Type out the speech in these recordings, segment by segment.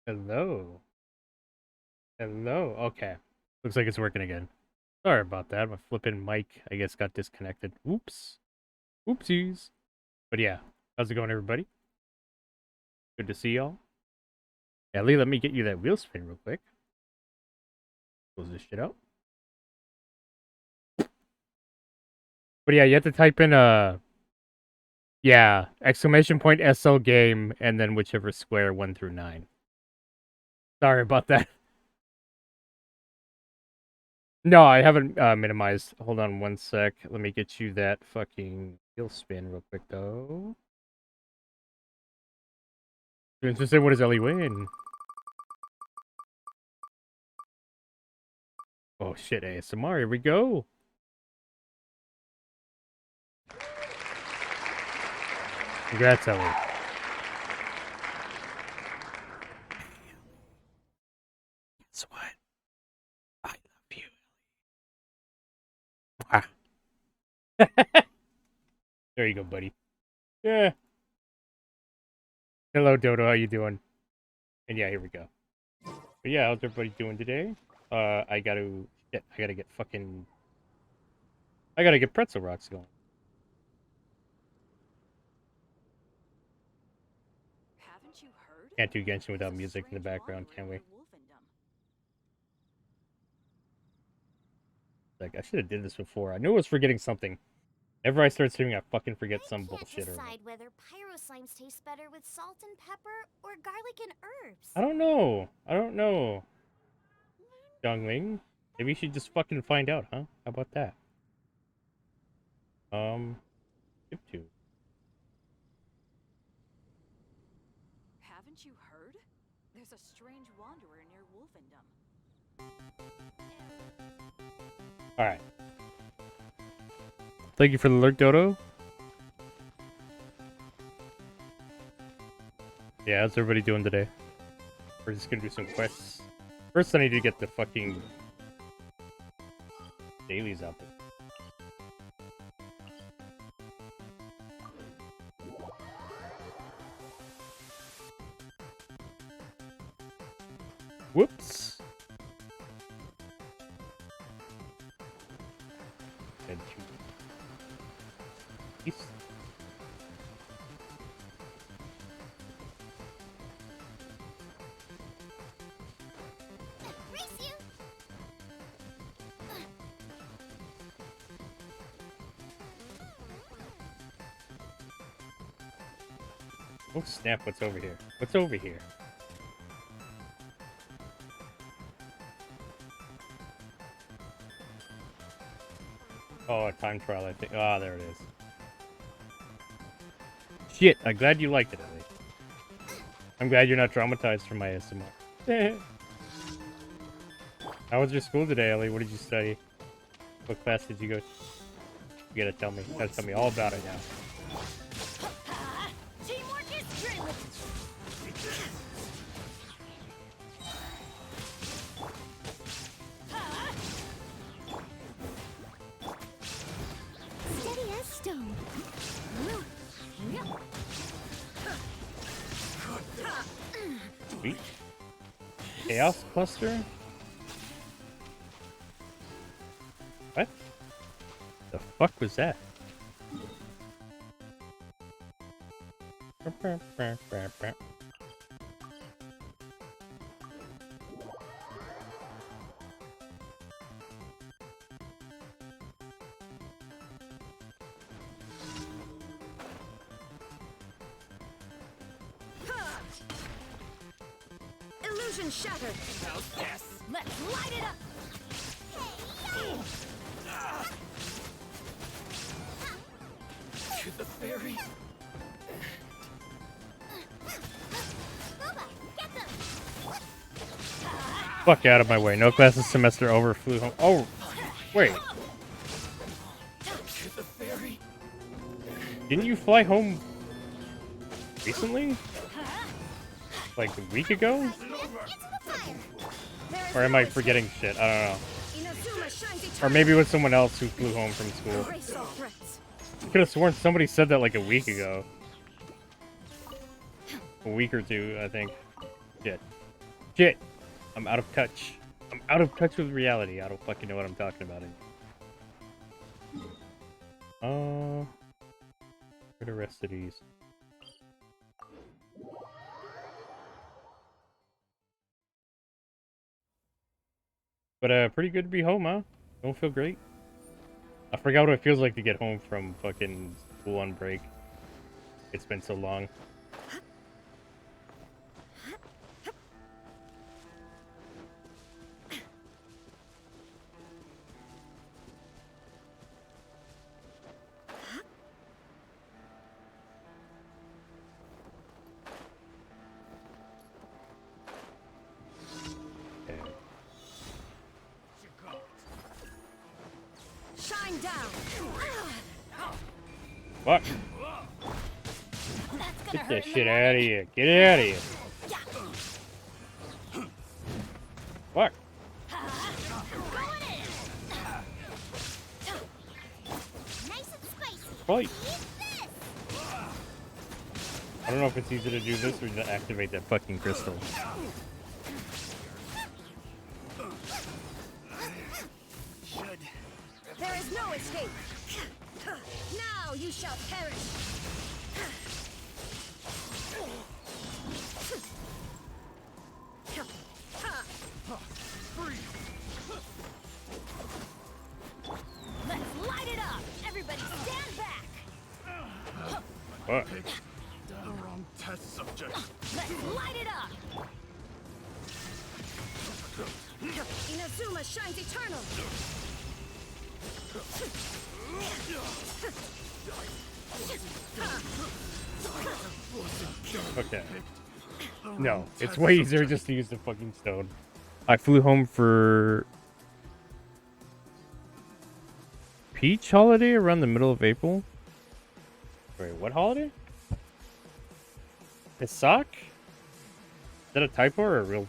Hello. Hello. Okay. Looks like it's working again. Sorry about that. My flipping mic, I guess, got disconnected. Oops. Oopsies. But yeah, how's it going, everybody? Good to see y'all. Ellie, let me get you that wheel spin real quick. Close this shit out. But yeah, you have to type in yeah, exclamation point SL game and then whichever square 1 through 9. Sorry about that. No, I haven't minimized. Hold on one sec. Let me get you that fucking wheel spin real quick, though. Just say, what does Ellie win? Oh shit, ASMR, here we go. Congrats, Ellie. Guess what? I love you. Ah. There you go, buddy. Yeah. Hello, Dodo. How you doing? And yeah, here we go. But yeah, how's everybody doing today? I gotta get fucking. I gotta get pretzel rocks going. Haven't you heard? Can't do Genshin without music in the background, can we? Like, I should have did this before. I knew I was forgetting something. Whenever I start streaming, I fucking forget some bullshit. I can't decide whether pyro slimes taste better with salt and pepper or garlic and herbs. I don't know. I don't know. Youngling. Maybe you should just fucking find out, huh? How about that? Skip to. Haven't you heard? There's a strange wanderer near Wolfendom. Alright. Thank you for the alert, Dodo. Yeah, how's everybody doing today? We're just gonna do some quests. First, I need to get the fucking dailies out there. Whoops. And two. Oh snap, what's over here? What's over here? Oh, a time trial, I think. Ah, there it is. Shit, I'm glad you liked it, Ellie. I'm glad you're not traumatized from my ASMR. How was your school today, Ellie? What did you study? What class did you go to? You gotta tell me. You gotta tell me all about it now. Teamwork is strength. Steady as stone. Sweet. Chaos cluster? What? The fuck was that? Illusion shattered. Yes. Let's light it up. To the fairy. Fuck out of my way. No classes semester over. Flew home. Oh, wait. To the fairy. Didn't you fly home recently? Like a week ago? Or am I forgetting shit? I don't know. Or maybe it was someone else who flew home from school. I could have sworn somebody said that like a week ago. A week or two, I think. Shit. Shit. I'm out of touch. I'm out of touch with reality. I don't fucking know what I'm talking about anymore. Where are the rest of these? But pretty good to be home, huh? Don't feel great. I forgot what it feels like to get home from fucking school on break. It's been so long. Okay. Shine down. Fuck. That's gonna Get hurt that in the shit morning. out of here. Get it out of here. Fuck. Going in. Nice and spicy. Fight. Eat this. I don't know if it's easy to do this or to activate that fucking crystal. There is no escape. Now you shall perish. Let's light it up. Everybody stand back. Fuck. The wrong test subject. Let's light it up. Inazuma shines eternal. Okay. No, it's way easier just to use the fucking stone. I flew home for Peach holiday around the middle of April. Wait, what holiday? Pisak? Is that a typo or a real?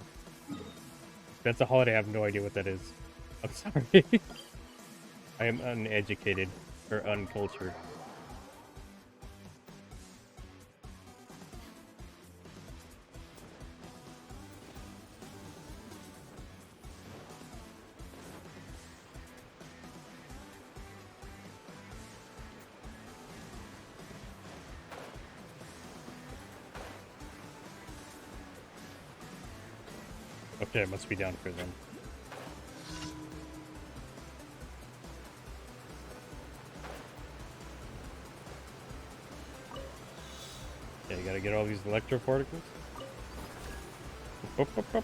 If that's a holiday, I have no idea what that is. I'm sorry. I am uneducated or uncultured. Okay, it must be down here then. Okay, gotta get all these electro particles. Up, up, up.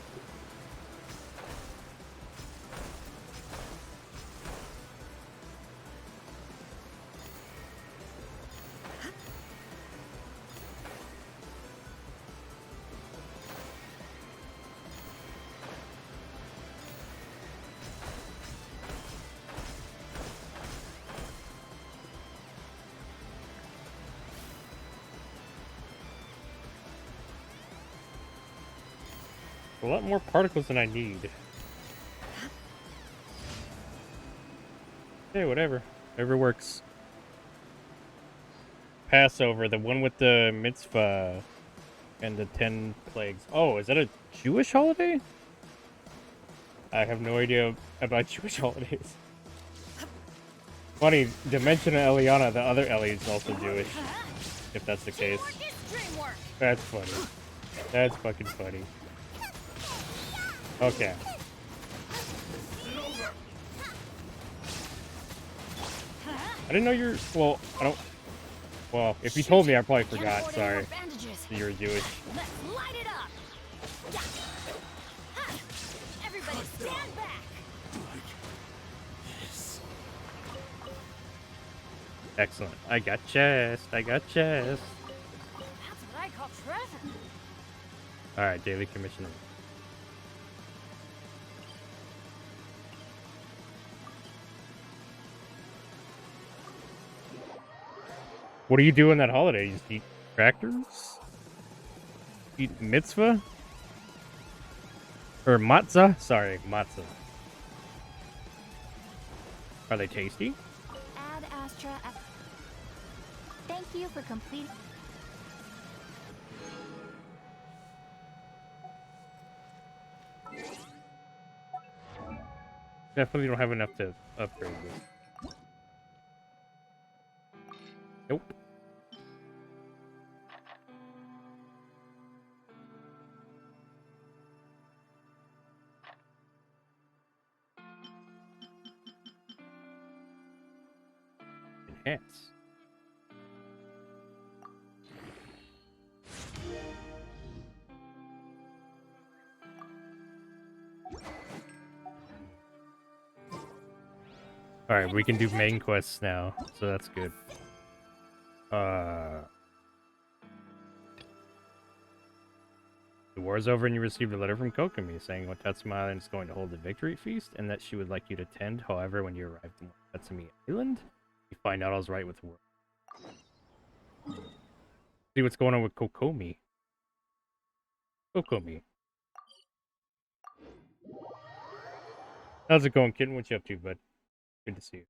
A lot more particles than I need. Hey, whatever. Whatever works. Passover, the one with the mitzvah and the 10 plagues. Oh, is that a Jewish holiday? I have no idea about Jewish holidays. Funny, Dimension of Eliana, the other Ellie, is also Jewish. If that's the case. Teamwork is dreamwork. That's funny. That's fucking funny. Okay. I didn't know you're. Well, I don't. Well, if you told me, I probably forgot. Can't afford any Sorry. more bandages. You're Jewish. Let's light it up. Yeah. Ha. Everybody stand back. Excellent. I got chest. I got chest. That's what I call treasure. Alright, daily commission. What do you do on that holiday? You just eat crackers? Eat mitzvah? Or matzah? Sorry, matzah. Are they tasty? Ad Astra. Thank you for completing. Definitely don't have enough to upgrade this. Nope. Enhance. Alright, we can do main quests now, so that's good. The war's over and you received a letter from Kokomi saying Watatsumi Island is going to hold a victory feast and that she would like you to attend. However, when you arrive in Watatsumi Island, you find out all's right with the world. See what's going on with Kokomi. Kokomi. How's it going, kitten? What you up to, bud? Good to see you.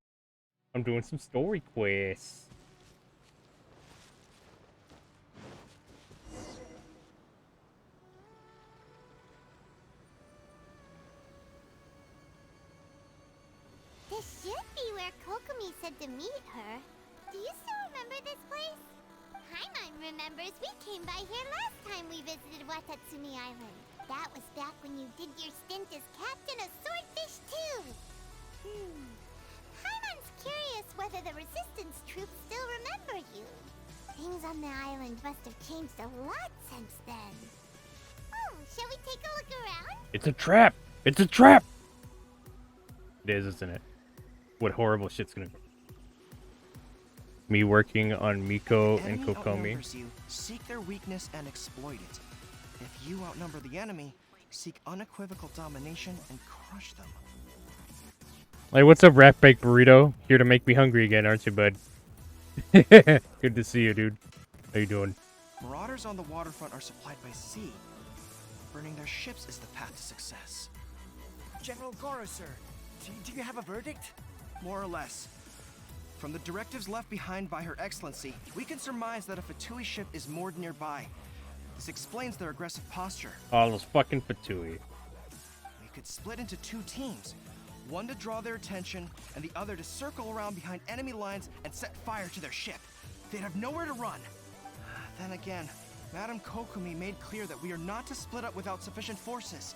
I'm doing some story quests. This should be where Kokomi said to meet her. Do you still remember this place? Paimon remembers we came by here last time we visited Watatsumi Island. That was back when you did your stint as captain of Swordfish too. Paimon's curious whether the resistance troops still remember you. Things on the island must have changed a lot since then. Oh, shall we take a look around? It's a trap! It's a trap! It is, isn't it? What horrible shit's gonna be. Me working on Miko and Enemy Kokomi. outnumbers you, seek their weakness and exploit it. If you outnumber the enemy, seek unequivocal domination and crush them. Like, what's up, Rat Baked Burrito? Here to make me hungry again, aren't you, bud? Good to see you, dude. How you doing? Marauders on the waterfront are supplied by sea. Burning their ships is the path to success. General Goro, sir. Do you have a verdict? More or less. From the directives left behind by Her Excellency, we can surmise that a Fatui ship is moored nearby. This explains their aggressive posture. Oh, those fucking Fatui. We could split into two teams. One to draw their attention, and the other to circle around behind enemy lines and set fire to their ship. They'd have nowhere to run. Then again, Madame Kokomi made clear that we are not to split up without sufficient forces.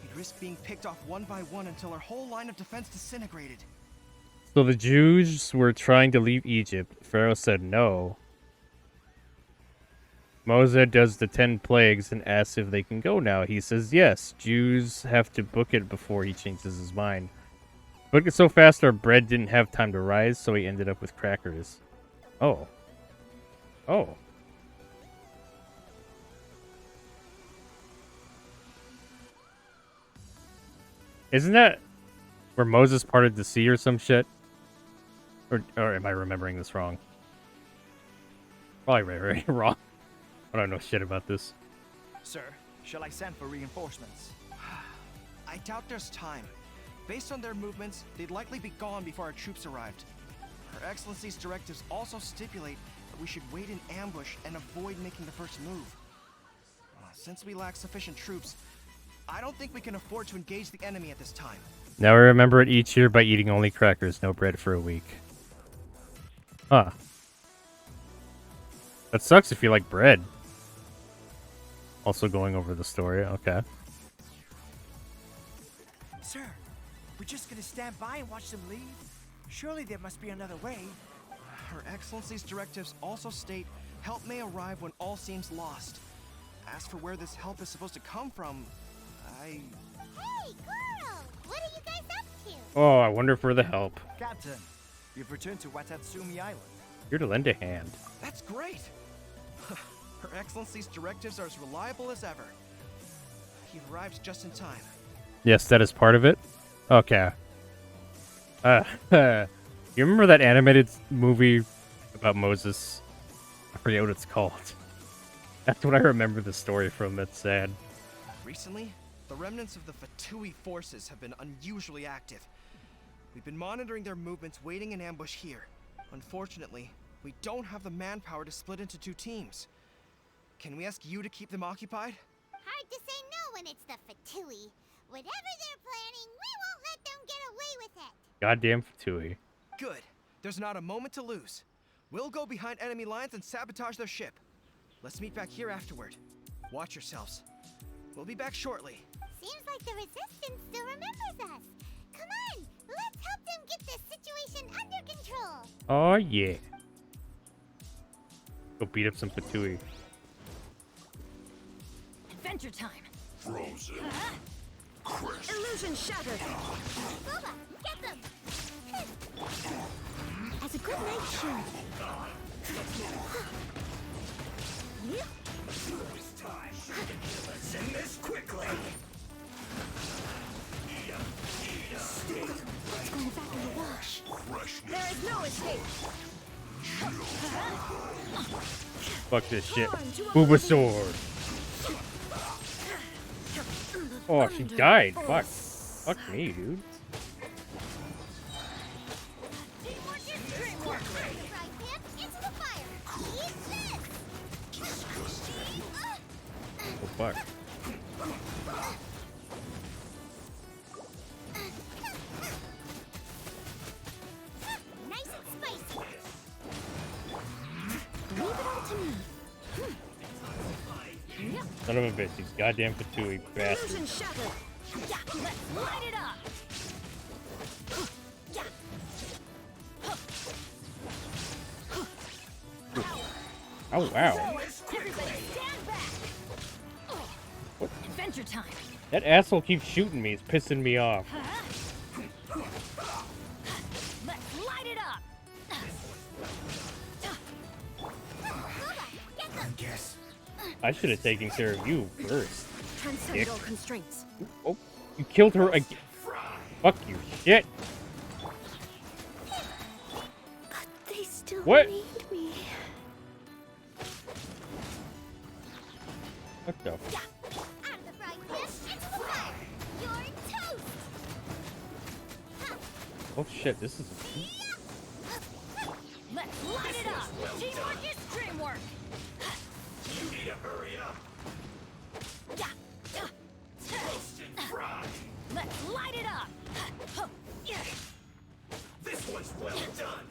We'd risk being picked off one by one until our whole line of defense disintegrated. So the Jews were trying to leave Egypt. Pharaoh said no. Moses does the 10 plagues and asks if they can go now. He says yes. Jews have to book it before he changes his mind. Booked it so fast our bread didn't have time to rise, so he ended up with crackers. Oh. Oh. Isn't that where Moses parted the sea or some shit? Or am I remembering this wrong? Probably right, wrong. I don't know shit about this. Sir, shall I send for reinforcements? I doubt there's time. Based on their movements, they'd likely be gone before our troops arrived. Her Excellency's directives also stipulate that we should wait in ambush and avoid making the first move. Since we lack sufficient troops, I don't think we can afford to engage the enemy at this time. Now we remember it each year by eating only crackers, no bread for a week. Huh. That sucks if you like bread. Also going over the story, okay. Sir, we're just gonna stand by and watch them leave? Surely there must be another way. Her Excellency's directives also state help may arrive when all seems lost. As for where this help is supposed to come from, Hey, Goro! What are you guys up to? Oh, I wonder for the help. Captain, you've returned to Watatsumi Island. Here to lend a hand. That's great! Her Excellency's directives are as reliable as ever. You've arrived just in time. Yes, that is part of it. Okay. You remember that animated movie about Moses? I forget what it's called. That's what I remember the story from. That's sad. Recently, the remnants of the Fatui forces have been unusually active. We've been monitoring their movements, waiting in ambush here. Unfortunately, we don't have the manpower to split into two teams. Can we ask you to keep them occupied? Hard to say no when it's the Fatui. Whatever they're planning, we won't let them get away with it. Goddamn Fatui. Good. There's not a moment to lose. We'll go behind enemy lines and sabotage their ship. Let's meet back here afterward. Watch yourselves. We'll be back shortly. Seems like the Resistance still remembers us. Come on, let's help them get this situation under control. Oh yeah. Go beat up some Fatui. Adventure time. Frozen. Illusion shattered. Boba, get them. As a good night shield. Let's end this quickly. It's going back in the wash. There is no escape. Fuck this shit. Bulbasaur. Oh, she died. Fuck. Fuck me, dude. Teamwork is dreamwork. Right hand into the fire. Eat this. Oh, fuck. Nice and spicy. Leave it all to me. Son of a bitch. These goddamn Fatui bastards. Illusion shattered. Yeah, let's light it up. Yeah. Oh, wow. Everybody stand back. What? Adventure time. That asshole keeps shooting me. It's pissing me off. Let's light it up. I guess. I should have taken care of you first. Transcend all constraints. Oh, you killed her again. Fuck you, shit. But they still What? need me. What the? Out of the frying pan into the fire. You're toast. Oh shit, this is. Let's light it up. Teamwork is dreamwork. You need to hurry up. Yeah. Roast and fry. Let's light it up. Yeah. This one's well done.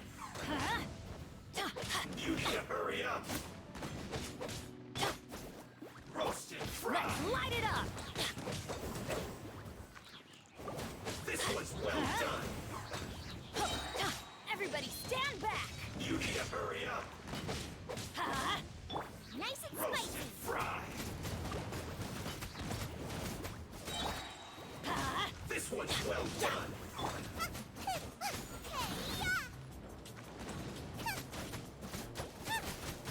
You need to hurry up. Roast and fry. Let's light it up. This one's well done. Everybody stand back. You need to hurry up. Nice and Roast spicy. and fry. This one's well done.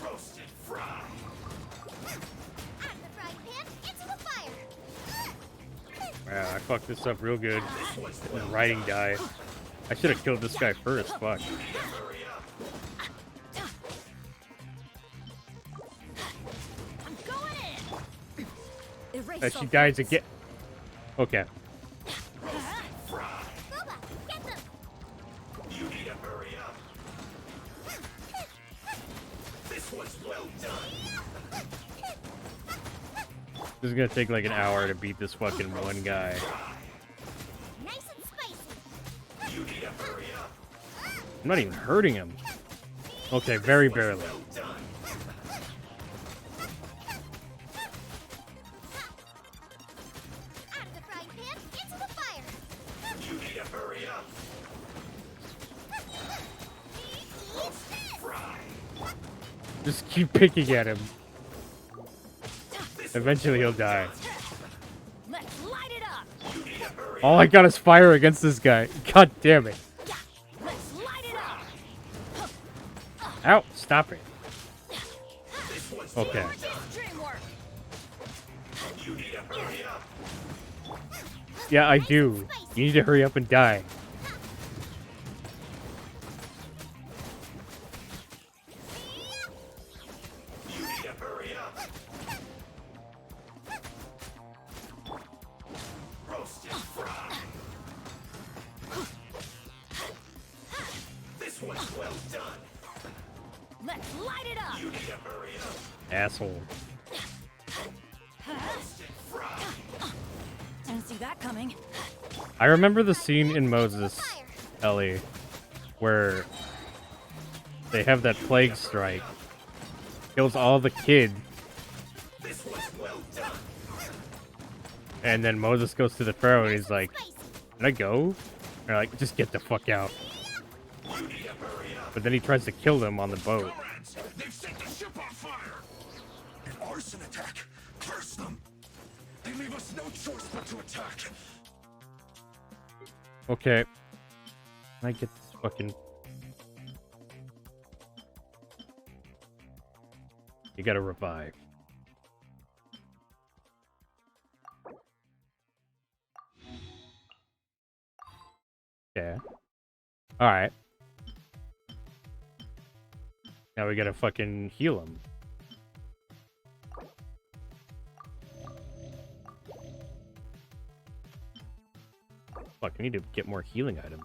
Roast and fry. Out of the frying pan into the fire. Yeah, I fucked this up real good. This one's When well writing died. I should have killed this guy first. Fuck. hurry up. I'm going in. Erase That she all dies thoughts. again. Okay. Fry. Boba, get them. You need to hurry up. This one's well done. This is gonna take like an hour to beat this fucking one guy. Nice and spicy. You need to hurry up. I'm not even hurting him. Okay, very barely. Well done. Out of the frying pan into the fire. You need to hurry up. Eat this. Fry. Just keep picking at him. This Eventually he'll die. Let's light it up. You need to hurry All I got is fire against this guy. God damn it. Yeah. Let's light it up. Ow, stop it. This one's Okay. Teamwork is dreamwork. You need to hurry up. Yeah, I do. You need to hurry up and die. You need to hurry up. Roast and fry. This one's well done. Let's light it up. You need to hurry up. Asshole. Roast and fry. Sensing see that coming. I remember the scene in Moses, Ellie, where they have that plague strike. Kills all the kids. This was well done. And then Moses goes to the Pharaoh and he's like, "Can I go?" And they're like, "Just get the fuck out." You need to hurry up. But then he tries to kill them on the boat. Comrades, they've set the ship on fire. An arson attack. Curse them. They leave us no choice but to attack. Okay. Can I get this fucking... You gotta revive. Yeah. Alright. Now we gotta fucking heal him. Fuck, I need to get more healing items.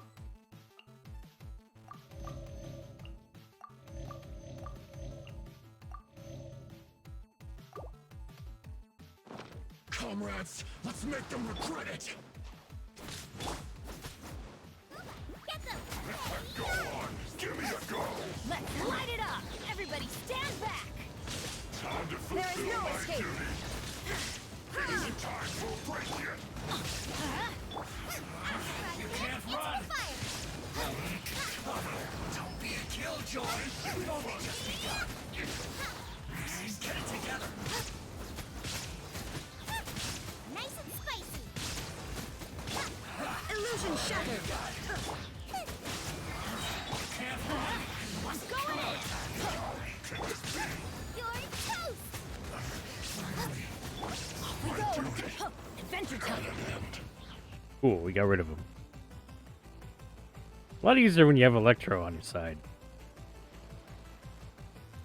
Comrades, let's make them regret it. Get them! Go on, give me a go. Let's light it up! Everybody stand back! Time to There is fulfill no my escape. duty. It isn't time for a break yet. You can't run! Don't be a killjoy. You've only just begun. Get it together. Nice and spicy. Illusion shattered! Go ahead! You're toast. We go! Adventure time! Cool, we got rid of him. A lot easier when you have Electro on your side.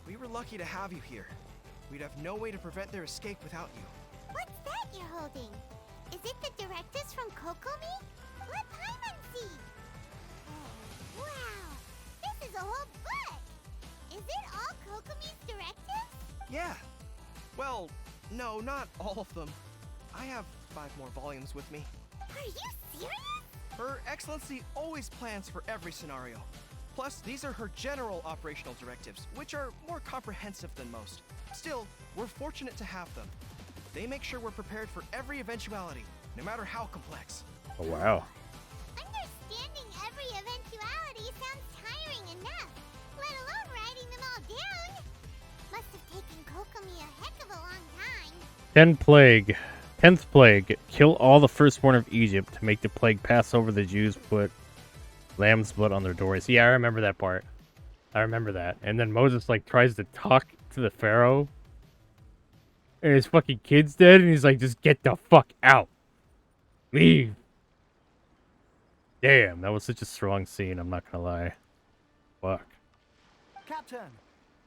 We were lucky to have you here. We'd have no way to prevent their escape without you. What's that you're holding? Is it the directives from Kokomi? Let Paimon see. Oh, wow. This is a whole book. Is it all Kokomi's directives? Yeah. Well, no, not all of them. I have 5 more volumes with me. Are you serious? Her Excellency always plans for every scenario. Plus, these are her general operational directives, which are more comprehensive than most. Still, we're fortunate to have them. They make sure we're prepared for every eventuality, no matter how complex. Oh, wow. Understanding every eventuality sounds tiring enough, let alone writing them all down. Must have taken Kokomi a heck of a long time. 10th plague. Kill all the firstborn of Egypt to make the plague pass over the Jews. Put lamb's blood on their doors. Yeah, I remember that part. I remember that. And then Moses like tries to talk to the Pharaoh. And his fucking kid's dead. And he's like, just get the fuck out. Leave. Damn, that was such a strong scene. I'm not gonna lie. Fuck. Captain,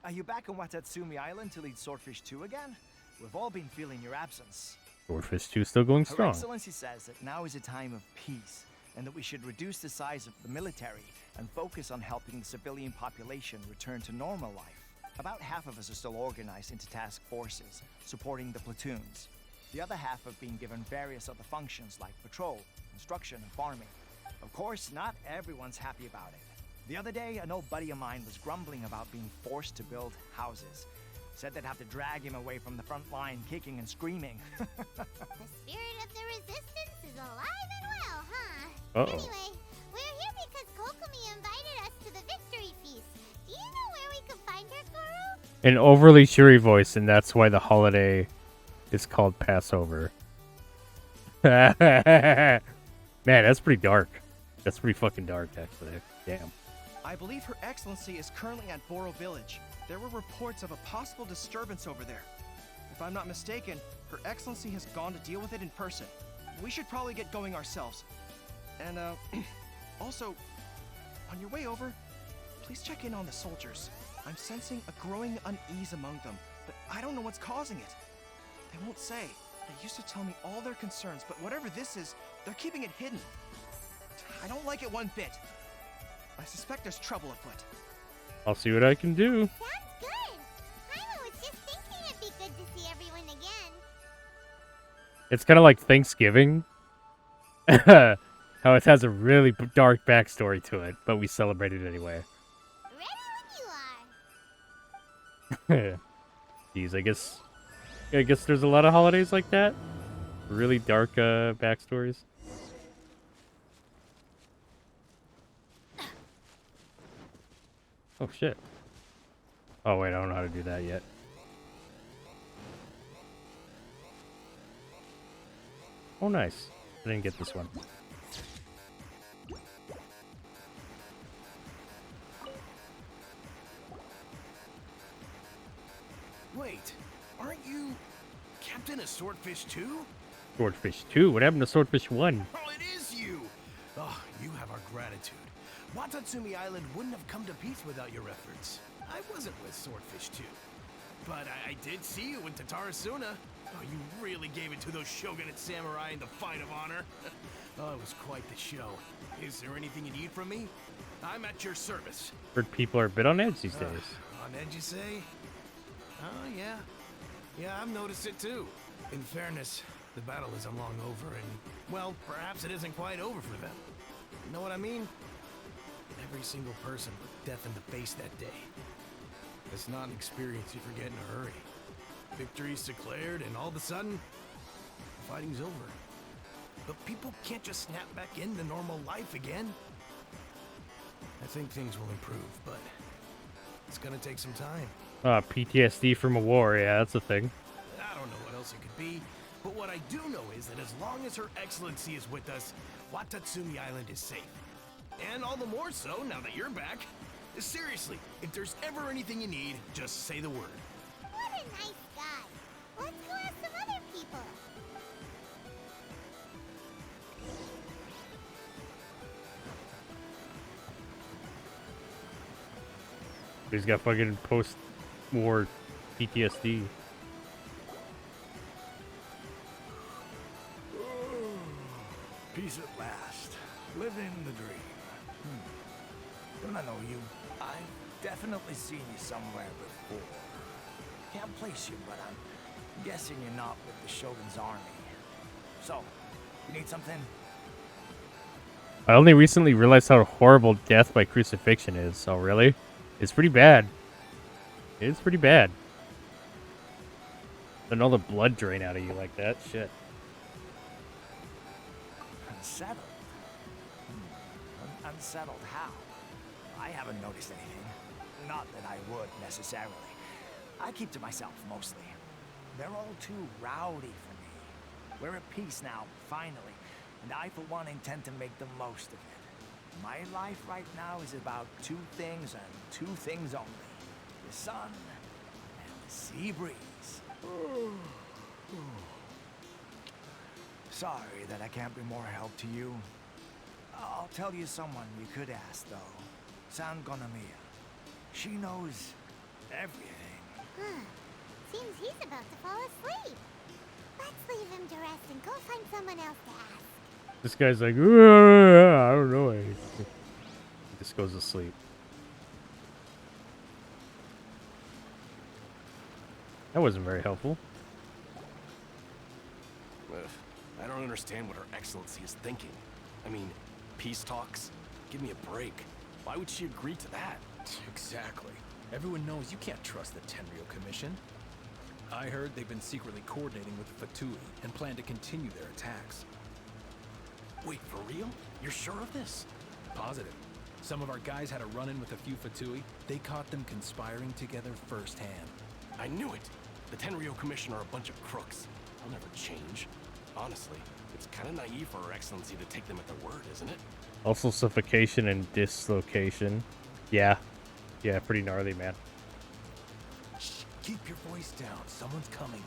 are you back on Watatsumi Island to lead Swordfish 2 again? We've all been feeling your absence. Swordfish 2 still going Her strong. Excellency says that now is a time of peace, and that we should reduce the size of the military and focus on helping the civilian population return to normal life. About half of us are still organized into task forces, supporting the platoons. The other half have been given various other functions like patrol, construction, and farming. Of course, not everyone's happy about it. The other day, an old buddy of mine was grumbling about being forced to build houses. Said they'd have to drag him away from the front line, kicking and screaming. The spirit of the resistance is alive and well, huh? Uh-oh. Anyway, we're here because Kokomi invited us to the victory feast. Do you know where we can find her, Guru? An overly cheery voice, and that's why the holiday is called Passover. Man, that's pretty dark. That's pretty fucking dark, actually. Damn. I believe Her Excellency is currently at Boro Village. There were reports of a possible disturbance over there. If I'm not mistaken, Her Excellency has gone to deal with it in person. We should probably get going ourselves. And, also, on your way over, please check in on the soldiers. I'm sensing a growing unease among them, but I don't know what's causing it. They won't say. They used to tell me all their concerns, but whatever this is, they're keeping it hidden. I don't like it one bit. I suspect there's trouble afoot. I'll see what I can do. Sounds good. Paimon was just thinking it'd be good to see everyone again. It's kind of like Thanksgiving, How it has a really dark backstory to it, but we celebrate it anyway. Ready when you are. Jeez, I guess there's a lot of holidays like that. Really dark backstories. Oh shit. Oh wait, I don't know how to do that yet. Oh nice. I didn't get this one. Wait, aren't you Captain of Swordfish 2? Swordfish 2? What happened to Swordfish 1? Oh, it is you! Oh, you have our gratitude. Watatsumi Island wouldn't have come to peace without your efforts. I wasn't with Swordfish 2, but I did see you in Tatarasuna. Oh, you really gave it to those shogunate samurai in the fight of honor. Oh, it was quite the show. Is there anything you need from me? I'm at your service. Heard people are a bit on edge these days. On edge, you say? Oh, yeah. Yeah, I've noticed it too. In fairness, the battle isn't long over, and, well, perhaps it isn't quite over for them. You know what I mean? Every single person looked death in the face that day. It's not an experience you forget in a hurry. Victory's declared, and all of a sudden, the fighting's over. But people can't just snap back into normal life again. I think things will improve, but it's gonna take some time. PTSD from a war, yeah, that's a thing. I don't know what else it could be, but what I do know is that as long as Her Excellency is with us, Watatsumi Island is safe. And all the more so now that you're back. Seriously, if there's ever anything you need, just say the word. What a nice guy. Let's go ask some other people. He's got fucking post-war PTSD. Peace at last. Living the dream. Don't I know you? I've definitely seen you somewhere before. Can't place you, but I'm guessing you're not with the Shogun's army. So, you need something? I only recently realized how horrible death by crucifixion is. Oh, really? It's pretty bad. It's pretty bad. Letting all the blood drain out of you like that. Shit. Unsettled? Unsettled how? I haven't noticed anything. Not that I would, necessarily. I keep to myself, mostly. They're all too rowdy for me. We're at peace now, finally. And I, for one, intend to make the most of it. My life right now is about two things and two things only. The sun and the sea breeze. Sorry that I can't be more help to you. I'll tell you someone you could ask, though. San Gonomiya. She knows everything. Seems he's about to fall asleep. Let's leave him to rest and go find someone else to ask. This guy's like, I don't know anything. He just goes to sleep. That wasn't very helpful. I don't understand what Her Excellency is thinking. I mean, peace talks? Give me a break. Why would she agree to that? Exactly. Everyone knows you can't trust the Tenryo Commission. I heard they've been secretly coordinating with the Fatui and plan to continue their attacks. Wait, for real? You're sure of this? Positive. Some of our guys had a run-in with a few Fatui. They caught them conspiring together firsthand. I knew it! The Tenryo Commission are a bunch of crooks. They'll never change. Honestly, it's kind of naive for Her Excellency to take them at their word, isn't it? Also suffocation and dislocation. Yeah. Yeah, pretty gnarly, man. Shh, keep your voice down. Someone's coming.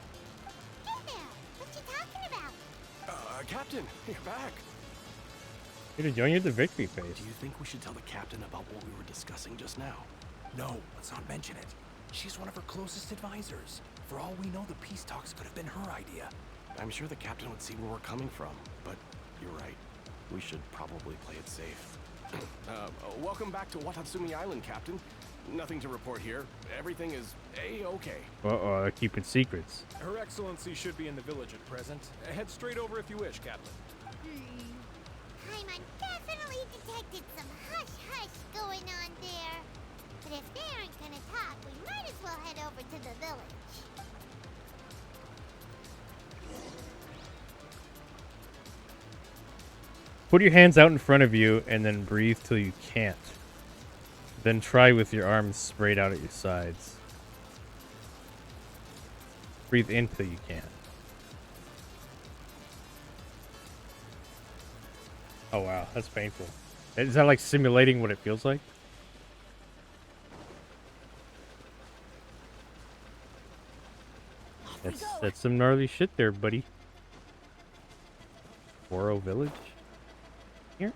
Hey there! What you talking about? Captain, you're back! You're to join you at the victory phase. Do you think we should tell the captain about what we were discussing just now? No, let's not mention it. She's one of her closest advisors. For all we know, the peace talks could have been her idea. I'm sure the captain would see where we're coming from, but you're right. We should probably play it safe. Welcome back to Watatsumi Island, Captain. Nothing to report here. Everything is A-okay. Uh-oh, they're keeping secrets. Her Excellency should be in the village at present. Head straight over if you wish, Captain. detected some hush-hush going on there. But if they aren't gonna talk, we might as well head over to the village. Put your hands out in front of you and then breathe till you can't. Then try with your arms sprayed out at your sides. Breathe in till you can't. Oh wow, that's painful. Is that like simulating what it feels like? That's some gnarly shit there, buddy. Boro Village? Here?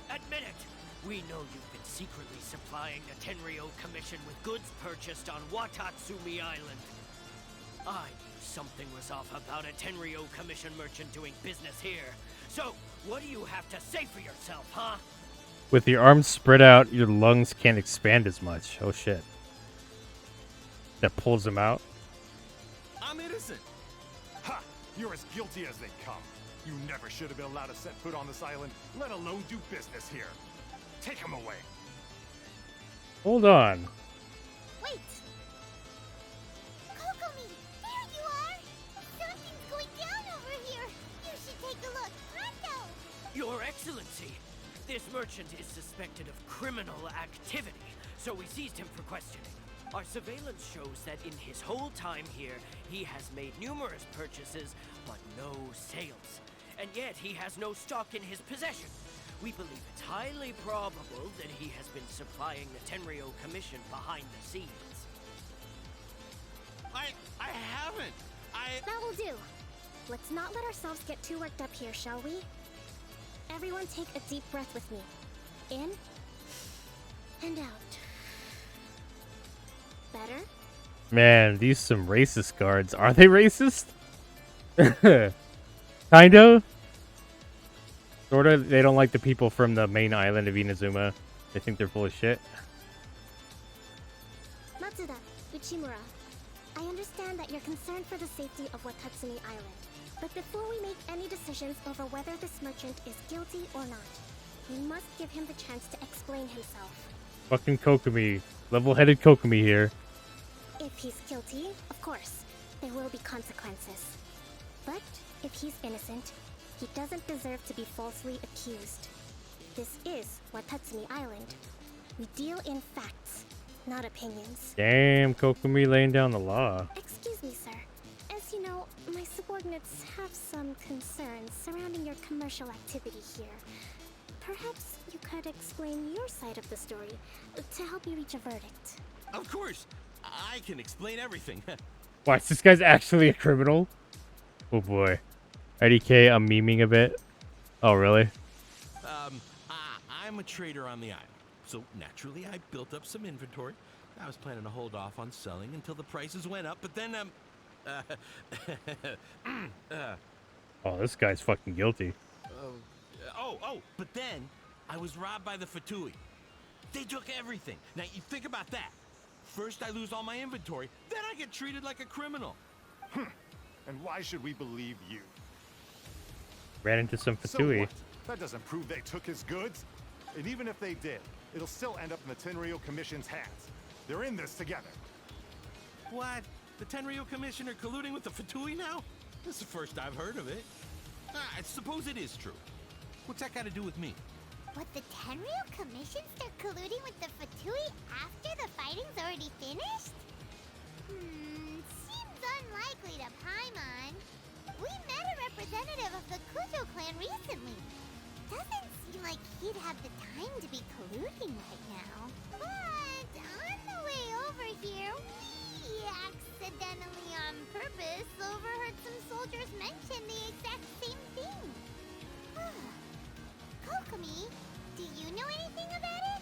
Admit it! We know you've been secretly supplying the Tenryo Commission with goods purchased on Watatsumi Island. I knew something was off about a Tenryo Commission merchant doing business here. So, what do you have to say for yourself, huh? With your arms spread out, your lungs can't expand as much. Oh shit. That pulls them out. I'm innocent. Ha! You're as guilty as they come. You never should have been allowed to set foot on this island, let alone do business here. Take him away. Hold on. Wait! Kokomi, there you are! Something's going down over here. You should take a look. Pronto! Your Excellency, this merchant is suspected of criminal activity, so we seized him for questioning. Our surveillance shows that in his whole time here, he has made numerous purchases, but no sales. And yet he has no stock in his possession. We believe it's highly probable that he has been supplying the Tenryo Commission behind the scenes. I haven't. That will do. Let's not let ourselves get too worked up here, shall we? Everyone take a deep breath with me. In and out. Better? Man, these some racist guards. Are they racist? Kinda. Sorta. They don't like the people from the main island of Inazuma. They think they're full of shit. Matsuda, Uchimura, I understand that you're concerned for the safety of Watatsumi Island. But before we make any decisions over whether this merchant is guilty or not, we must give him the chance to explain himself. Fucking Kokomi. Level-headed Kokomi here. If he's guilty, of course, there will be consequences. But if he's innocent, he doesn't deserve to be falsely accused. This is Watatsumi Island. We deal in facts, not opinions. Damn, Kokomi laying down the law. Excuse me, sir. As you know, my subordinates have some concerns surrounding your commercial activity here. Perhaps you could explain your side of the story to help me reach a verdict. Of course. I can explain everything. Watch, this guy's actually a criminal? Oh boy. IDK, I'm memeing a bit. Oh, really? I'm a trader on the island, so naturally I built up some inventory. I was planning to hold off on selling until the prices went up, but then, Oh, this guy's fucking guilty. But then I was robbed by the Fatui. They took everything. Now, you think about that. First, I lose all my inventory, then I get treated like a criminal. And why should we believe you? Ran into some So Fatui. what? That doesn't prove they took his goods. And even if they did, it'll still end up in the Tenryo Commission's hands. They're in this together. What? The Tenryo Commission are colluding with the Fatui now? This is the first I've heard of it. I suppose it is true. What's that got to do with me? What, the Tenryo Commission start colluding with the Fatui after the fighting's already finished? Seems unlikely to Paimon. We met a representative of the Kujo clan recently. Doesn't seem like he'd have the time to be colluding right now. But on the way over here, we accidentally on purpose overheard some soldiers mention the exact same thing. Kokomi, do you know anything about it?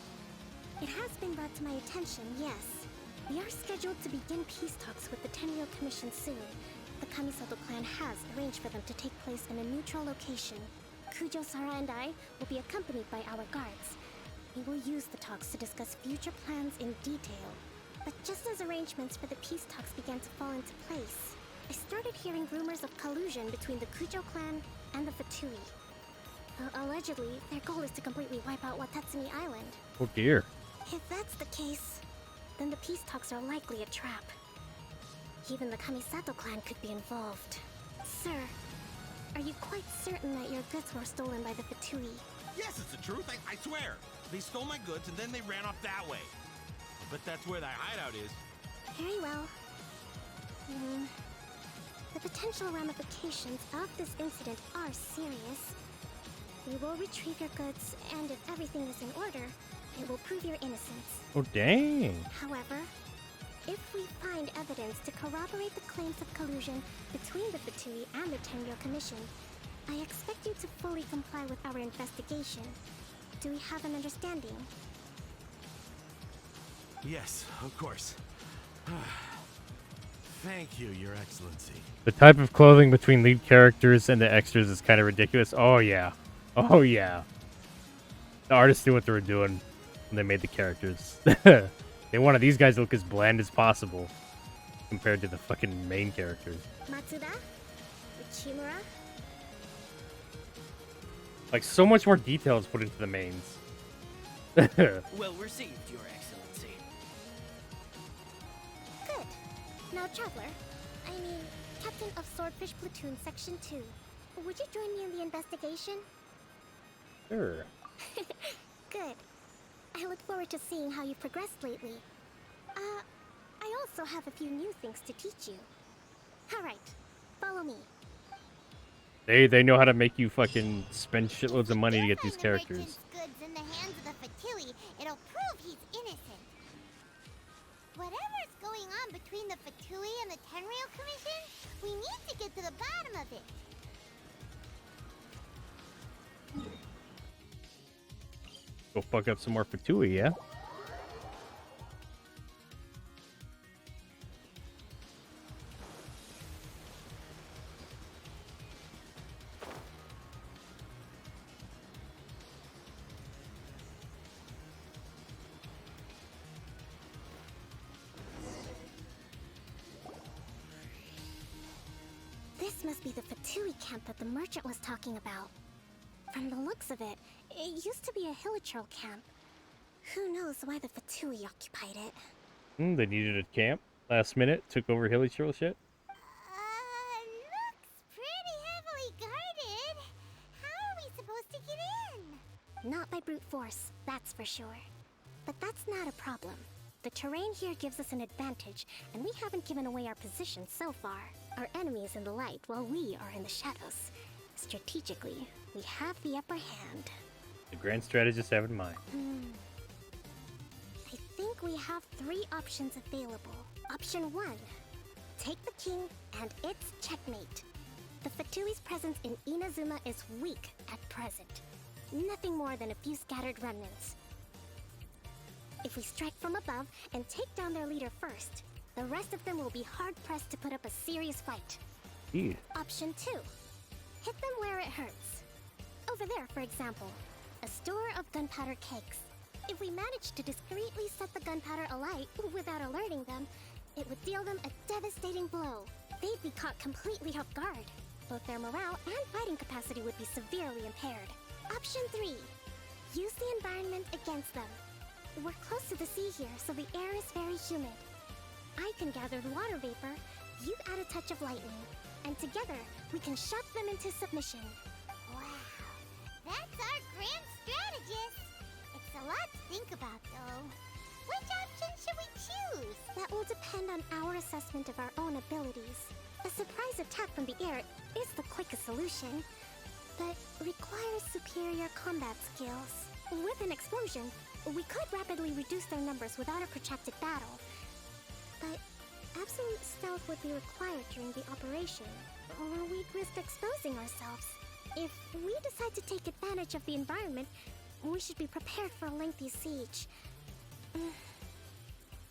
It has been brought to my attention, yes. We are scheduled to begin peace talks with the Tenryo Commission soon. The Kamisato clan has arranged for them to take place in a neutral location. Kujo, Sara, and I will be accompanied by our guards. We will use the talks to discuss future plans in detail. But just as arrangements for the peace talks began to fall into place, I started hearing rumors of collusion between the Kujo clan and the Fatui. Allegedly, their goal is to completely wipe out Watatsumi Island. Oh dear. If that's the case, then the peace talks are likely a trap. Even the Kamisato clan could be involved. Sir, are you quite certain that your goods were stolen by the Fatui? Yes, it's the truth, I swear. They stole my goods and then they ran off that way. But that's where their hideout is. Very well. The potential ramifications of this incident are serious. We will retrieve your goods, and if everything is in order, it will prove your innocence. Oh dang. However, if we find evidence to corroborate the claims of collusion between the Fatui and the Tenryo Commission, I expect you to fully comply with our investigation. Do we have an understanding? Yes, of course. Thank you, Your Excellency. The type of clothing between lead characters and the extras is kind of ridiculous. Oh yeah. Oh yeah. The artists knew what they were doing when they made the characters. They wanted these guys to look as bland as possible compared to the fucking main characters. Matsuda? Uchimura? Like, so much more detail is put into the mains. Well received, Your Excellency. Good. Now, Traveler, I mean, Captain of Swordfish Platoon Section 2, would you join me in the investigation? Sure. Good. I look forward to seeing how you've progressed lately. I also have a few new things to teach you. Alright, follow me. They know how to make you fucking spend shitloads of money to get these characters. The goods in the hands of the Fatui, it'll prove he's innocent. Whatever's going on between the Fatui and the Tenryo Commission, we need to get to the bottom of it. Go fuck up some more Fatui, yeah? This must be the Fatui camp that the merchant was talking about. From the looks of it, it used to be a Hilichurl camp. Who knows why the Fatui occupied it? They needed a camp. Last minute, took over Hilichurl shit. Looks pretty heavily guarded. How are we supposed to get in? Not by brute force, that's for sure. But that's not a problem. The terrain here gives us an advantage, and we haven't given away our position so far. Our enemy is in the light, while we are in the shadows. Strategically, we have the upper hand. The grand strategist have in mind. I think we have 3 options available. Option 1. Take the king, and it's checkmate. The Fatui's presence in Inazuma is weak at present. Nothing more than a few scattered remnants. If we strike from above and take down their leader first, the rest of them will be hard-pressed to put up a serious fight. Yeah. Option 2. Hit them where it hurts. Over there, for example, a store of gunpowder kegs. If we manage to discreetly set the gunpowder alight without alerting them, it would deal them a devastating blow. They'd be caught completely off guard. Both their morale and fighting capacity would be severely impaired. Option 3. Use the environment against them. We're close to the sea here, so the air is very humid. I can gather the water vapor, you add a touch of lightning, and together we can shock them into submission. Wow, that's our grand strategist. It's a lot to think about, though. Which option should we choose? That will depend on our assessment of our own abilities. A surprise attack from the air is the quickest solution, but requires superior combat skills. With an explosion, we could rapidly reduce their numbers without a protracted battle. But absolute stealth would be required during the operation, or we'd risk exposing ourselves. If we decide to take advantage of the environment, we should be prepared for a lengthy siege.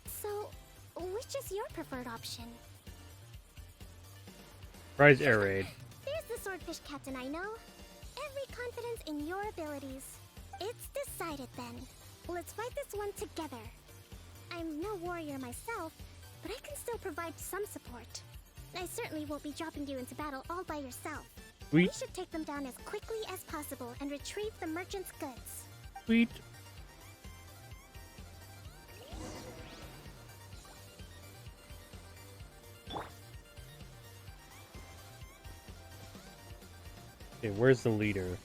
So, which is your preferred option? Prize air raid. There's the swordfish captain I know. every confidence in your abilities. It's decided then. Let's fight this one together. I'm no warrior myself, but I can still provide some support. I certainly won't be dropping you into battle all by yourself. Sweet. We should take them down as quickly as possible and retrieve the merchant's goods. Sweet. Okay, where's the leader?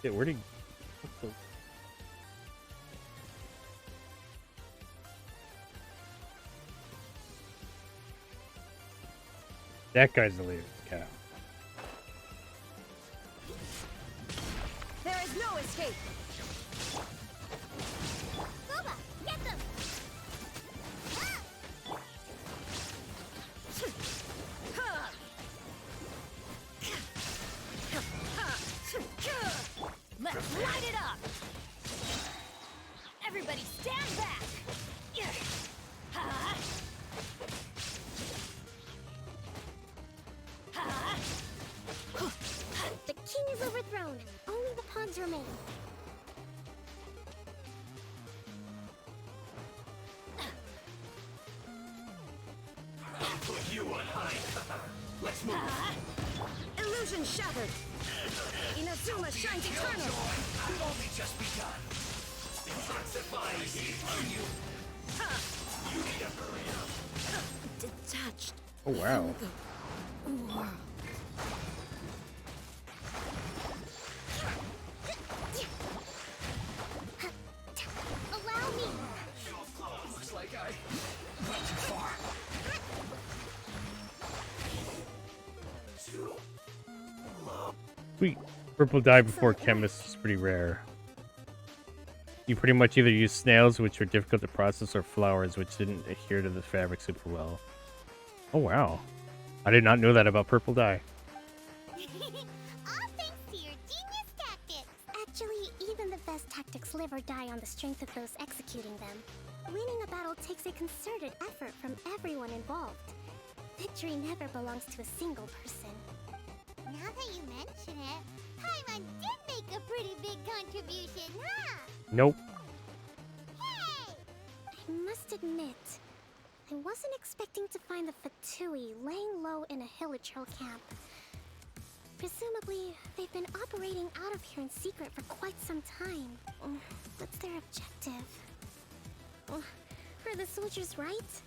Yeah, where did... what the- That guy's the leader. Okay. There is no escape. Boba, get them! Let's light it up. Everybody stand back. Ha. Ha. The king is overthrown. Only the pawns remain. Put you on high. Let's move. Illusion shattered. Inazuma shines eternal. I've only just begun. Intensifying on you. You need to hurry up. Detached. Oh, wow. World. Allow me. Looks like I went too far. Too low. Sweet. Purple dye before chemist is pretty rare. You pretty much either use snails, which are difficult to process, or flowers, which didn't adhere to the fabric super well. Oh, wow. I did not know that about purple dye. All thanks to your genius tactics. Actually, even the best tactics live or die on the strength of those executing them. Winning a battle takes a concerted effort from everyone involved. Victory never belongs to a single person. Now that you mention it, Paimon did make a pretty big contribution, huh? Nope. Hey! I must admit, I wasn't expecting to find the Fatui laying low in a Hilichurl camp. Presumably, they've been operating out of here in secret for quite some time. What's their objective? Are the soldiers right?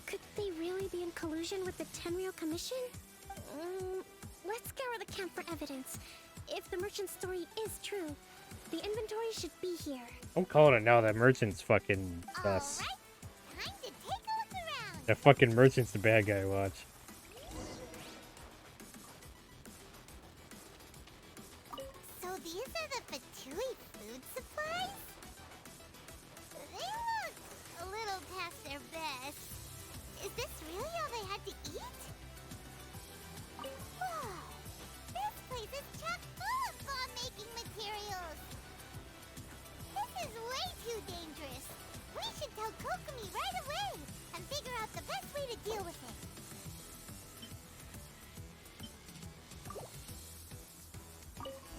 Could they really be in collusion with the Tenryou Commission? Let's scour the camp for evidence. If the merchant's story is true, the inventory should be here. I'm calling it now. That merchant's fucking sus. Alright, time to take a look around. That fucking merchant's the bad guy, watch. So these are the Fatui food supplies? They look a little past their best. Is this really all they had to eat? Whoa! This place is chock full of bomb-making materials! This is way too dangerous! We should tell Kokomi right away and figure out the best way to deal with it.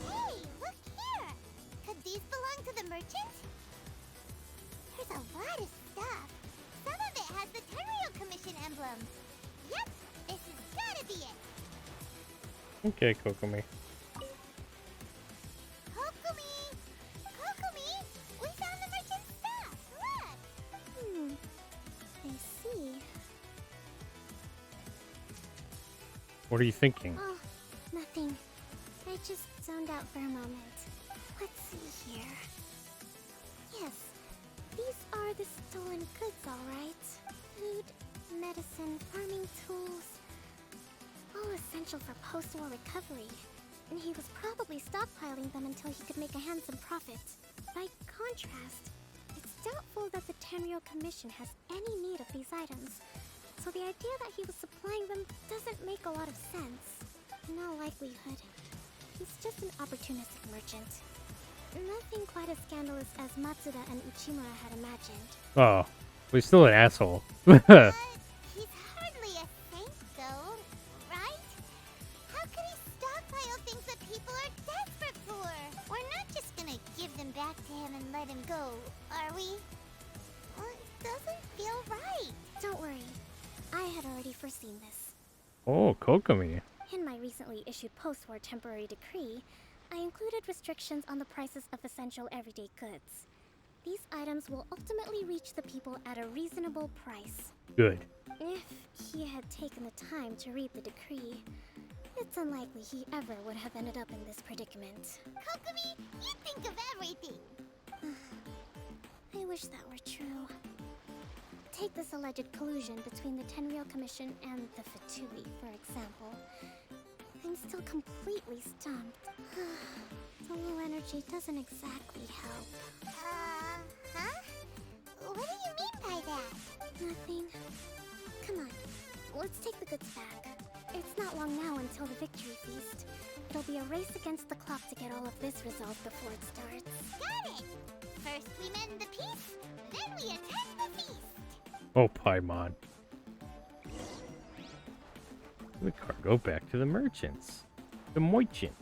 Hey, look here! Could these belong to the merchant? There's a lot of stuff. Some of it has the Tenryou Commission emblem. Yep, this has gotta be it. Okay, Kokomi. Kokomi! Kokomi! We found the merchant's stuff! Look! I see. What are you thinking? Oh, nothing. I just zoned out for a moment. Let's see here. Yes, these are the stolen goods, all right. Food, medicine, farming tools. All essential for post-war recovery. And he was probably stockpiling them until he could make a handsome profit. By contrast, it's doubtful that the Tenryou Commission has any need of these items. So the idea that he was supplying them doesn't make a lot of sense. In all likelihood, He's just an opportunistic merchant. Nothing quite as scandalous as Matsuda and Uchimura had imagined. Oh, he's still an asshole. He's hardly a saint, though, right? How could he stockpile things that people are desperate for? We're not just gonna give them back to him and let him go, are we? Well, it doesn't feel right. Don't worry. I had already foreseen this. Oh, Kokomi. In my recently issued post-war temporary decree, I included restrictions on the prices of essential everyday goods. These items will ultimately reach the people at a reasonable price. Good. If he had taken the time to read the decree, it's unlikely he ever would have ended up in this predicament. Kokomi, you think of everything. I wish that were true. Take this alleged collusion between the Tenryou Commission and the Fatui, for example. I'm still completely stumped. The low energy doesn't exactly help. Huh? What do you mean by that? Nothing. Come on, let's take the goods back. It's not long now until the victory feast. It'll be a race against the clock to get all of this resolved before it starts. Got it! First we mend the peace, then we attack the feast. Oh, Paimon. The cargo back to the merchants. The merchant.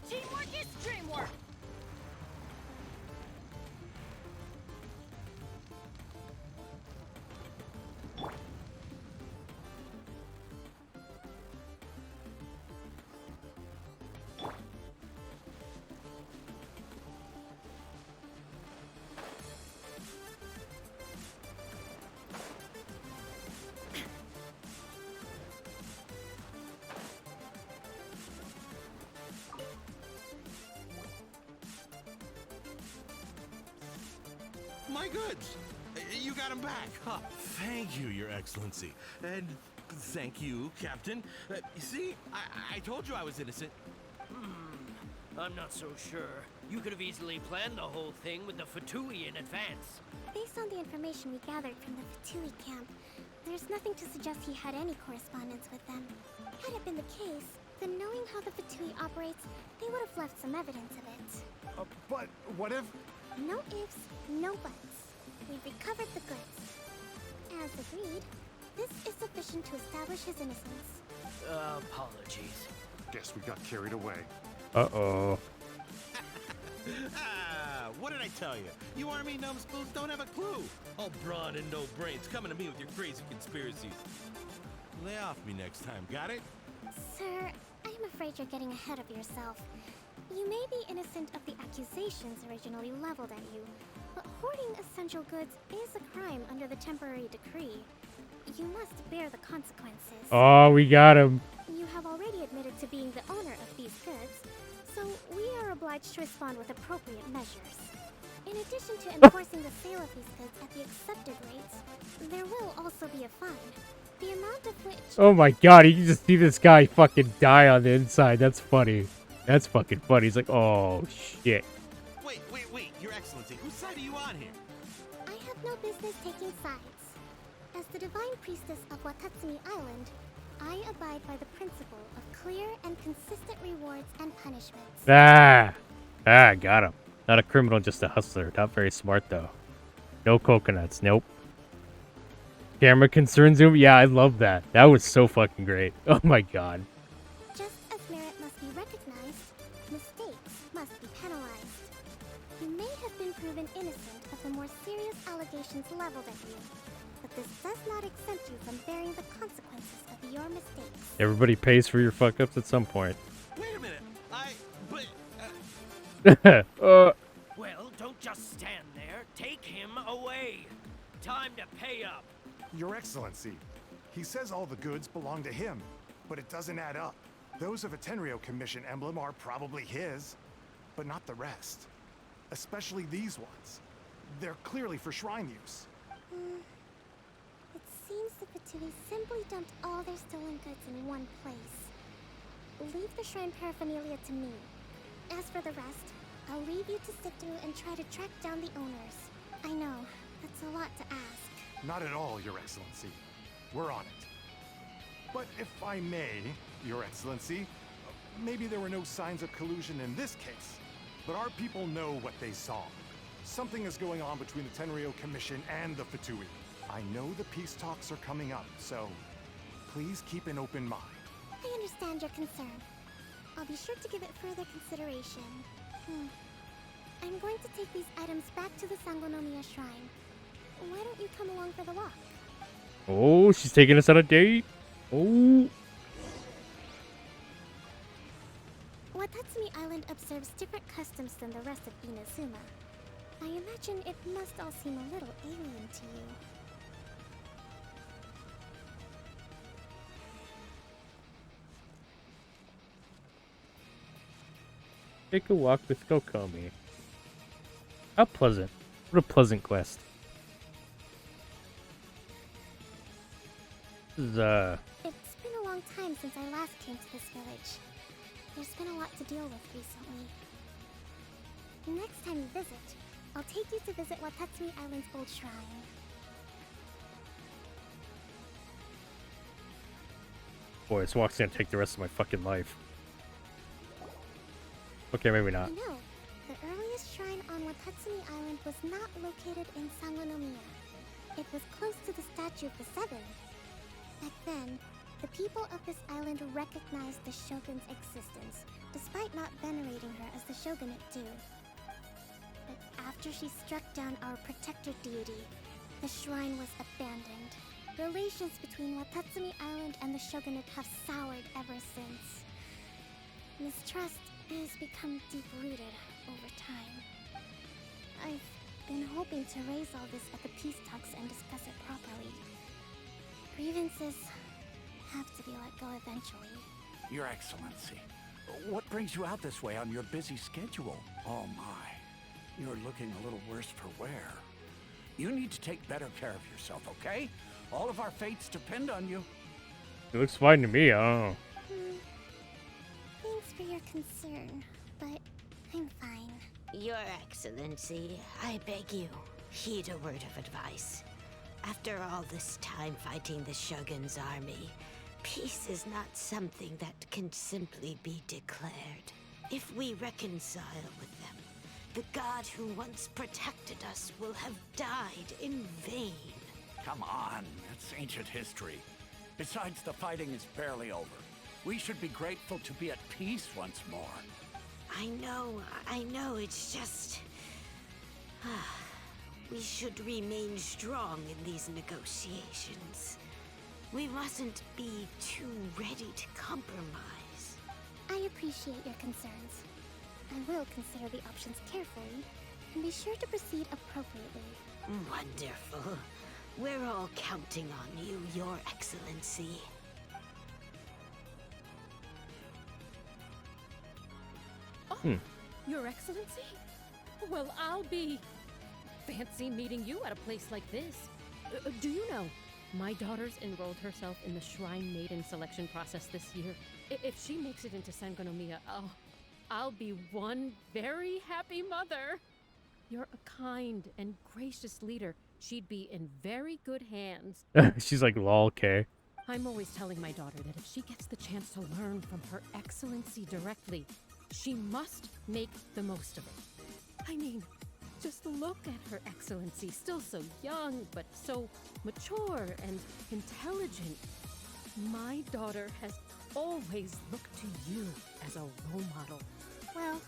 Teamwork is dreamwork. My goods! You got them back. Huh. Thank you, Your Excellency. And thank you, Captain. See, I told you I was innocent. I'm not so sure. You could have easily planned the whole thing with the Fatui in advance. Based on the information we gathered from the Fatui camp, there's nothing to suggest he had any correspondence with them. Had it been the case, then knowing how the Fatui operates, they would have left some evidence of it. But what if... No ifs, no buts. We've recovered the goods. As agreed, this is sufficient to establish his innocence. Apologies. Guess we got carried away. Uh-oh. What did I tell you? You army numbskulls don't have a clue. All brawn and no brains coming to me with your crazy conspiracies. Lay off me next time, got it? Sir, I'm afraid you're getting ahead of yourself. You may be innocent of the accusations originally leveled at you, but hoarding essential goods is a crime under the temporary decree. You must bear the consequences. Oh, we got him. You have already admitted to being the owner of these goods, so we are obliged to respond with appropriate measures. In addition to enforcing the sale of these goods at the accepted rates, there will also be a fine. The amount of which... Oh my god, you can just see this guy fucking die on the inside. That's funny. That's fucking funny. He's like, oh, shit. Wait, Your Excellency, whose side are you on here? I have no business taking sides. As the divine priestess of Watatsumi Island, I abide by the principle of clear and consistent rewards and punishments. Got him. Not a criminal, just a hustler. Not very smart, though. No coconuts. Nope. Camera concerns him? Yeah, I love that. That was so fucking great. Oh my god. Just as merit must be recognized, mistakes must be penalized. You may have been proven innocent of the more serious allegations leveled at you, but this does not exempt you from bearing the consequences of your mistakes. Everybody pays for your fuck-ups at some point. Wait a minute. Well, don't just stand there. Take him away. Time to pay up. Your Excellency, He says all the goods belong to him, but it doesn't add up. Those of a Tenryo Commission emblem are probably his, but not the rest. Especially these ones. They're clearly for shrine use. It seems the Fatui simply dumped all their stolen goods in one place. Leave the shrine paraphernalia to me. As for the rest, I'll leave you to sift through and try to track down the owners. I know, that's a lot to ask. Not at all, Your Excellency. We're on it. But if I may, Your Excellency, maybe there were no signs of collusion in this case, but our people know what they saw. Something is going on between the Tenryo Commission and the Fatui. I know the peace talks are coming up, so please keep an open mind. I understand your concern. I'll be sure to give it further consideration. I'm going to take these items back to the Sangonomiya Shrine. Why don't you come along for the walk? Oh, she's taking us on a date. Oh. Watatsumi Island observes different customs than the rest of Inazuma. I imagine it must all seem a little alien to you. Take a walk with Kokomi. How pleasant. What a pleasant quest. This is, It's been a long time since I last came to this village. There's been a lot to deal with recently. Next time you visit, I'll take you to visit Watatsumi Island's old shrine. boy, this walk's gonna take the rest of my fucking life. Okay, maybe not. You know, the earliest shrine on Watatsumi Island was not located in Sangonomiya. It was close to the statue of the Seven. Back then, the people of this island recognized the shogun's existence, despite not venerating her as the shogunate do. But after she struck down our protector deity, the shrine was abandoned. Relations between Watatsumi Island and the shogunate have soured ever since. Mistrust has become deep-rooted over time. I've been hoping to raise all this at the peace talks and discuss it properly. Grievances have to be let go eventually. Your Excellency, what brings you out this way on your busy schedule? Oh my, you're looking a little worse for wear. You need to take better care of yourself, okay? All of our fates depend on you. It looks fine to me, I don't know. Thanks for your concern, but I'm fine. Your Excellency, I beg you, heed a word of advice. After all this time fighting the Shogun's army, peace is not something that can simply be declared. If we reconcile with them, the god who once protected us will have died in vain. Come on, it's ancient history. Besides, the fighting is barely over. We should be grateful to be at peace once more. I know, it's just... we should remain strong in these negotiations. We mustn't be too ready to compromise. I appreciate your concerns. I will consider the options carefully, and be sure to proceed appropriately. Wonderful. We're all counting on you, Your Excellency. Your Excellency? Well, I'll be... fancy meeting you at a place like this. Do you know, my daughter's enrolled herself in the Shrine Maiden selection process this year. If she makes it into Sangonomiya, I'll be one very happy mother. You're a kind and gracious leader. She'd be in very good hands. She's like, lol, okay. I'm always telling my daughter that if she gets the chance to learn from Her Excellency directly, she must make the most of it. I mean, just look at Her Excellency, still so young, but so mature and intelligent. My daughter has always looked to you as a role model. Well,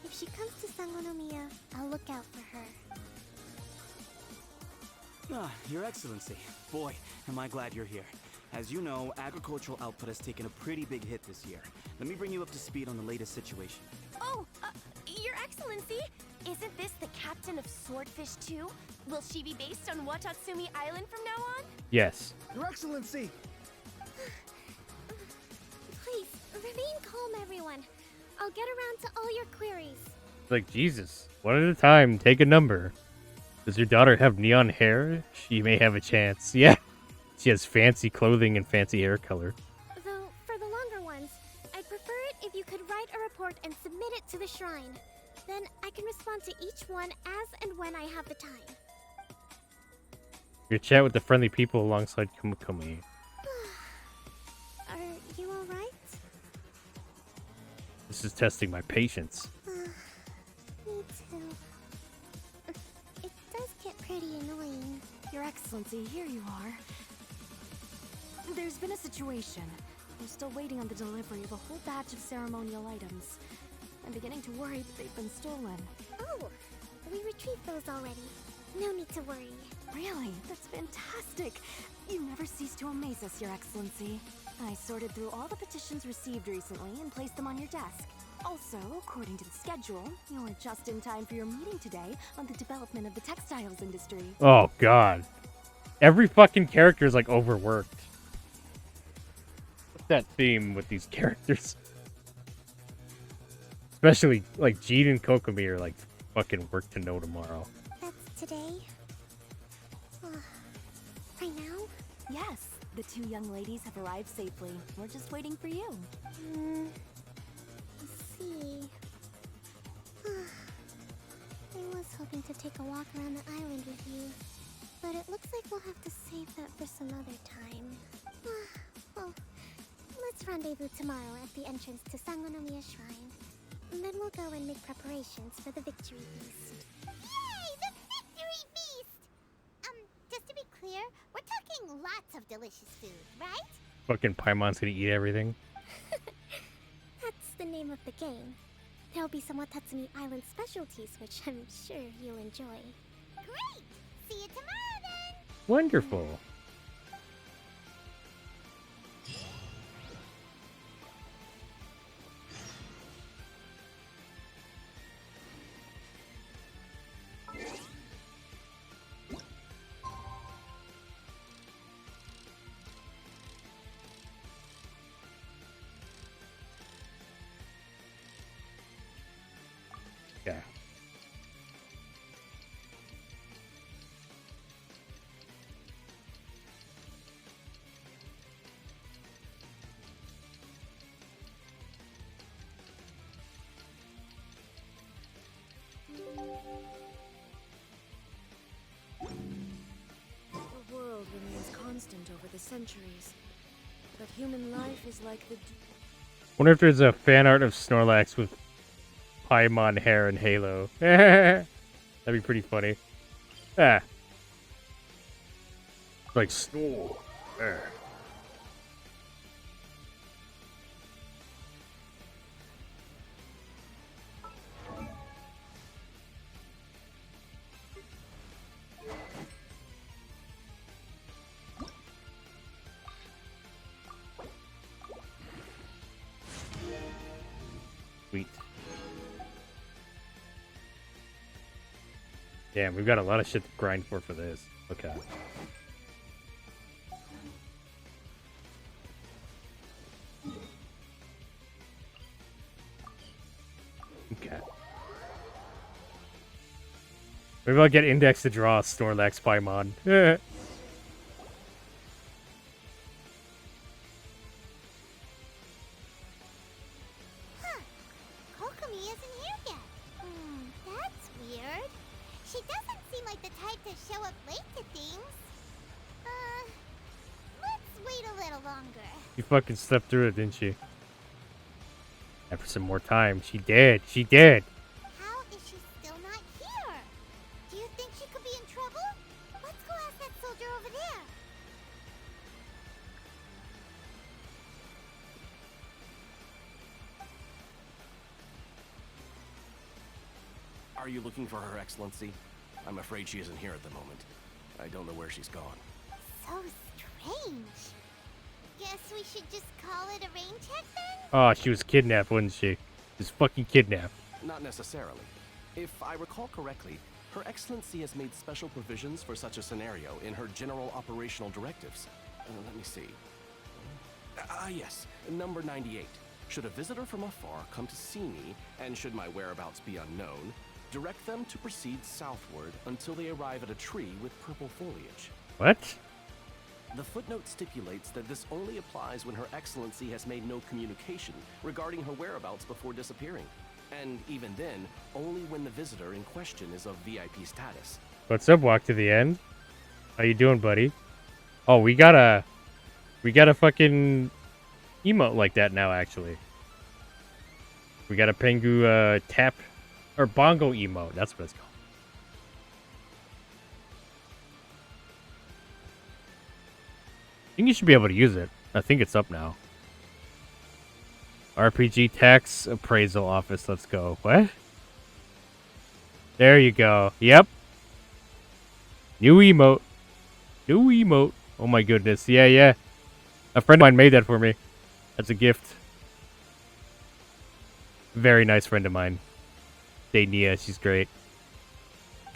if she comes to Sangonomiya, I'll look out for her. Your Excellency. Boy, am I glad you're here. As you know, agricultural output has taken a pretty big hit this year. Let me bring you up to speed on the latest situation. Oh, Your Excellency, isn't this the captain of Swordfish 2? Will she be based on Watatsumi Island from now on? Yes. Your Excellency, everyone. I'll get around to all your queries. Like, Jesus, one at a time, take a number. Does your daughter have neon hair? She may have a chance. Yeah, she has fancy clothing and fancy hair color. Though, for the longer ones, I'd prefer it if you could write a report and submit it to the shrine. Then I can respond to each one as and when I have the time. Your chat with the friendly people alongside Kumukumi. Are you alright? This is testing my patience. Me too. It does get pretty annoying. Your Excellency, here you are. There's been a situation. We're still waiting on the delivery of a whole batch of ceremonial items. I'm beginning to worry that they've been stolen. Oh, we retrieved those already. No need to worry. Really? That's fantastic. You never cease to amaze us, Your Excellency. I sorted through all the petitions received recently and placed them on your desk. Also, according to the schedule, you're just in time for your meeting today on the development of the textiles industry. Oh, God. Every fucking character is, like, overworked. What's that theme with these characters? Especially, like, Jean and Kokomi are, like, fucking work to know tomorrow. That's today? Right now? Yes, the two young ladies have arrived safely. We're just waiting for you. Let's see. I was hoping to take a walk around the island with you, but it looks like we'll have to save that for some other time. Well, let's rendezvous tomorrow at the entrance to Sangonomiya Shrine. And then we'll go and make preparations for the victory feast. Yay! The victory feast! Just to be clear, we're talking lots of delicious food, right? Fucking Paimon's gonna eat everything. That's the name of the game. There'll be some Watatsumi Island specialties, which I'm sure you'll enjoy. Great! See you tomorrow then! Wonderful. Yeah. The world remains constant over the centuries, but human life is like the... Wonder if there's a fan art of Snorlax with Paimon hair and Halo. That'd be pretty funny. Ah. Like Snore. Sweet. Damn, we've got a lot of shit to grind for this. Okay. Okay. Maybe I'll get Index to draw Snorlax Paimon. Kokomi isn't here yet. That's weird. She doesn't seem like the type to show up late to things. Let's wait a little longer. She fucking slept through it, didn't she? After some more time. She did. She did. How is she still not here? Do you think she could be in trouble? Let's go ask that soldier over there. Are you looking for Her Excellency? I'm afraid she isn't here at the moment. I don't know where she's gone. So strange. Guess we should just call it a rain check then? Oh, she was kidnapped, wasn't she? She was fucking kidnapped. Not necessarily. If I recall correctly, Her Excellency has made special provisions for such a scenario in her general operational directives. Let me see. Yes, number 98. Should a visitor from afar come to see me, and should my whereabouts be unknown, direct them to proceed southward until they arrive at a tree with purple foliage. What? The footnote stipulates that this only applies when Her Excellency has made no communication regarding her whereabouts before disappearing. And even then, only when the visitor in question is of VIP status. What's up, Walk to the End? How you doing, buddy? Oh, we got a fucking emote like that now, actually. We got a Pengu tap or bongo emote. That's what it's called. I think you should be able to use it. I think it's up now. RPG Tax Appraisal Office. Let's go. What? There you go. Yep. New emote. New emote. Oh my goodness. Yeah, yeah. A friend of mine made that for me. As a gift. Very nice friend of mine. Dania. She's great.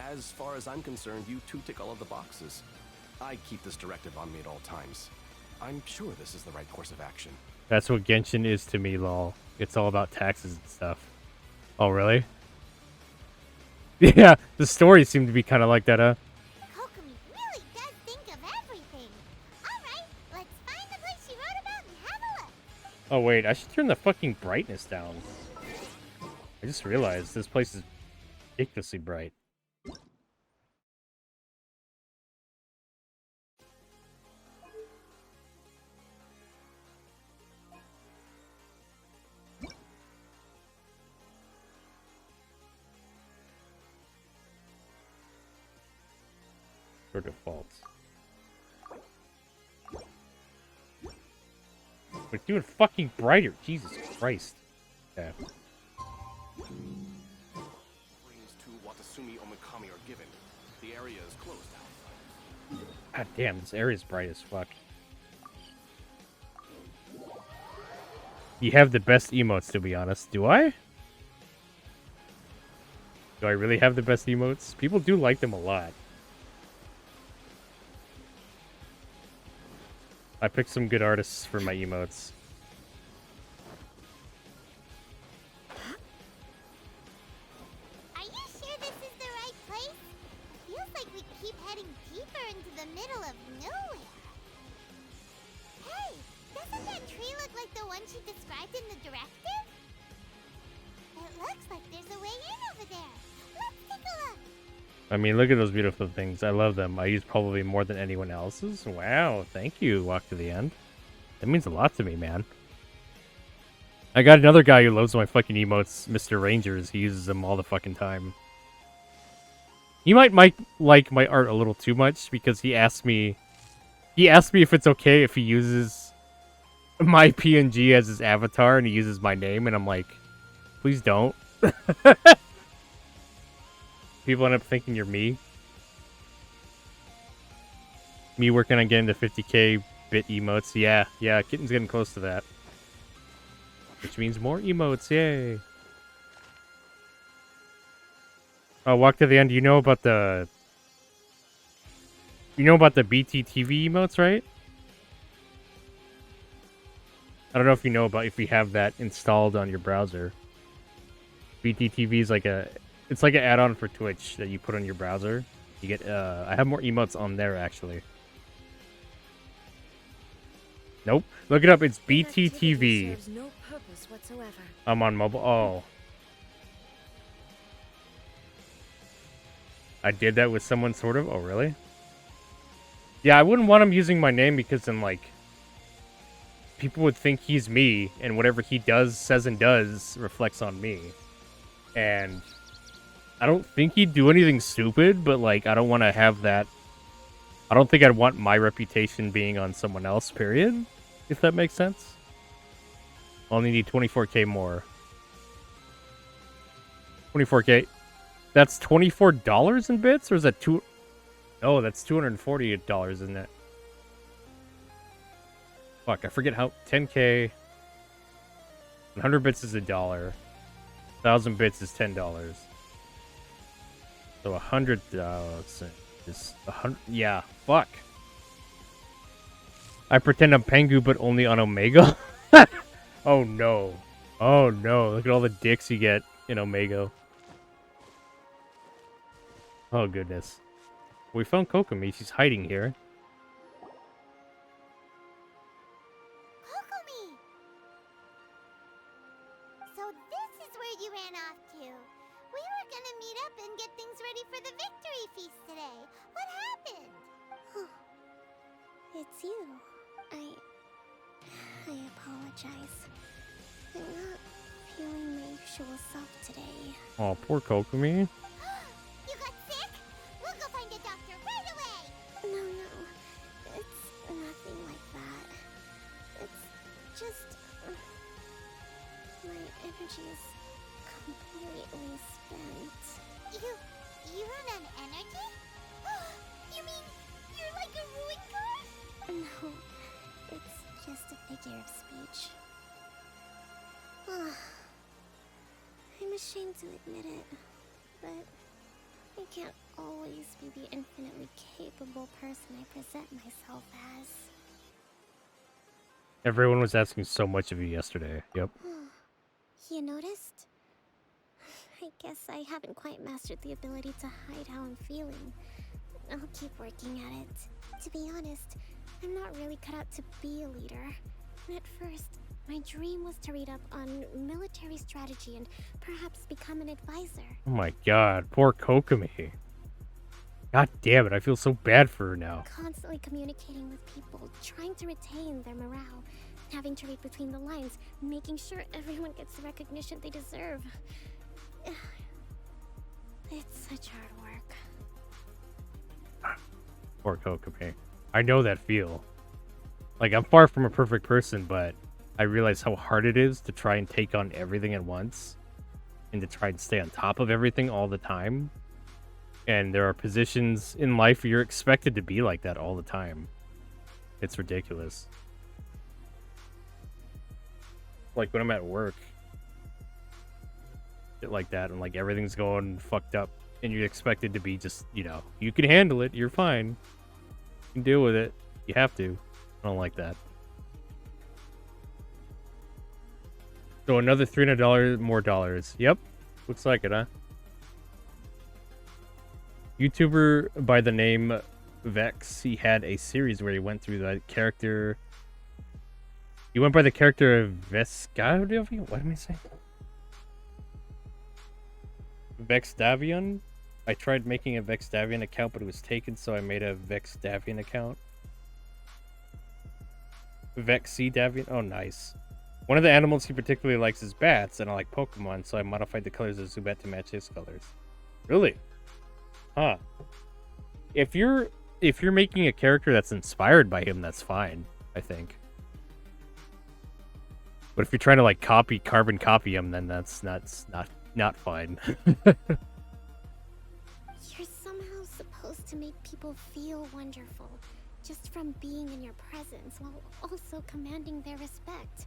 As far as I'm concerned, you two tick all of the boxes. I keep this directive on me at all times. I'm sure this is the right course of action. That's what Genshin is to me, lol. It's all about taxes and stuff. Oh, really? Yeah, the stories seem to be kind of like that, huh? Kokomi really does think of everything. Alright, let's find the place she wrote about and have a look. Oh, wait, I should turn the fucking brightness down. I just realized this place is ridiculously bright. For defaults. We're doing fucking brighter. Jesus Christ. Yeah. Rings to Watasumi Omikami are given. The area is closed out. God damn, this area's bright as fuck. You have the best emotes, to be honest. Do I? Do I really have the best emotes? People do like them a lot. I picked some good artists for my emotes. Are you sure this is the right place? It feels like we keep heading deeper into the middle of nowhere. Hey, doesn't that tree look like the one she described in the directive? It looks like there's a way in over there. Let's take a look. I mean, look at those beautiful things. I love them. I use probably more than anyone else's. Wow, thank you, Walk to the End. That means a lot to me, man. I got another guy who loves my fucking emotes, Mr. Rangers. He uses them all the fucking time. He might like my art a little too much because he asked me if it's okay if he uses my PNG as his avatar and he uses my name, and I'm like, please don't. People end up thinking you're me. Me working on getting to 50k bit emotes. Yeah, Kitten's getting close to that. Which means more emotes, yay. Oh, Walk to the End, you know about the BTTV emotes, right? I don't know if you know about if you have that installed on your browser. BTTV is like it's like an add-on for Twitch that you put on your browser. You get I have more emotes on there actually. Nope. Look it up. It's BTTV. Serves no purpose whatsoever. I'm on mobile. Oh. I did that with someone sort of. Oh, really? Yeah, I wouldn't want him using my name because then like people would think he's me and whatever he does, says and does reflects on me. And I don't think he'd do anything stupid, but like I don't want to have that. I don't think I'd want my reputation being on someone else, period. If that makes sense. Only need 24k more. 24k. That's $24 in bits? Or is that two? Oh, that's $240, isn't it? Fuck, I forget how. 10k. 100 bits is $1. 1,000 bits is $10. So 100,000 is 100. Yeah, fuck. I pretend I'm Pengu, but only on Omega. Oh no. Oh no. Look at all the dicks you get in Omega. Oh goodness. We found Kokomi. She's hiding here. Kokomi! So this is where you ran off to. We were gonna meet up and get things ready for the victory feast today. What happened? It's you. I apologize. I'm not feeling my usual self today. Oh, poor Kokomi. You got sick? We'll go find a doctor right away! No, it's nothing like that. It's just... my energy is completely spent. You run on energy? You mean you're like a ruin card? No, it's just a figure of speech. I'm ashamed to admit it, but I can't always be the infinitely capable person I present myself as. Everyone was asking so much of you yesterday. Yep. You noticed? I guess I haven't quite mastered the ability to hide how I'm feeling. I'll keep working at it. To be honest, I'm not really cut out to be a leader. At first, my dream was to read up on military strategy and perhaps become an advisor. Oh my god, poor Kokomi. God damn it, I feel so bad for her now. Constantly communicating with people, trying to retain their morale, having to read between the lines, making sure everyone gets the recognition they deserve. It's such hard work. Poor Kokomi. I know that feel. Like, I'm far from a perfect person, but I realize how hard it is to try and take on everything at once and to try and stay on top of everything all the time. And there are positions in life where you're expected to be like that all the time. It's ridiculous. Like when I'm at work, shit like that, and like everything's going fucked up, and you're expected to be just, you know, you can handle it, you're fine. You can deal with it. You have to. I don't like that. So another $300 more dollars. Yep. Looks like it, huh? YouTuber by the name Vex, he had a series where he went through the character. He went by the character of Vescavion? What am I saying? Vexdavion? I tried making a Vexdavion account, but it was taken, so I made a Vexdavion account. Vexidavion? Oh, nice. One of the animals he particularly likes is bats, and I like Pokemon, so I modified the colors of Zubat to match his colors. Really? Huh. If you're making a character that's inspired by him, that's fine, I think. But if you're trying to like carbon copy him, then that's not fine. You're somehow supposed to make people feel wonderful just from being in your presence while also commanding their respect.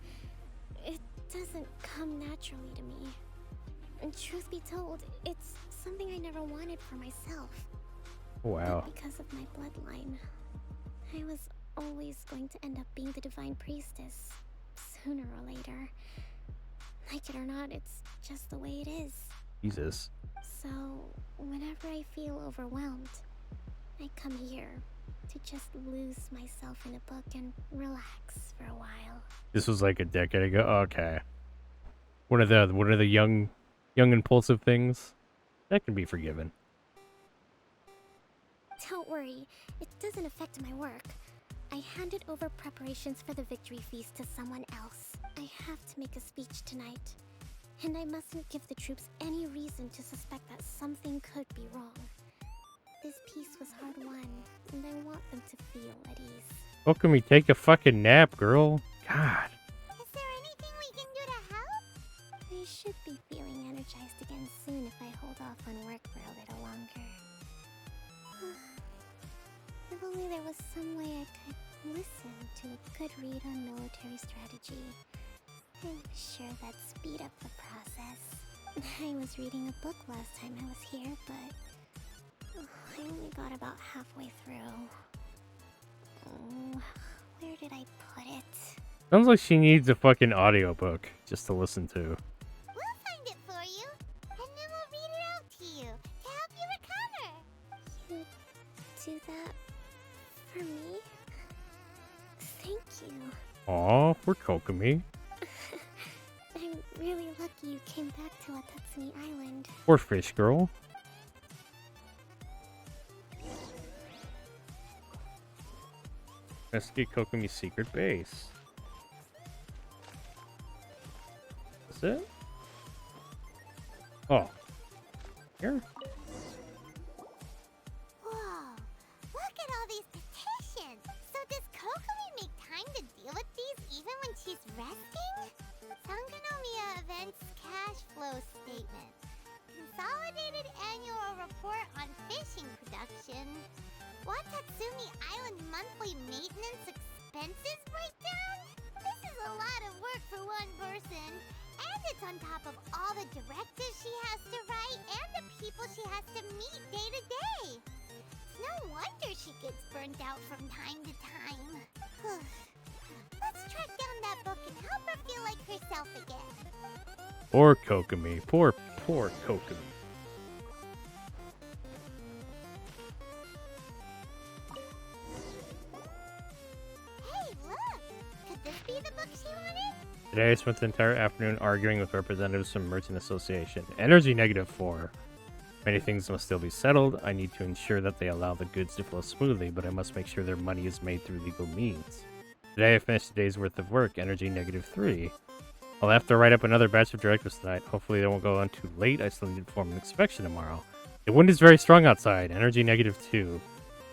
It doesn't come naturally to me. And truth be told, it's something I never wanted for myself. Wow. But because of my bloodline, I was always going to end up being the divine priestess, sooner or later. Like it or not, it's just the way it is. Jesus. So, whenever I feel overwhelmed, I come here to just lose myself in a book and relax for a while. This was like a decade ago. Okay. One of the young impulsive things that can be forgiven. Don't worry, it doesn't affect my work. I handed over preparations for the victory feast to someone else. I have to make a speech tonight, and I mustn't give the troops any reason to suspect that something could be wrong. This peace was hard won, and I want them to feel at ease. How can we take a fucking nap, girl? God. Is there anything we can do to help? I should be feeling energized again soon if I hold off on work for a little longer. If only there was some way I could listen to a good read on military strategy. I'm sure that'd speed up the process. I was reading a book last time I was here, but I only got about halfway through. Oh, where did I put it? Sounds like she needs a fucking audiobook just to listen to. We'll find it for you, and then we'll read it out to you to help you recover. You do that for me? Thank you. Aw, poor Kokomi. I'm really lucky you came back to Watatsumi Island. Poor fish girl. Investigate Kokomi's secret base. Is it? Oh. Here? Whoa, look at all these petitions. So does Kokomi make time to deal with these even when she's resting? Sangonomiya Events Cash Flow Statement. Consolidated Annual Report on Fishing Production. Watatsumi Island Monthly Maintenance Expenses Breakdown? This is a lot of work for one person. And it's on top of all the directives she has to write and the people she has to meet day to day. It's no wonder she gets burnt out from time to time. Let's track down that book and help her feel like herself again. Poor Kokomi. Poor Kokomi. Hey, look! Could this be the book she wanted? Today I spent the entire afternoon arguing with representatives from Merchant Association. Energy -4. Many things must still be settled. I need to ensure that they allow the goods to flow smoothly, but I must make sure their money is made through legal means. Today I finished a day's worth of work, Energy -3. I'll have to write up another batch of directives tonight. Hopefully they won't go on too late. I still need to perform an inspection tomorrow. The wind is very strong outside, Energy -2.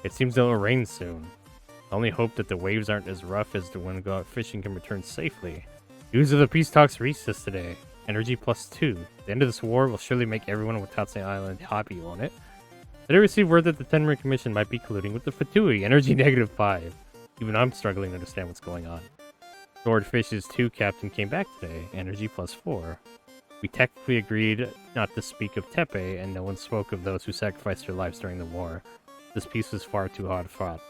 It seems it will rain soon. I only hope that the waves aren't as rough as to when go out fishing can return safely. News of the peace talks reached us today. Energy +2. The end of this war will surely make everyone on Watatsumi Island happy, won't it? Today I received word that the Tenrin Commission might be colluding with the Fatui. Energy -5. Even I'm struggling to understand what's going on. Swordfish's 2 captain came back today. Energy +4. We technically agreed not to speak of Tepe, and no one spoke of those who sacrificed their lives during the war. This peace was far too hard fought.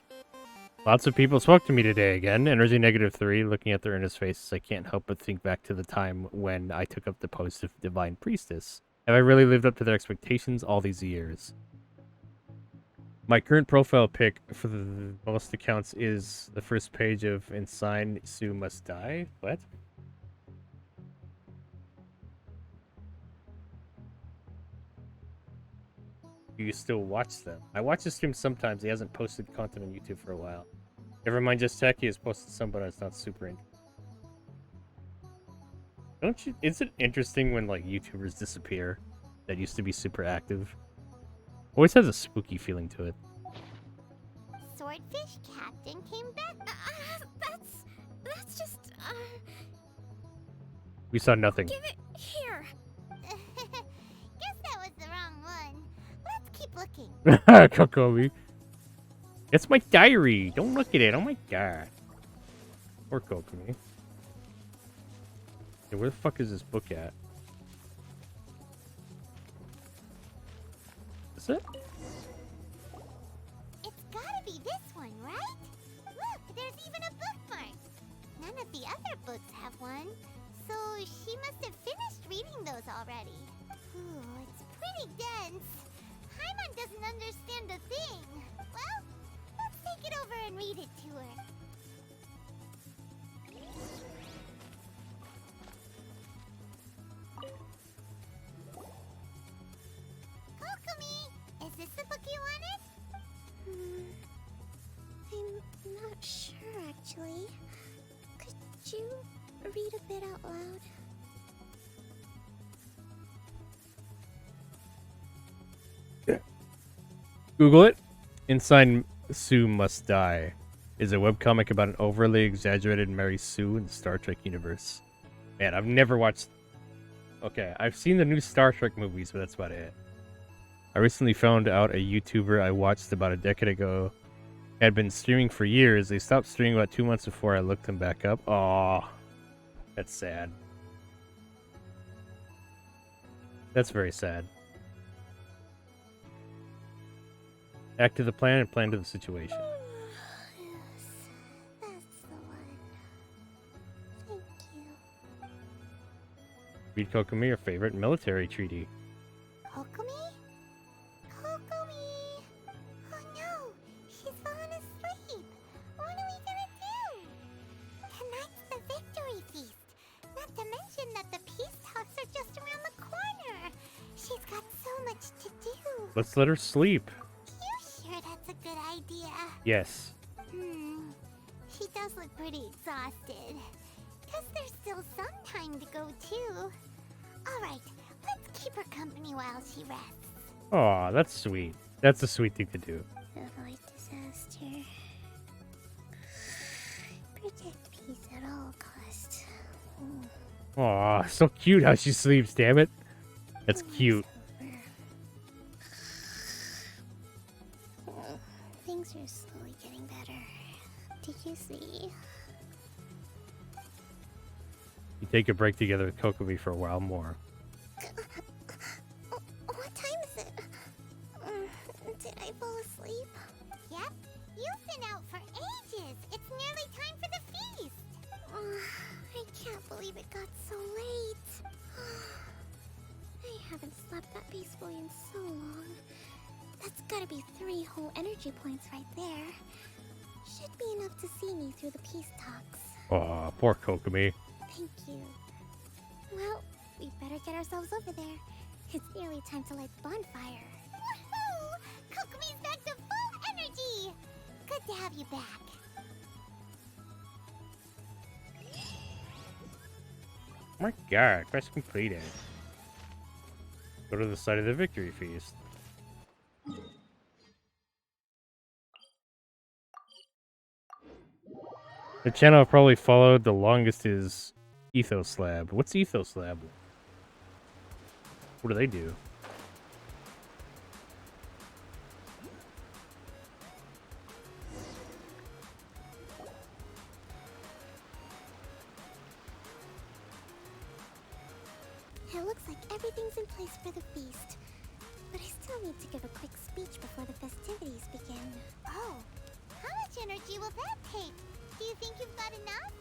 Lots of people spoke to me today again. Energy -3. Looking at their earnest faces, I can't help but think back to the time when I took up the post of Divine Priestess. Have I really lived up to their expectations all these years? My current profile pic for the most accounts is the first page of Inside Sue Must Die. What? Do you still watch them? I watch his streams sometimes. He hasn't posted content on YouTube for a while. Never mind, just tech. He has posted some, but it's not super interesting. Don't you? Is it interesting when like YouTubers disappear that used to be super active? Always has a spooky feeling to it. Swordfish Captain came back. That's just. We saw nothing. Give it here. Guess that was the wrong one. Let's keep looking. Kokomi. It's my diary. Don't look at it. Oh my god. Poor Kokomi. Hey, where the fuck is this book at? Is it? It's gotta be this one, right? Look, there's even a bookmark. None of the other books have one, so she must have finished reading those already. Ooh, it's pretty dense. Paimon doesn't understand a thing. Well, let's take it over and read it to her. Kokomi, is this the book you wanted? I'm not sure, actually. Could you read a bit out loud? Google it. Inside Sue Must Die is a webcomic about an overly exaggerated Mary Sue in the Star Trek universe. Man, I've never watched... Okay, I've seen the new Star Trek movies, but that's about it. I recently found out a YouTuber I watched about a decade ago had been streaming for years. They stopped streaming about 2 months before I looked them back up. Aw, that's sad. That's very sad. Act to the plan and plan to the situation. Yes, that's the one. Read Kokomi your favorite military treaty. Kokomi? Kokomi! Oh no! She's fallen asleep! What are we gonna do? Tonight's the victory feast! Not to mention that the peace talks are just around the corner! She's got so much to do! Let's let her sleep. You sure that's a good idea? Yes. She does look pretty exhausted. Guess there's still some time to go too. Alright, let's keep her company while she rests. Aw, that's sweet. That's a sweet thing to do. Avoid disaster. Protect peace at all costs. Aw, so cute how she sleeps, damn it. That's cute. Things are slowly getting better. Did you see? You take a break together with Kokomi for a while more. What time is it? Did I fall asleep? Yep, you've been out for ages. It's nearly time for the feast. I can't believe it got so late. I haven't slept that peacefully in so long. That's gotta be 3 whole energy points right there. Should be enough to see me through the peace talks. Aw, poor Kokomi. Thank you. Well, we better get ourselves over there. It's nearly time to light the bonfire. Woohoo! Kokomi's back to full energy! Good to have you back. Oh my god, quest completed. Go to the site of the victory feast. The channel I've probably followed the longest is Ethos Lab. What's Ethos Lab? What do they do? It looks like everything's in place for the feast. But I still need to give a quick speech before the festivities begin. Oh, how much energy will that take? Do you think you've got enough?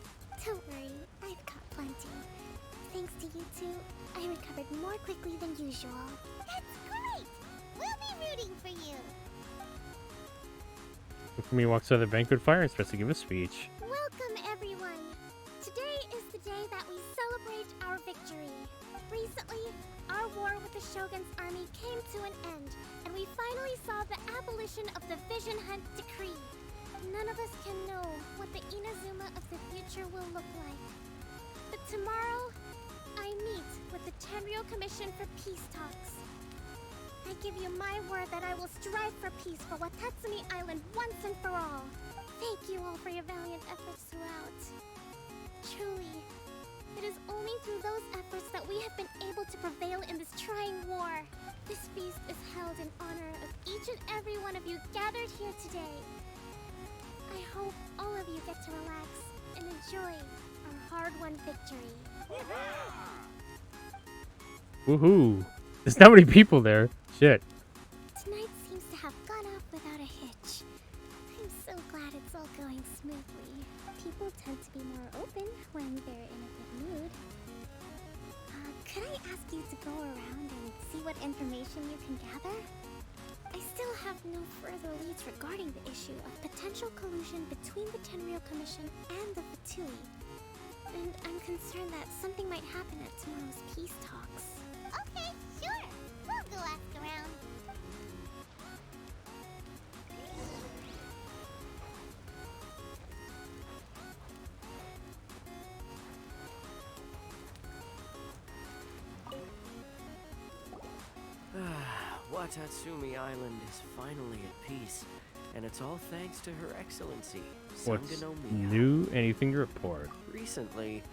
Don't worry, I've got plenty. Thanks to you two, I recovered more quickly than usual. That's great! We'll be rooting for you. Kokomi walks out of the banquet fire and starts to give a speech. Welcome, everyone! Today is the day that we celebrate our victory. Recently, our war with the Shogun's army came to an end, and we finally saw the abolition of the Vision Hunt Decree. None of us can know what the Inazuma of the future will look like. But tomorrow, I meet with the Tenryou Commission for Peace Talks. I give you my word that I will strive for peace for Watatsumi Island once and for all. Thank you all for your valiant efforts throughout. Truly, it is only through those efforts that we have been able to prevail in this trying war. This feast is held in honor of each and every one of you gathered here today. I hope all of you get to relax and enjoy our hard-won victory. Woohoo! There's not many people there. Shit. Tonight seems to have gone off without a hitch. I'm so glad it's all going smoothly. People tend to be more open when they're in a good mood. Could I ask you to go around and see what information you can gather? I still have no further leads regarding the issue of potential collusion between the Tenryou Commission and the Fatui. And I'm concerned that something might happen at tomorrow's peace talks. Okay, sure. We'll go ask around. Watatsumi Island is finally at peace, and it's all thanks to Her Excellency, What's Sangonomiya. new? Anything to report? Recently,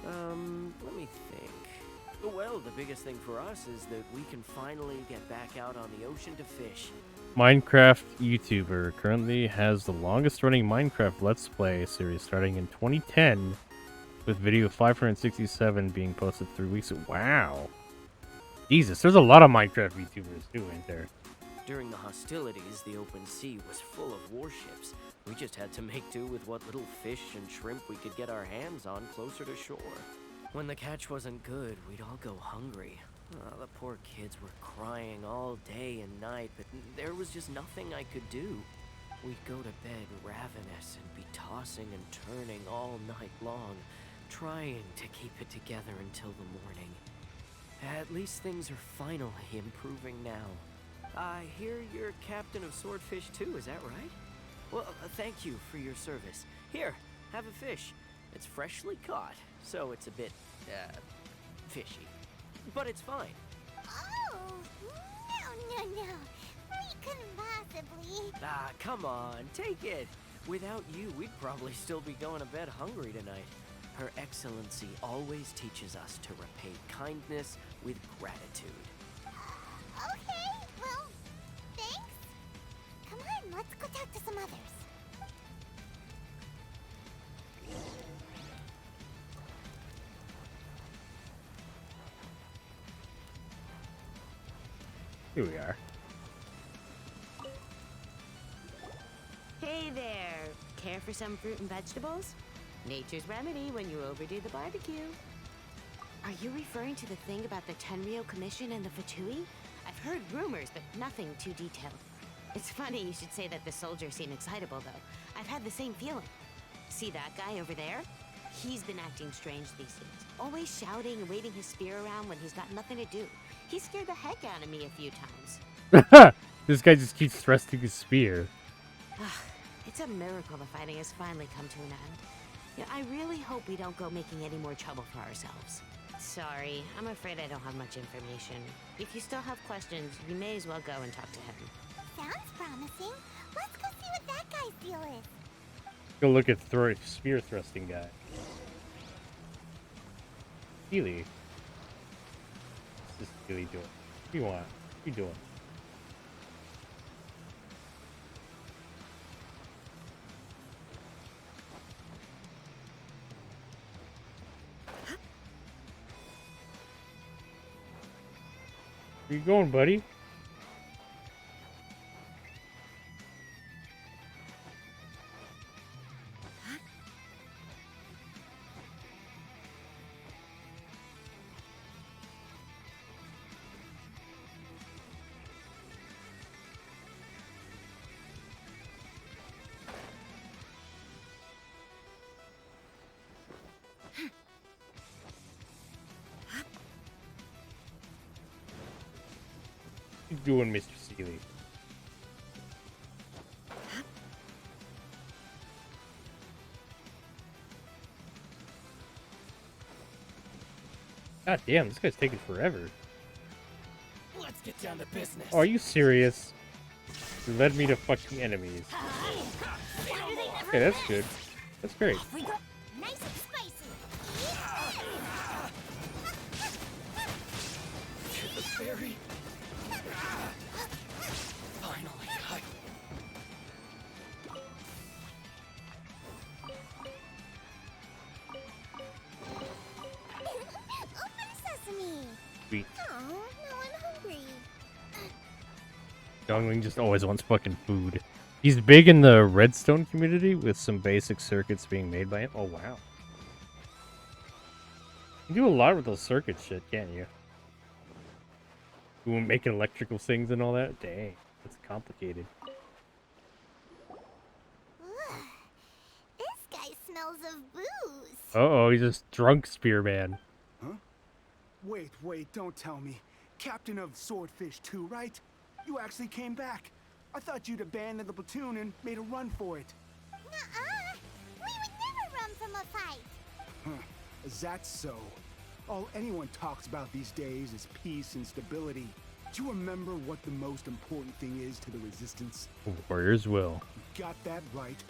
let me think. Well, the biggest thing for us is that we can finally get back out on the ocean to fish. Minecraft YouTuber currently has the longest running Minecraft Let's Play series starting in 2010, with video 567 being posted 3 weeks. Wow. Jesus, there's a lot of Minecraft YouTubers too, ain't there? During the hostilities, the open sea was full of warships. We just had to make do with what little fish and shrimp we could get our hands on closer to shore. When the catch wasn't good, we'd all go hungry. The poor kids were crying all day and night, but there was just nothing I could do. We'd go to bed ravenous and be tossing and turning all night long, trying to keep it together until the morning. At least things are finally improving now. I hear you're captain of Swordfish too, is that right? Well, thank you for your service. Here, have a fish. It's freshly caught, so it's a bit, fishy. But it's fine. Oh, no. We couldn't possibly. Ah, come on, take it. Without you, we'd probably still be going to bed hungry tonight. Her Excellency always teaches us to repay kindness with gratitude. Okay, well, thanks. Come on, let's go talk to some others. Here we are. Hey there. Care for some fruit and vegetables? Nature's remedy when you overdo the barbecue. Are you referring to the thing about the Tenryo Commission and the Fatui? I've heard rumors, but nothing too detailed. It's funny you should say that the soldiers seem excitable, though. I've had the same feeling. See that guy over there? He's been acting strange these days. Always shouting and waving his spear around when he's got nothing to do. He scared the heck out of me a few times. This guy just keeps thrusting his spear. It's a miracle the fighting has finally come to an end. Yeah, I really hope we don't go making any more trouble for ourselves. Sorry, I'm afraid I don't have much information. If you still have questions, you may as well go and talk to him. Sounds promising. Let's go see what that guy's deal is. Go look at spear thrusting guy. Keely. What's this Keely doing? What do you want? What are you doing? Where you going, buddy? What you doing, Mr. Seeley? God damn, this guy's taking forever. Let's get down to business. Oh, are you serious? You led me to fucking enemies. Okay, that's good. That's great. We go. Nice and spicy. The fairy. Finally, Open sesame. Sweet. Oh, no, I'm hungry. Youngling just always wants fucking food. He's big in the redstone community with some basic circuits being made by him. Oh, wow. You do a lot with those circuit shit, can't you? You making electrical things and all that? Dang, that's complicated. This guy smells of booze. Uh-oh, he's a drunk spearman. Huh? Wait, don't tell me. Captain of Swordfish 2, right? You actually came back. I thought you'd abandoned the platoon and made a run for it. Nuh-uh. We would never run from a fight. Huh. Is that so? All anyone talks about these days is peace and stability. Do you remember what the most important thing is to the Resistance? Warriors will. You got that right.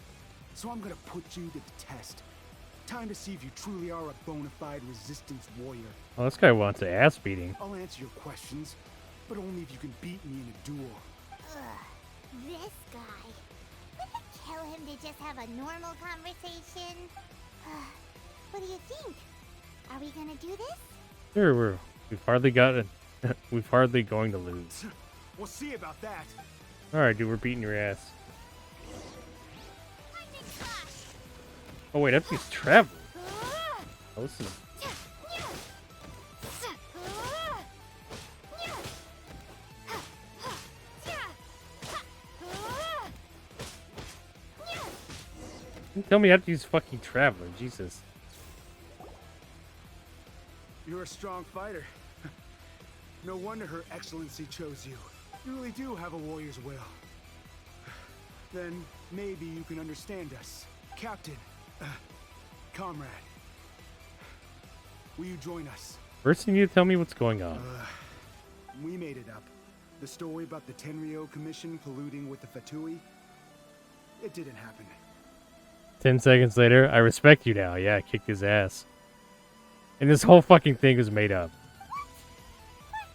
So I'm gonna put you to the test. Time to see if you truly are a bona fide Resistance warrior. Oh, this guy wants an ass beating. I'll answer your questions, but only if you can beat me in a duel. Ugh, this guy. Wouldn't it kill him to just have a normal conversation? What do you think? Are we gonna do this? Sure, we've hardly gotten. We've hardly going to lose. We'll see about that. Alright, dude, we're beating your ass. Oh wait, that piece travel. Oh, this is Tell me how to use fucking Traveler, Jesus. You're a strong fighter. No wonder Her Excellency chose you. You really do have a warrior's will. Then maybe you can understand us. Captain, comrade, will you join us? First you need to tell me what's going on. We made it up. The story about the Tenryo Commission colluding with the Fatui, it didn't happen. 10 seconds later, I respect you now. Yeah, I kicked his ass. And this whole fucking thing was made up.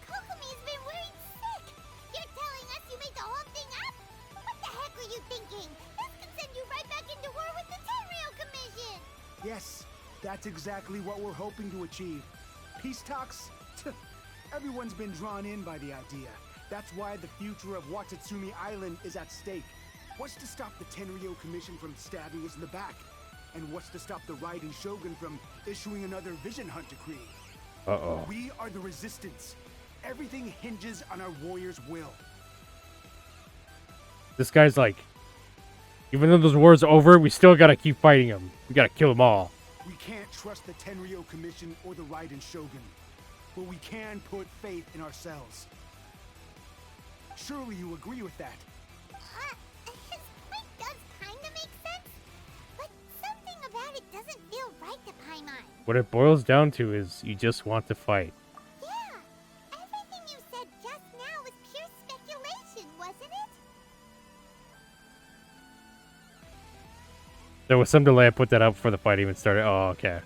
Kokomi's been worried sick. You're telling us you made the whole thing up? What the heck were you thinking? This could send you right back into war with the Tenryo Commission. Yes, that's exactly what we're hoping to achieve. Peace talks? Everyone's been drawn in by the idea. That's why the future of Watatsumi Island is at stake. What's to stop the Tenryo Commission from stabbing us in the back? And what's to stop the Raiden Shogun from issuing another Vision Hunt decree? Uh-oh. We are the Resistance. Everything hinges on our warrior's will. This guy's like, even though those wars are over, we still gotta keep fighting them. We gotta kill them all. We can't trust the Tenryo Commission or the Raiden Shogun, but we can put faith in ourselves. Surely you agree with that? His point does kinda make sense, but something about it doesn't feel right to Paimon. What it boils down to is you just want to fight. Yeah, everything you said just now was pure speculation, wasn't it? There was some delay. I put that up before the fight even started. Oh, okay.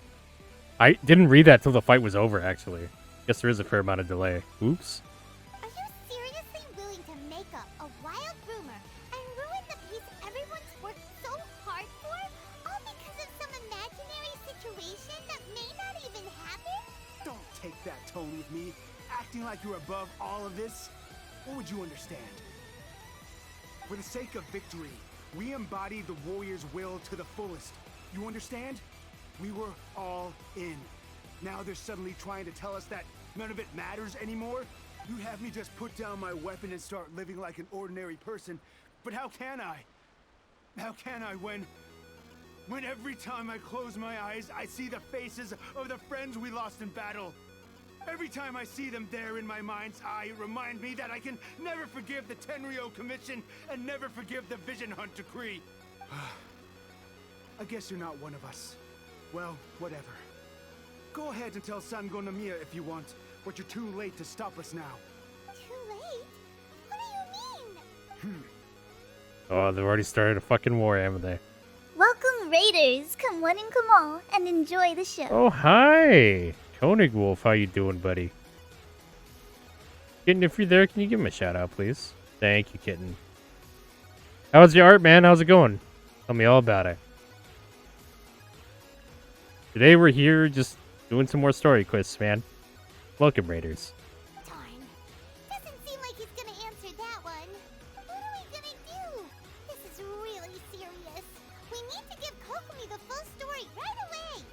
I didn't read that till the fight was over, actually. Guess there is a fair amount of delay. Oops. Are you seriously willing to make up a wild rumor and ruin the peace everyone's worked so hard for, all because of some imaginary situation that may not even happen? Don't take that tone with me, acting like you're above all of this. What would you understand? For the sake of victory, we embodied the warrior's will to the fullest. You understand? We were all in. Now they're suddenly trying to tell us that none of it matters anymore? You'd have me just put down my weapon and start living like an ordinary person. But how can I? How can I when every time I close my eyes, I see the faces of the friends we lost in battle? Every time I see them there in my mind's eye, it reminds me that I can never forgive the Tenryo Commission and never forgive the Vision Hunt decree. I guess you're not one of us. Well, whatever. Go ahead and tell Sango Namiya if you want, but you're too late to stop us now. Too late? What do you mean? Oh, they've already started a fucking war, haven't they? Welcome, Raiders. Come one and come all, and enjoy the show. Oh, hi! Koenig Wolf, how you doing, buddy? Kitten, if you're there, can you give him a shout out, please? Thank you, Kitten. How's your art, man? How's it going? Tell me all about it. Today we're here just doing some more story quests, man. Welcome, Raiders. Darn. Doesn't seem like he's gonna answer that one. What are we gonna do? This is really serious. We need to give Kokomi the full story right away.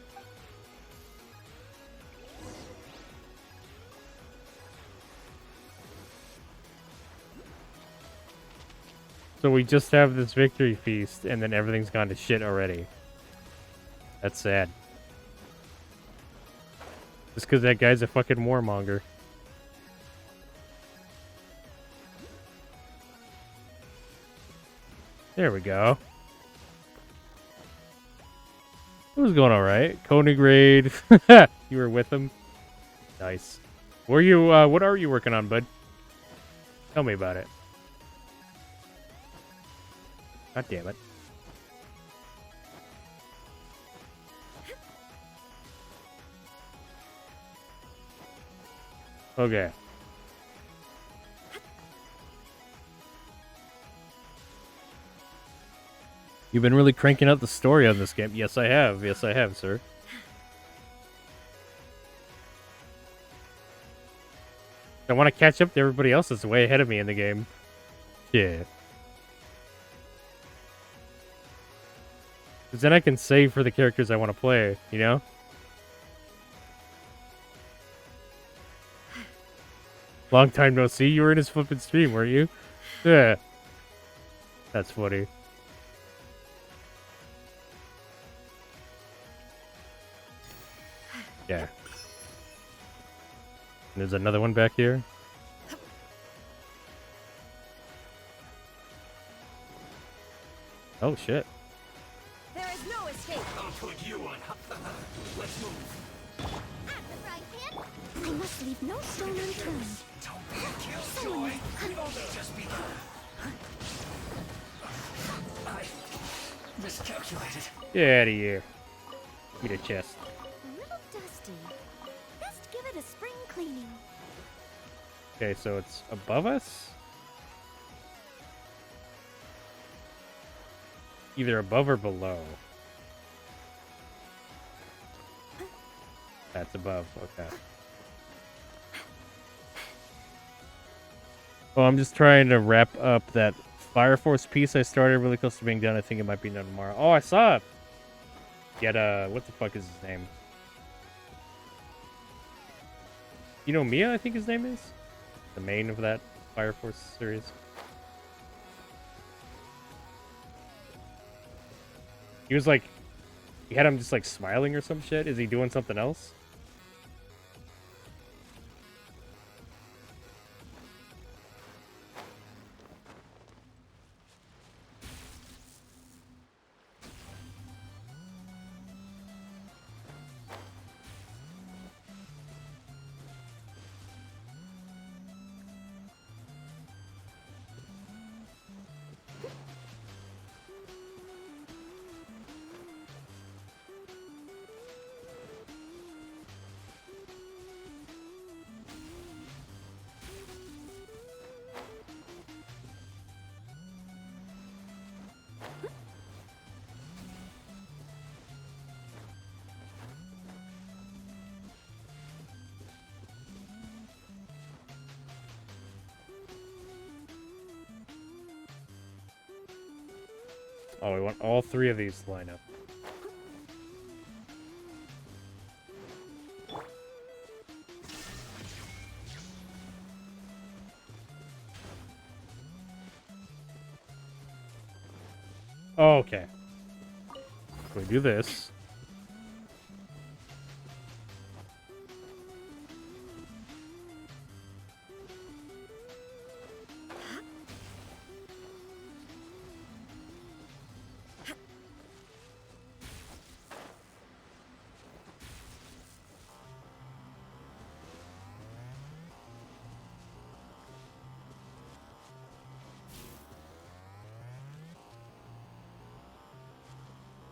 So we just have this victory feast, and then everything's gone to shit already. That's sad. Just because that guy's a fucking warmonger. There we go. It was going alright. Koenig raid. You were with him? Nice. Were you, what are you working on, bud? Tell me about it. God damn it. Okay. You've been really cranking out the story on this game. Yes, I have. Yes, I have, sir. I want to catch up to everybody else that's way ahead of me in the game. Yeah. Because then I can save for the characters I want to play, you know? Long time no see. You were in his flippin' stream, weren't you? Yeah. That's funny. Yeah. And there's another one back here. Oh shit. There is no escape. I'll put you on. Let's move. I must leave no stone unturned. Don't be a killjoy. You'll just be. I miscalculated. Get out of here. Give me the chest. A little dusty. Best give it a spring cleaning. Okay, so it's above us? Either above or below. That's above, okay. Well, I'm just trying to wrap up that Fire Force piece I started really close to being done. I think it might be done tomorrow. Oh, I saw it! Get, what the fuck is his name? You know Mia, I think his name is? The main of that Fire Force series. He was like, you had him just like smiling or some shit. Is he doing something else? Oh, we want all three of these to line up. Oh, okay. We do this.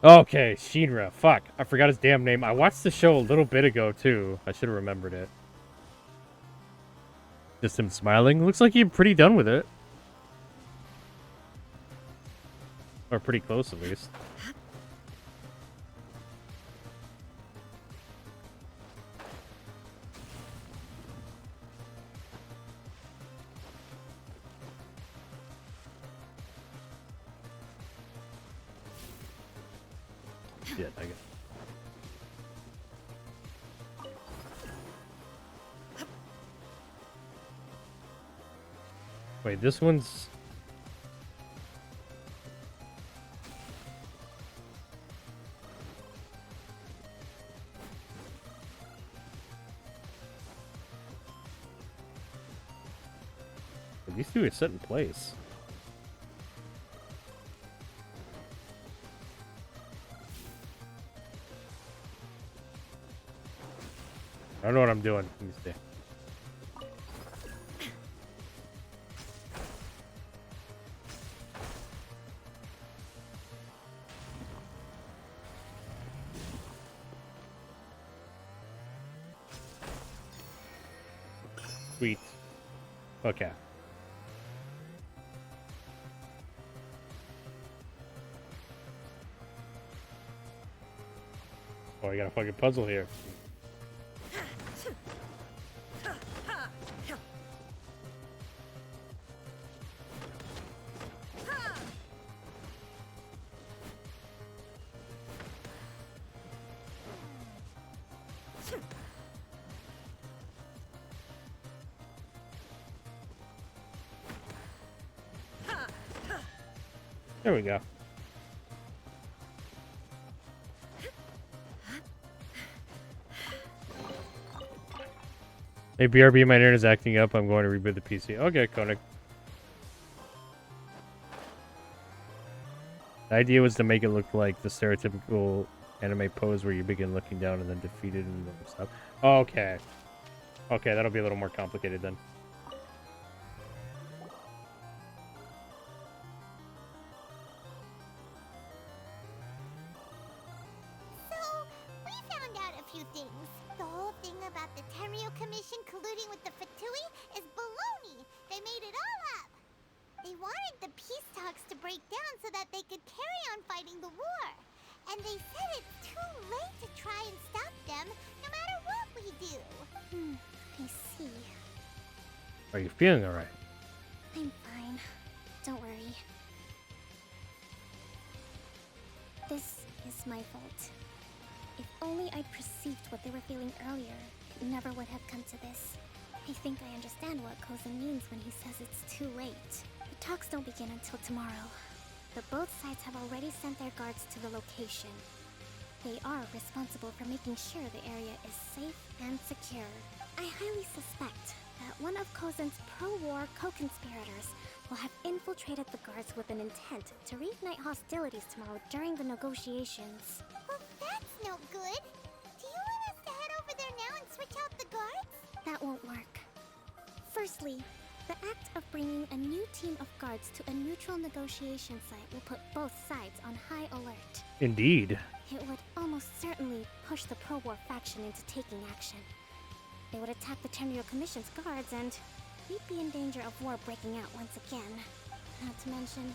Okay, Shinra. Fuck. I forgot his damn name. I watched the show a little bit ago, too. I should have remembered it. Just him smiling. Looks like he's pretty done with it. Or pretty close, at least. Shit, I guess. Wait, this one's... These two are set in place. I don't know what I'm doing. Let me see. Sweet. Okay. Oh, I got a fucking puzzle here. There we go. Hey, BRB, my internet's acting up. I'm going to reboot the PC. Okay, Koenig. The idea was to make it look like the stereotypical anime pose where you begin looking down and then defeated and stuff. Okay. Okay, that'll be a little more complicated then. So, we found out a few things. The whole thing about the Tenryo Commission colluding with the Fatui is baloney. They made it all up. They wanted the peace talks to break down so that they could carry on fighting the war. And they said it's too late to try and stop them, no matter what we do. I see. Are you feeling alright? I'm fine. Don't worry. This is my fault. If only I'd perceived what they were feeling earlier, it never would have come to this. I think I understand what Kozan means when he says it's too late. The talks don't begin until tomorrow, but both sides have already sent their guards to the location. They are responsible for making sure the area is safe and secure. I highly suspect that one of Kozan's pro-war co-conspirators will have infiltrated the guards with an intent to reignite hostilities tomorrow during the negotiations. Well, that's no good. Do you want us to head over there now and switch out the guards? That won't work. Firstly, the act of bringing a new team of guards to a neutral negotiation site will put both sides on high alert. Indeed. It would almost certainly push the pro-war faction into taking action. They would attack the Tenryo Commission's guards, and we'd be in danger of war breaking out once again. Not to mention,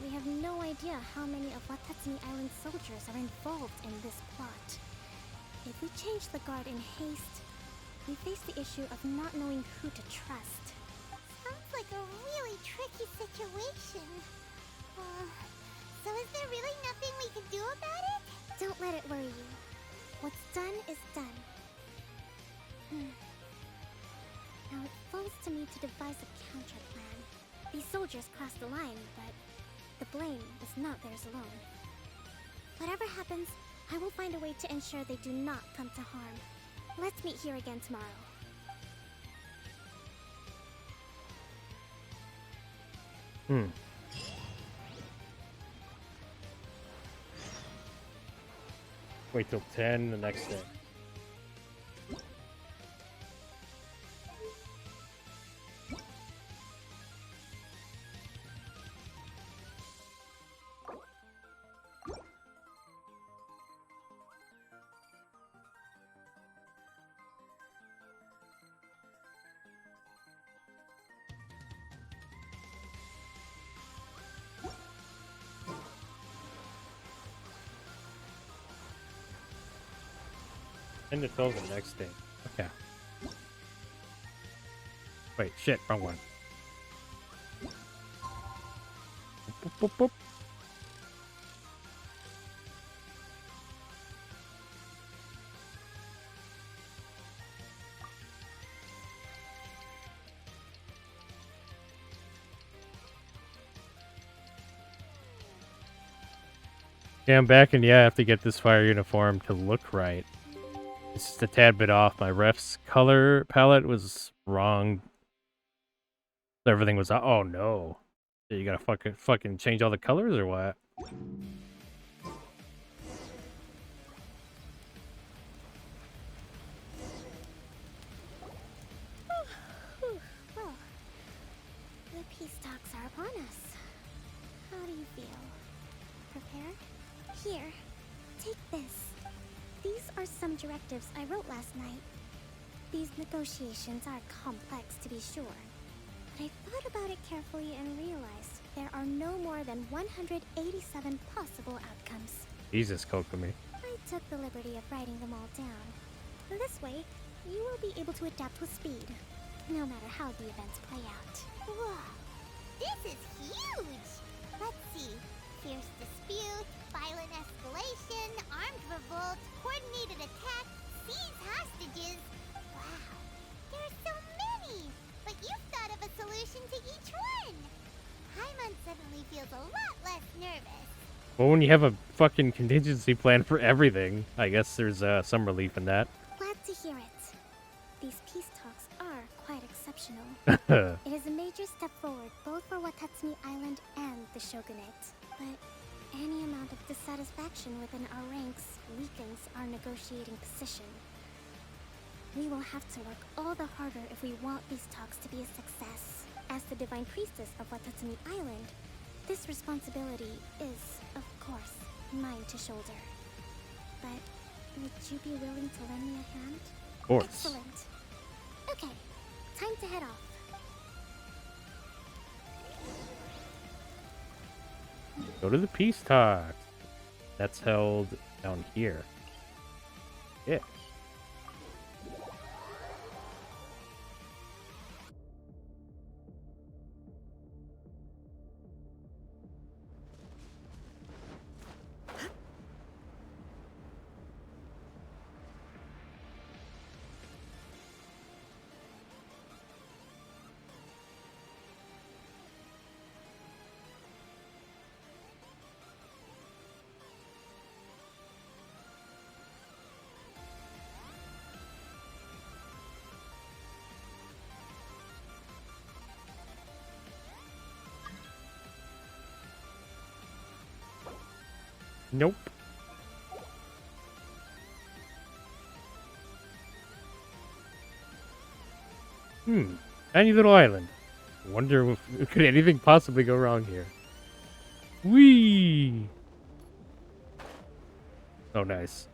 we have no idea how many of Watatsumi Island soldiers are involved in this plot. If we change the guard in haste, we face the issue of not knowing who to trust. Sounds like a really tricky situation. So is there really nothing we can do about it? Don't let it worry you. What's done is done. Now it falls to me to devise a counter plan. These soldiers crossed the line, but the blame is not theirs alone. Whatever happens, I will find a way to ensure they do not come to harm. Let's meet here again tomorrow. Wait till 10 the next day. And to 12 the next day. Okay. Wait, shit, wrong one. Boop, boop, boop. Yeah, I'm back, and yeah, I have to get this fire uniform to look right. It's just a tad bit off. My ref's color palette was wrong. Everything was... Oh, no. You gotta fucking change all the colors, or what? Well, the peace talks are upon us. How do you feel? Prepared? Here, take this. These are some directives I wrote last night. These negotiations are complex, to be sure. But I thought about it carefully and realized there are no more than 187 possible outcomes. Jesus, Kokomi. I took the liberty of writing them all down. This way, you will be able to adapt with speed, no matter how the events play out. Whoa, this is huge! Let's see. Fierce dispute, violent escalation, armed revolt, coordinated attack, seized hostages. Wow, there are so many! But you've thought of a solution to each one! Paimon suddenly feels a lot less nervous. Well, when you have a fucking contingency plan for everything, I guess there's some relief in that. Glad to hear it. These peace talks optional. It is a major step forward both for Watatsumi Island and the Shogunate. But any amount of dissatisfaction within our ranks weakens our negotiating position. We will have to work all the harder if we want these talks to be a success. As the Divine Priestess of Watatsumi Island, this responsibility is, of course, mine to shoulder. But would you be willing to lend me a hand? Of course. Excellent. Okay, time to head off. Go to the peace talk. That's held down here. Yeah. Nope. Tiny little island. Wonder if could anything possibly go wrong here. Whee! Oh, nice.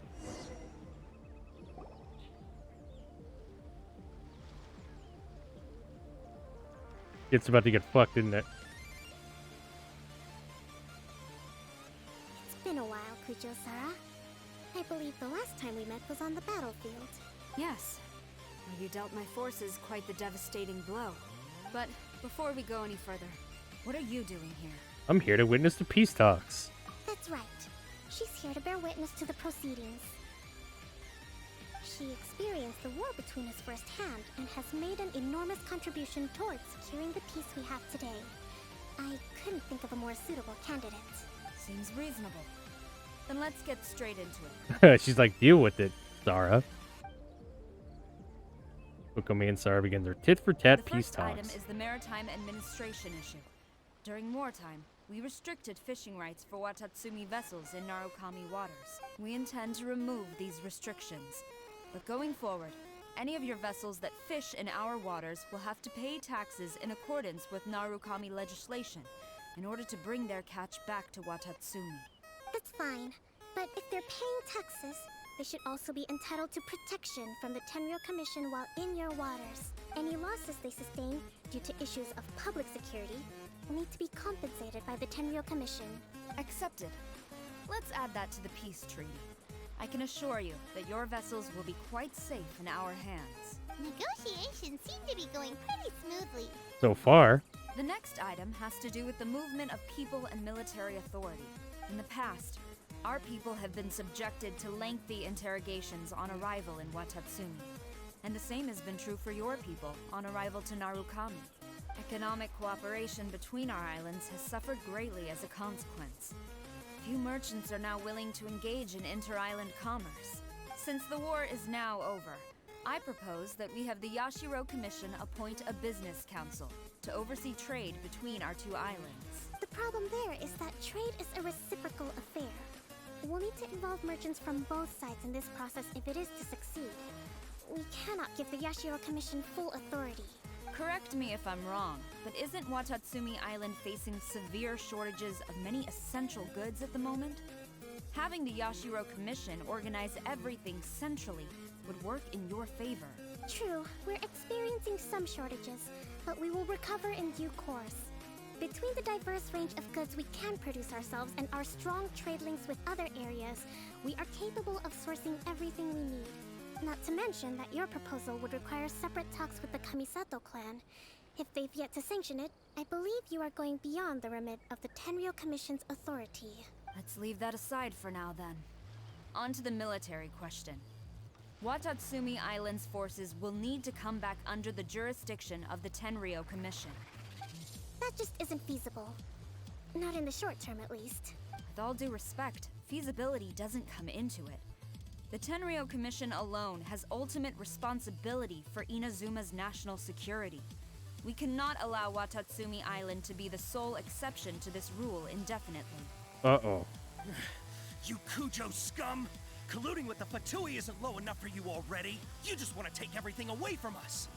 It's about to get fucked, isn't it? It's been a while, Kujo-Sara. I believe the last time we met was on the battlefield. Yes. Well, you dealt my forces quite the devastating blow. But before we go any further, what are you doing here? I'm here to witness the peace talks. That's right. She's here to bear witness to the proceedings. She experienced the war between us firsthand and has made an enormous contribution towards securing the peace we have today. I couldn't think of a more suitable candidate. Seems reasonable. Then let's get straight into it. She's like, deal with it, Sarah. Kokomi and Sarah begin their tit-for-tat peace The first item talks. is the Maritime Administration issue. During wartime, we restricted fishing rights for Watatsumi vessels in Narukami waters. We intend to remove these restrictions. But going forward, any of your vessels that fish in our waters will have to pay taxes in accordance with Narukami legislation in order to bring their catch back to Watatsumi. That's fine, but if they're paying taxes, they should also be entitled to protection from the Tenryou Commission while in your waters. Any losses they sustain due to issues of public security will need to be compensated by the Tenryou Commission. Accepted. Let's add that to the peace treaty. I can assure you that your vessels will be quite safe in our hands. Negotiations seem to be going pretty smoothly. So far. The next item has to do with the movement of people and military authority. In the past, our people have been subjected to lengthy interrogations on arrival in Watatsumi. And the same has been true for your people on arrival to Narukami. Economic cooperation between our islands has suffered greatly as a consequence. Few merchants are now willing to engage in inter-island commerce. Since the war is now over, I propose that we have the Yashiro Commission appoint a business council to oversee trade between our two islands. The problem there is that trade is a reciprocal affair. We'll need to involve merchants from both sides in this process if it is to succeed. We cannot give the Yashiro Commission full authority. Correct me if I'm wrong, but isn't Watatsumi Island facing severe shortages of many essential goods at the moment? Having the Yashiro Commission organize everything centrally would work in your favor. True, we're experiencing some shortages, but we will recover in due course. Between the diverse range of goods we can produce ourselves and our strong trade links with other areas, we are capable of sourcing everything we need. Not to mention that your proposal would require separate talks with the Kamisato clan. If they've yet to sanction it, I believe you are going beyond the remit of the Tenryou Commission's authority. Let's leave that aside for now then. On to the military question. Watatsumi Island's forces will need to come back under the jurisdiction of the Tenryou Commission. That just isn't feasible. Not in the short term, at least. With all due respect, feasibility doesn't come into it. The Tenryo Commission alone has ultimate responsibility for Inazuma's national security. We cannot allow Watatsumi Island to be the sole exception to this rule indefinitely. Uh-oh. You Kujo scum! Colluding with the Fatui isn't low enough for you already. You just want to take everything away from us.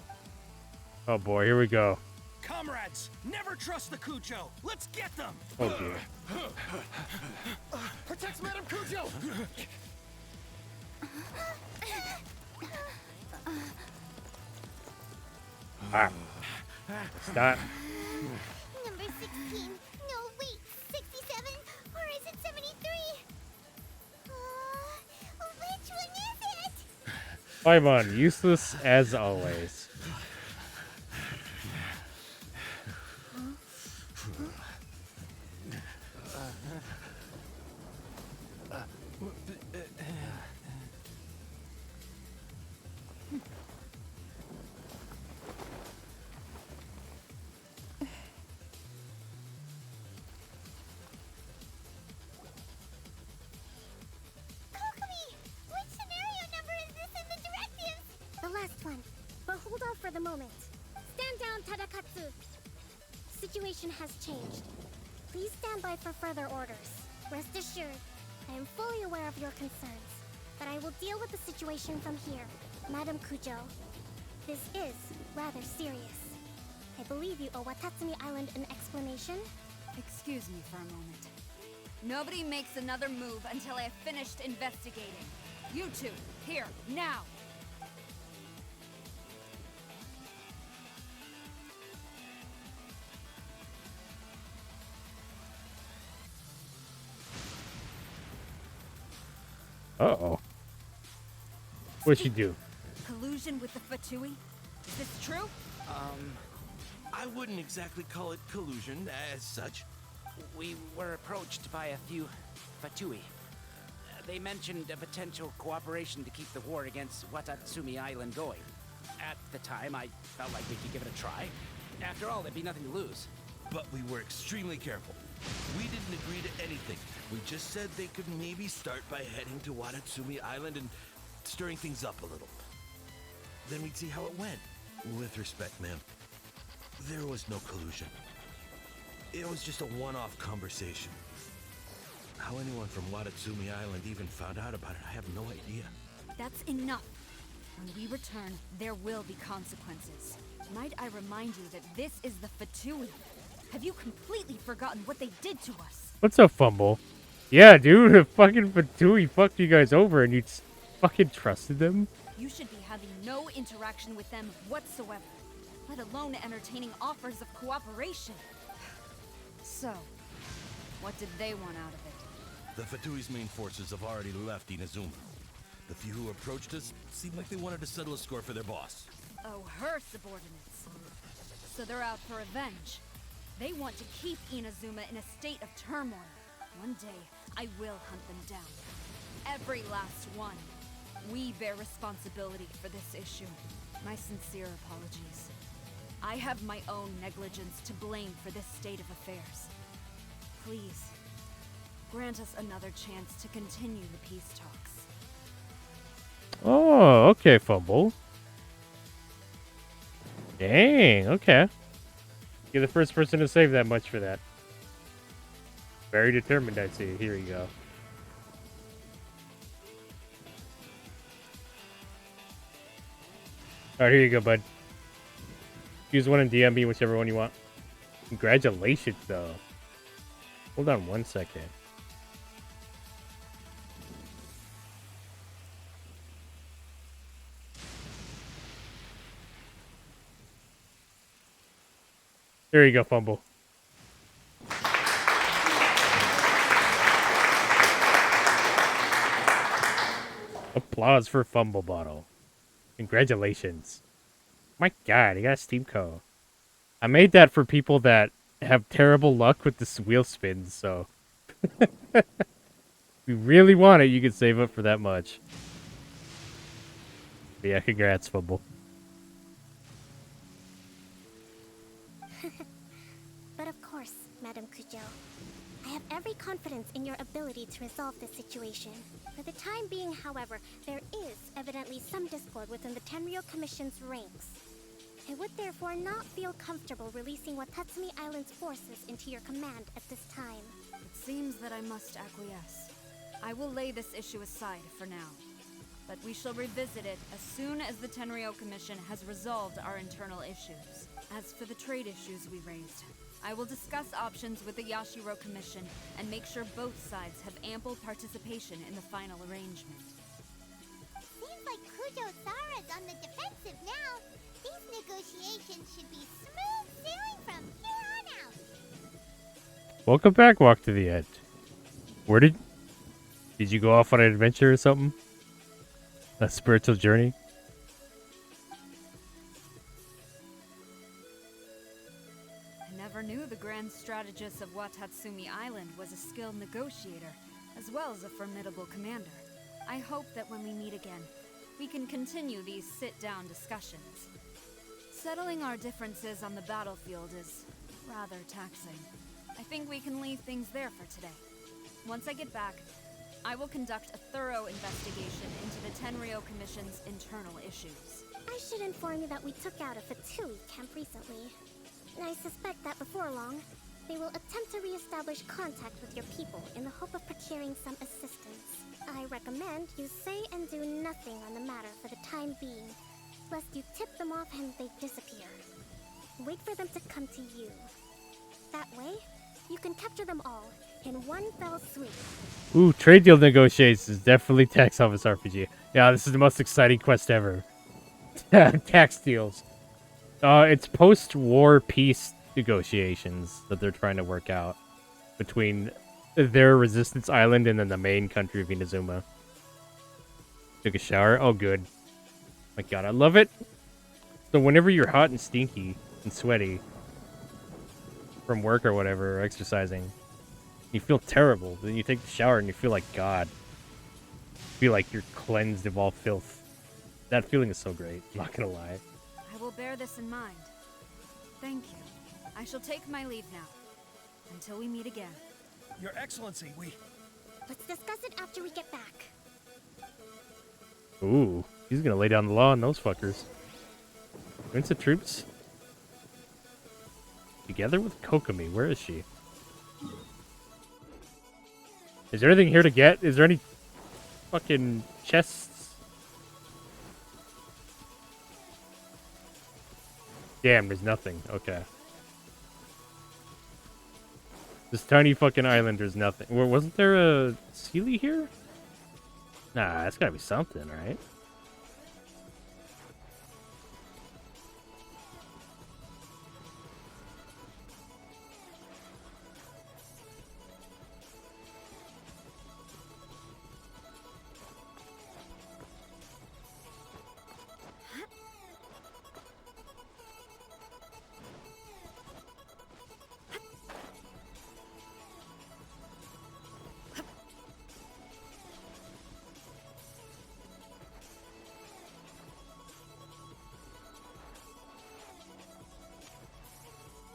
Oh boy, here we go. Comrades, never trust the Kujo. Let's get them. Oh dear. Protect Madame Kujo. Ah. Stop. Number 16. No, wait. 67? Or is it 73? Which one is it? Paimon, useless as always. Which scenario number is this in the directives? The last one. But hold off for the moment. Stand down, Tadakatsu. Situation has changed. Please stand by for further orders. Rest assured, I am fully aware of your concerns, but I will deal with the situation from here. Madam Kujo, this is rather serious. I believe you owe Watatsumi Island an explanation. Excuse me for a moment. Nobody makes another move until I have finished investigating. You two, here, now! Uh-oh. What'd she do? Collusion with the Fatui? Is this true? I wouldn't exactly call it collusion as such. We were approached by a few Fatui. They mentioned a potential cooperation to keep the war against Watatsumi Island going. At the time, I felt like we could give it a try. After all, there'd be nothing to lose. But we were extremely careful. We didn't agree to anything. We just said they could maybe start by heading to Watatsumi Island and stirring things up a little. Then we'd see how it went. With respect, ma'am, there was no collusion. It was just a one-off conversation. How anyone from Watatsumi Island even found out about it, I have no idea. That's enough. When we return, there will be consequences. Might I remind you that this is the Fatui? Have you completely forgotten what they did to us? What's up, Fumble? Yeah, dude, the fucking Fatui fucked you guys over and you fucking trusted them? You should be having no interaction with them whatsoever, let alone entertaining offers of cooperation. So, what did they want out of it? The Fatui's main forces have already left Inazuma. The few who approached us seemed like they wanted to settle a score for their boss. Oh, her subordinates. So they're out for revenge. They want to keep Inazuma in a state of turmoil. One day, I will hunt them down. Every last one. We bear responsibility for this issue. My sincere apologies. I have my own negligence to blame for this state of affairs. Please, grant us another chance to continue the peace talks. Oh, okay, Fumble. Dang, okay. You're the first person to save that much for that. Very determined, I see. Here you go. Alright, here you go, bud. Choose one and DM me whichever one you want. Congratulations, though. Hold on one second. There you go, Fumble. Applause for Fumble Bottle. Congratulations. My god, I got a Steam code. I made that for people that have terrible luck with the wheel spins, so... if you really want it, you can save up for that much. But yeah, congrats, Fumble. But of course, Madam Kujo, I have every confidence in your ability to resolve this situation. For the time being, however, there is evidently some discord within the Tenryou Commission's ranks. I would therefore not feel comfortable releasing Watatsumi Island's forces into your command at this time. It seems that I must acquiesce. I will lay this issue aside for now. But we shall revisit it as soon as the Tenryou Commission has resolved our internal issues. As for the trade issues we raised, I will discuss options with the Yashiro Commission and make sure both sides have ample participation in the final arrangement. Seems like Kujo-Sara's on the defensive now. These negotiations should be smooth sailing from here on out. Welcome back, Walk to the Edge. Where did you go off on an adventure or something? A spiritual journey? I never knew the grand strategist of Watatsumi Island was a skilled negotiator, as well as a formidable commander. I hope that when we meet again, we can continue these sit-down discussions. Settling our differences on the battlefield is rather taxing. I think we can leave things there for today. Once I get back, I will conduct a thorough investigation into the Tenryou Commission's internal issues. I should inform you that we took out a Fatui camp recently. I suspect that before long, they will attempt to re-establish contact with your people in the hope of procuring some assistance. I recommend you say and do nothing on the matter for the time being, lest you tip them off and they disappear. Wait for them to come to you. That way, you can capture them all in one fell swoop. Ooh, trade deal negotiations is definitely tax office RPG. Yeah, this is the most exciting quest ever. Tax deals. It's post-war peace negotiations that they're trying to work out between their resistance island and then the main country of Inazuma. Took a shower. Oh, good. My God, I love it. So whenever you're hot and stinky and sweaty from work or whatever, or exercising, you feel terrible. Then you take the shower and you feel like God. You feel like you're cleansed of all filth. That feeling is so great. I'm not gonna lie. I will bear this in mind. Thank you. I shall take my leave now. Until we meet again. Your Excellency, Let's discuss it after we get back. Ooh, he's gonna lay down the law on those fuckers. When's the troops? Together with Kokomi. Where is she? Is there anything here to get? Is there any fucking chests? Damn, there's nothing. Okay. This tiny fucking island, there's nothing. Wasn't there a Sealy here? Nah, that's gotta be something, right?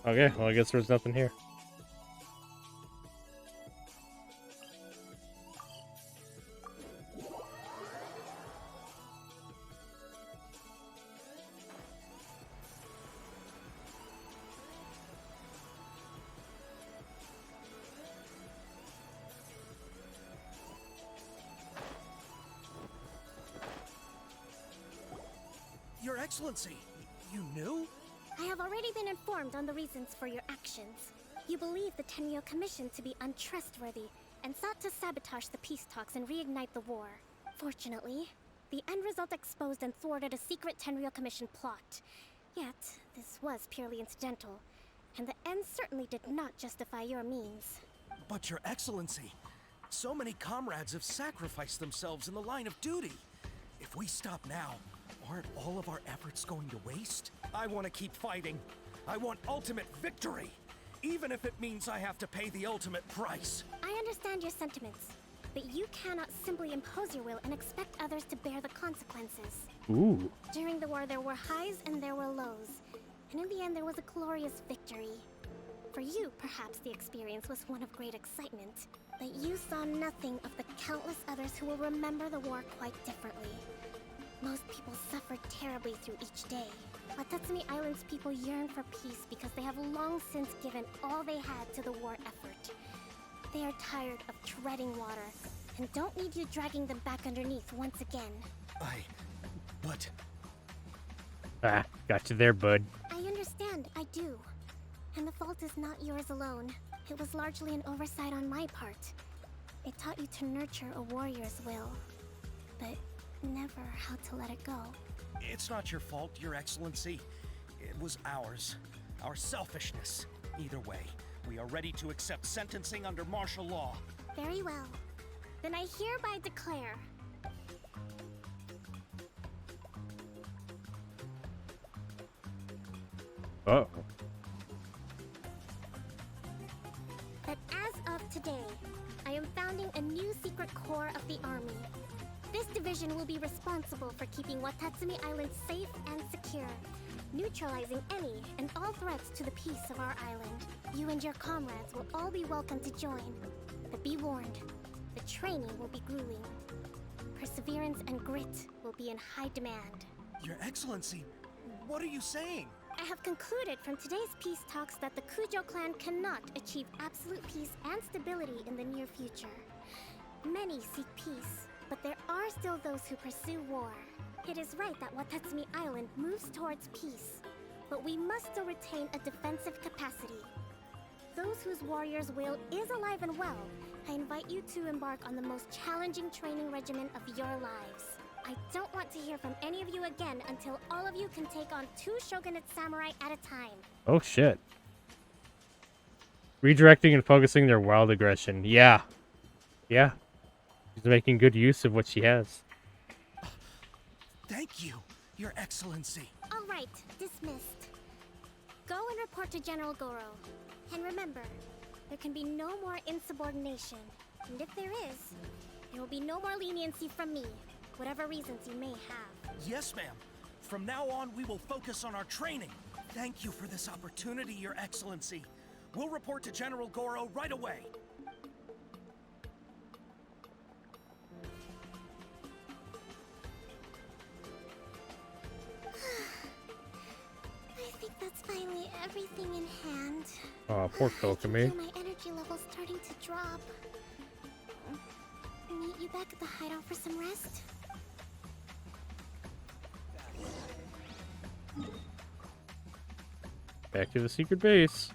Okay, well I guess there's nothing here. Your Excellency, you knew? I have already been informed on the reasons for your actions. You believe the Tenryou Commission to be untrustworthy and sought to sabotage the peace talks and reignite the war. Fortunately, the end result exposed and thwarted a secret Tenryou Commission plot. Yet, this was purely incidental, and the end certainly did not justify your means. But Your Excellency, so many comrades have sacrificed themselves in the line of duty. If we stop now, aren't all of our efforts going to waste? I want to keep fighting. I want ultimate victory, even if it means I have to pay the ultimate price. I understand your sentiments, but you cannot simply impose your will and expect others to bear the consequences. Ooh. During the war, there were highs and there were lows, and in the end, there was a glorious victory. For you, perhaps the experience was one of great excitement, but you saw nothing of the countless others who will remember the war quite differently. Most people suffered terribly through each day. Watatsumi Island's people yearn for peace because they have long since given all they had to the war effort. They are tired of treading water, and don't need you dragging them back underneath once again. But... Ah, got you there, bud. I understand, I do. And the fault is not yours alone. It was largely an oversight on my part. It taught you to nurture a warrior's will, but never how to let it go. It's not your fault, Your Excellency. It was ours. Our selfishness. Either way, we are ready to accept sentencing under martial law. Very well. Then I hereby declare... Uh-oh. that as of today, I am founding a new secret corps of the army. This division will be responsible for keeping Watatsumi Island safe and secure, neutralizing any and all threats to the peace of our island. You and your comrades will all be welcome to join, but be warned, the training will be grueling. Perseverance and grit will be in high demand. Your Excellency, what are you saying? I have concluded from today's peace talks that the Kujo clan cannot achieve absolute peace and stability in the near future. Many seek peace, but there are still those who pursue war. It is right that Watatsumi Island moves towards peace, but we must still retain a defensive capacity. Those whose warrior's will is alive and well, I invite you to embark on the most challenging training regimen of your lives. I don't want to hear from any of you again until all of you can take on 2 shogunate samurai at a time. Oh, shit. Redirecting and focusing their wild aggression. Yeah. Yeah. She's making good use of what she has. Thank you, Your Excellency. All right, dismissed. Go and report to General Goro. And remember, there can be no more insubordination. And if there is, there will be no more leniency from me, whatever reasons you may have. Yes, ma'am. From now on, we will focus on our training. Thank you for this opportunity, Your Excellency. We'll report to General Goro right away. I think that's finally everything in hand. Oh, poor I can Kokomi. feel my energy levels starting to drop. Meet you back at the hideout for some rest? Back to the secret base.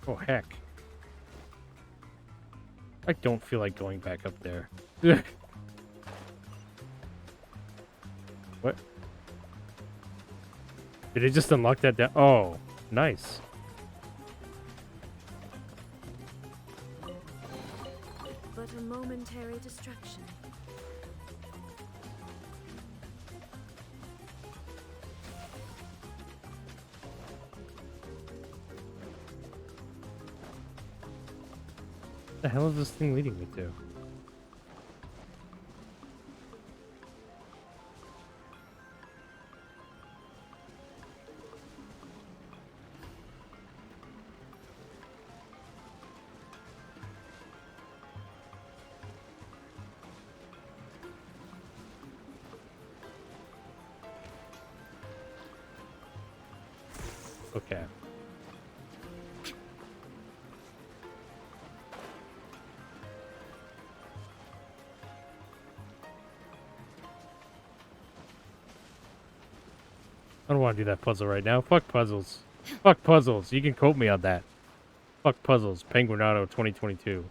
Oh, heck. I don't feel like going back up there. What? Did it just unlock that down? Oh, nice. But a momentary distraction. What the hell is this thing leading me to? Okay. I don't want to do that puzzle right now. Fuck puzzles. Fuck puzzles. You can quote me on that. Fuck puzzles. Penguinato 2022.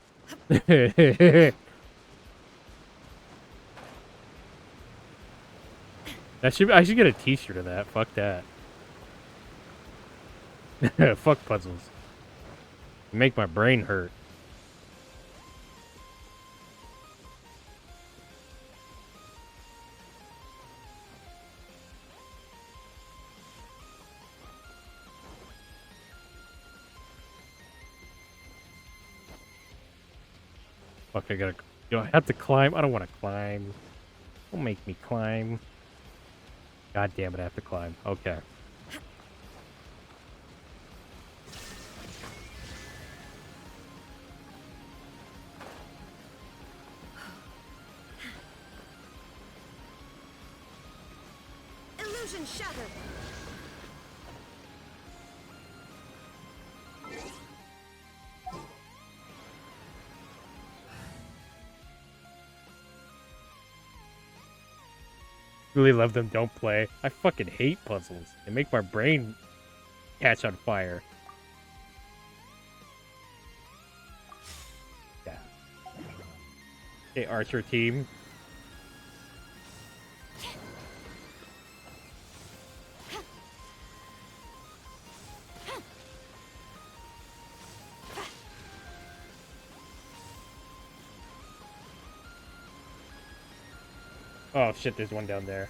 I should get a t-shirt of that. Fuck that. Fuck puzzles. Make my brain hurt. Fuck, I gotta... Do I have to climb? I don't want to climb. Don't make me climb. God damn it, I have to climb. Okay. Illusion shattered. Really love them, don't play. I fucking hate puzzles. They make my brain catch on fire. Yeah. Okay, Archer team. Oh shit, there's one down there.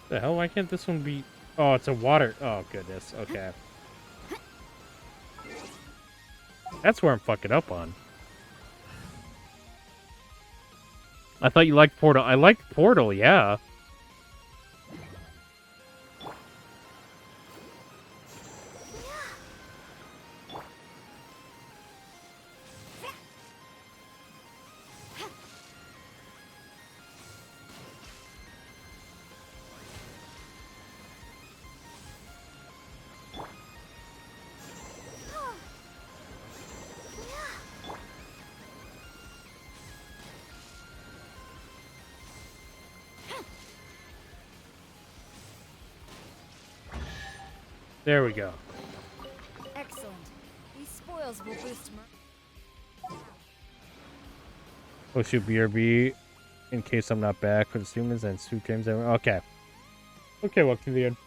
The hell? Why can't this one be... Oh, it's a water... Oh, goodness. Okay. That's where I'm fucking up on. I thought you liked Portal. I liked Portal, yeah. There we go. Excellent. These spoils will boost Oh, shoot, BRB. In case I'm not back for the humans and Sweet Dreams. Okay. Okay, well, to the end.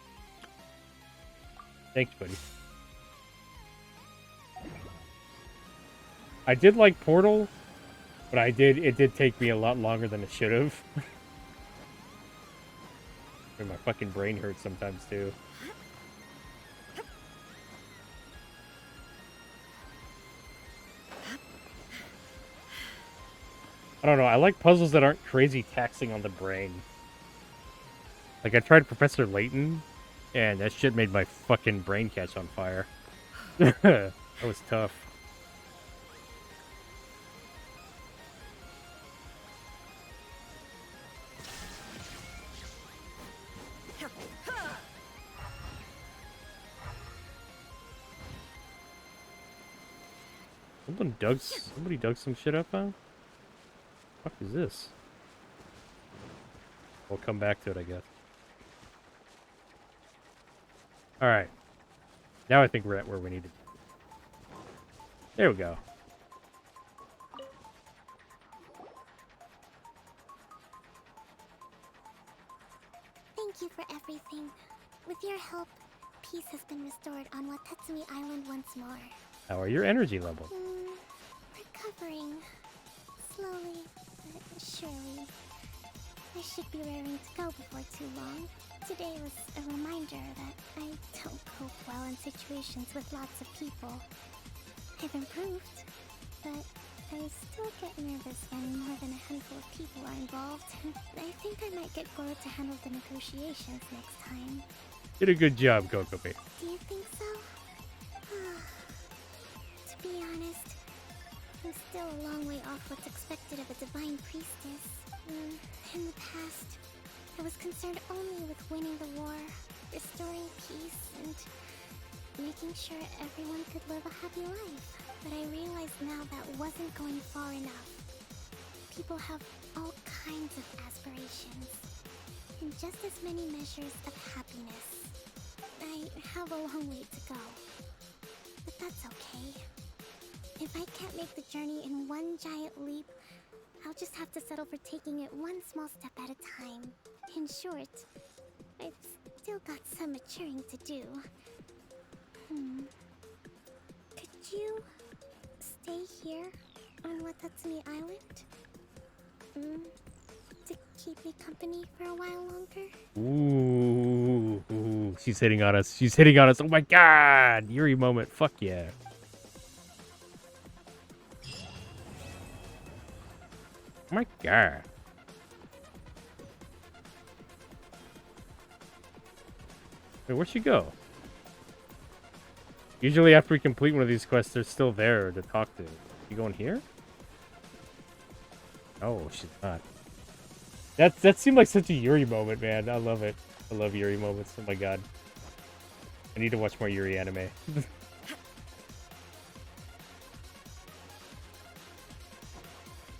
Thanks, buddy. I did like Portal, but it did take me a lot longer than it should have. And my fucking brain hurts sometimes, too. I don't know, I like puzzles that aren't crazy taxing on the brain. Like, I tried Professor Layton, and that shit made my fucking brain catch on fire. That was tough. Somebody dug some shit up, huh? What the fuck is this? We'll come back to it, I guess. Alright. Now I think we're at where we need to be. There we go. Thank you for everything. With your help, peace has been restored on Watatsumi Island once more. How are your energy levels? Recovering. Slowly, but surely. I should be raring to go before too long. Today was a reminder that I don't cope well in situations with lots of people. I've improved, but I still get nervous when more than a handful of people are involved. I think I might get Goro to handle the negotiations next time. Did a good job, Kokomi. Do you think so? To be honest, I'm still a long way off what's expected of a divine priestess. In the past, I was concerned only with winning the war, restoring peace, and making sure everyone could live a happy life. But I realize now that wasn't going far enough. People have all kinds of aspirations, and just as many measures of happiness. I have a long way to go, but that's okay. If I can't make the journey in one giant leap, I'll just have to settle for taking it one small step at a time. In short, I've still got some maturing to do. Could you stay here on Watatsumi Island? To keep me company for a while longer? Ooh, she's hitting on us. She's hitting on us. Oh my god! Yuri moment. Fuck yeah. Oh my god. Wait, where'd she go? Usually after we complete one of these quests, they're still there to talk to. You going here? Oh, she's not. That seemed like such a Yuri moment, man. I love it. I love Yuri moments. Oh my god. I need to watch more Yuri anime.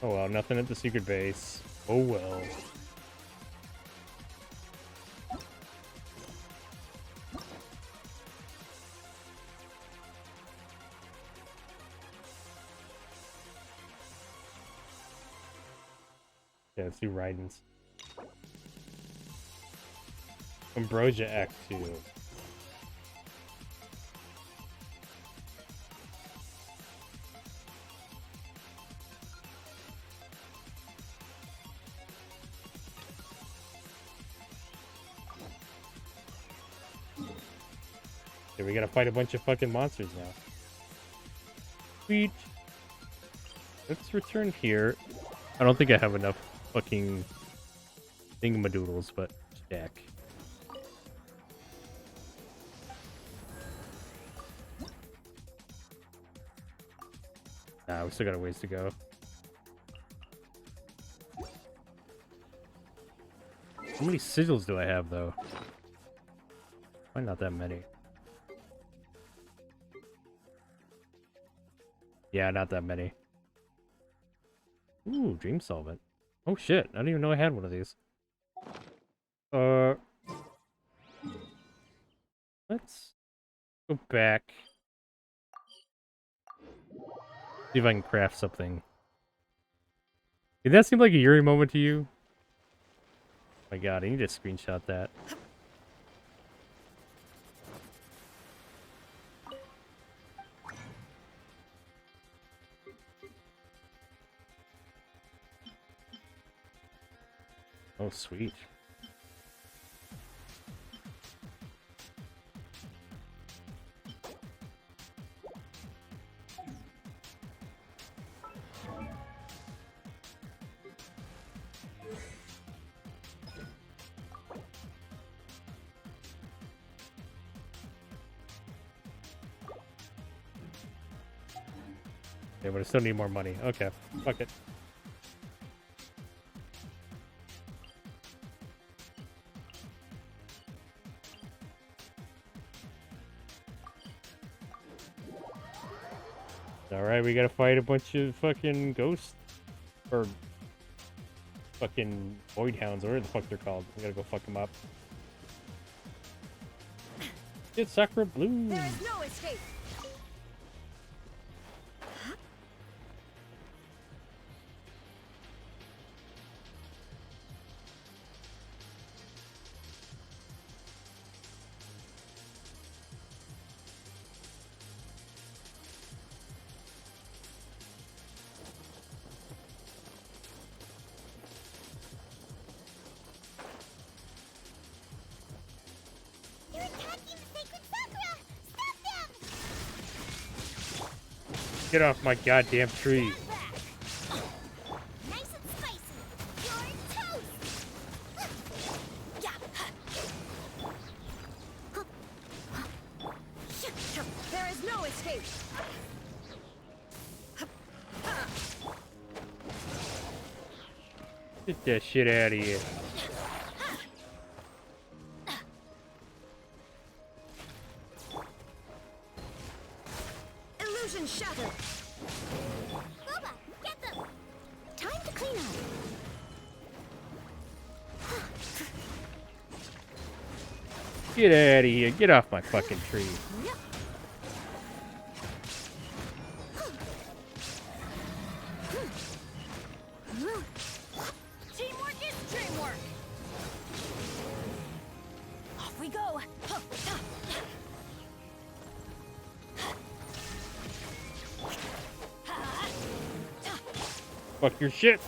Oh well, nothing at the secret base. Oh well. Yeah, let's do Raidens. Ambrosia Act 2. Okay, we gotta fight a bunch of fucking monsters now. Sweet. Let's return here. I don't think I have enough fucking thingamadoodles, but stack. Nah, we still got a ways to go. How many sigils do I have, though? Why not that many? Yeah, not that many. Ooh, Dream Solvent. Oh shit, I didn't even know I had one of these. Let's go back. See if I can craft something. Did that seem like a Yuri moment to you? Oh my god, I need to screenshot that. Oh, sweet. Yeah, but I still need more money. Okay, fuck it. Alright, we gotta fight a bunch of fucking ghosts. Or fucking void hounds, or whatever the fuck they're called. We gotta go fuck them up. Get Sakura Blue! There is no escape! You're attacking the sacred Sakura! Stop them! Get off my goddamn tree! Nice and spicy. You're toast! There is no escape! Get that shit out of here. Illusion shattered! Boba, get them! Time to clean up. Get out of here. Get off my fucking tree. Teamwork is dreamwork! Fuck your shit.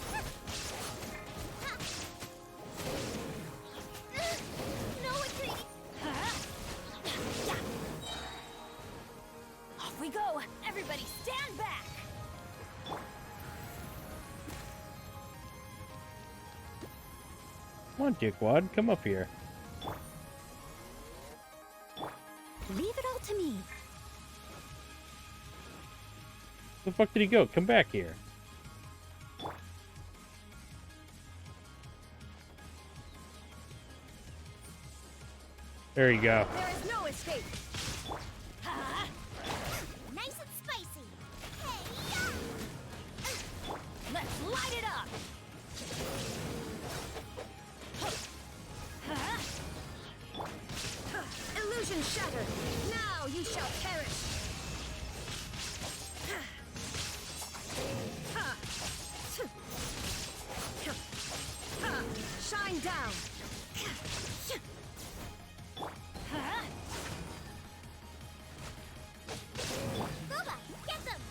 Off we go! Everybody stand back! Come on, dickwad, come up here. Leave it all to me. Where the fuck did he go? Come back here. There you go. There is no escape. Nice and spicy. Let's light it up. Illusion shattered. Now you shall perish. Shine down. Booba, get them!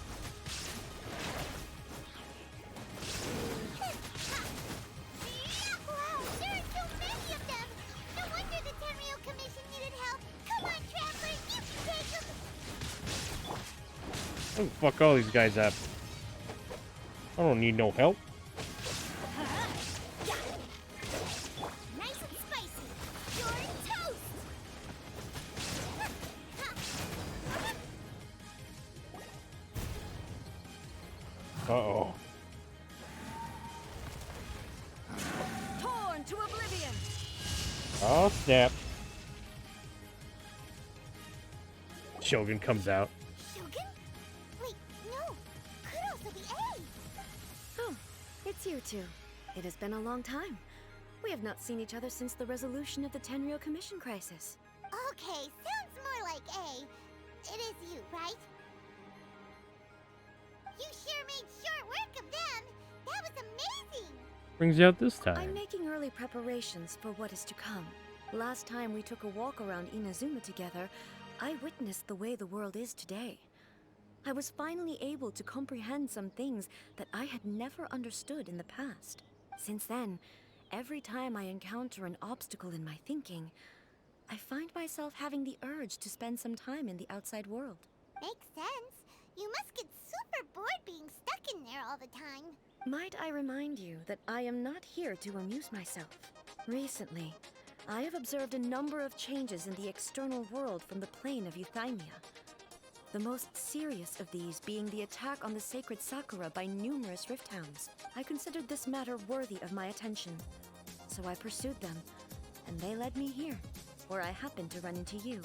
Wow, there are so many of them! No wonder the Tenryou Commission needed help! Come on, Traveler, you can take them! Oh, fuck all these guys up. I don't need no help. Nice and spicy! You're toast! Uh-oh. Torn to oblivion. Oh, snap. Shogun comes out. Shogun? Wait, no! Could also be A! Oh, it's you two. It has been a long time. We have not seen each other since the resolution of the Tenryou Commission crisis. Okay, sounds more like A. It is you, right? You sure made short work of them! That was amazing! Brings you out this I'm time. making early preparations for what is to come. Last time we took a walk around Inazuma together, I witnessed the way the world is today. I was finally able to comprehend some things that I had never understood in the past. Since then, every time I encounter an obstacle in my thinking, I find myself having the urge to spend some time in the outside world. Makes sense. You must get super bored being stuck in there all the time. Might I remind you that I am not here to amuse myself. Recently, I have observed a number of changes in the external world from the plane of Euthymia. The most serious of these being the attack on the sacred Sakura by numerous rift hounds. I considered this matter worthy of my attention, so I pursued them, and they led me here, where I happened to run into you.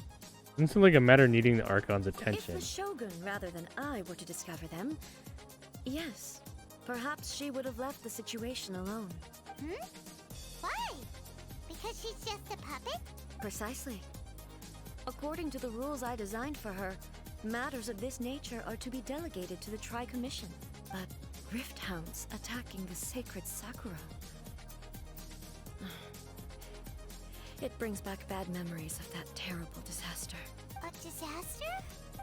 Doesn't seem like a matter needing the Archon's If attention. the Shogun rather than I were to discover them, yes, perhaps she would have left the situation alone. Hmm? Why? Because she's just a puppet? Precisely. According to the rules I designed for her, matters of this nature are to be delegated to the Tri-Commission. But rift hounds attacking the sacred Sakura. It brings back bad memories of that terrible disaster. A disaster?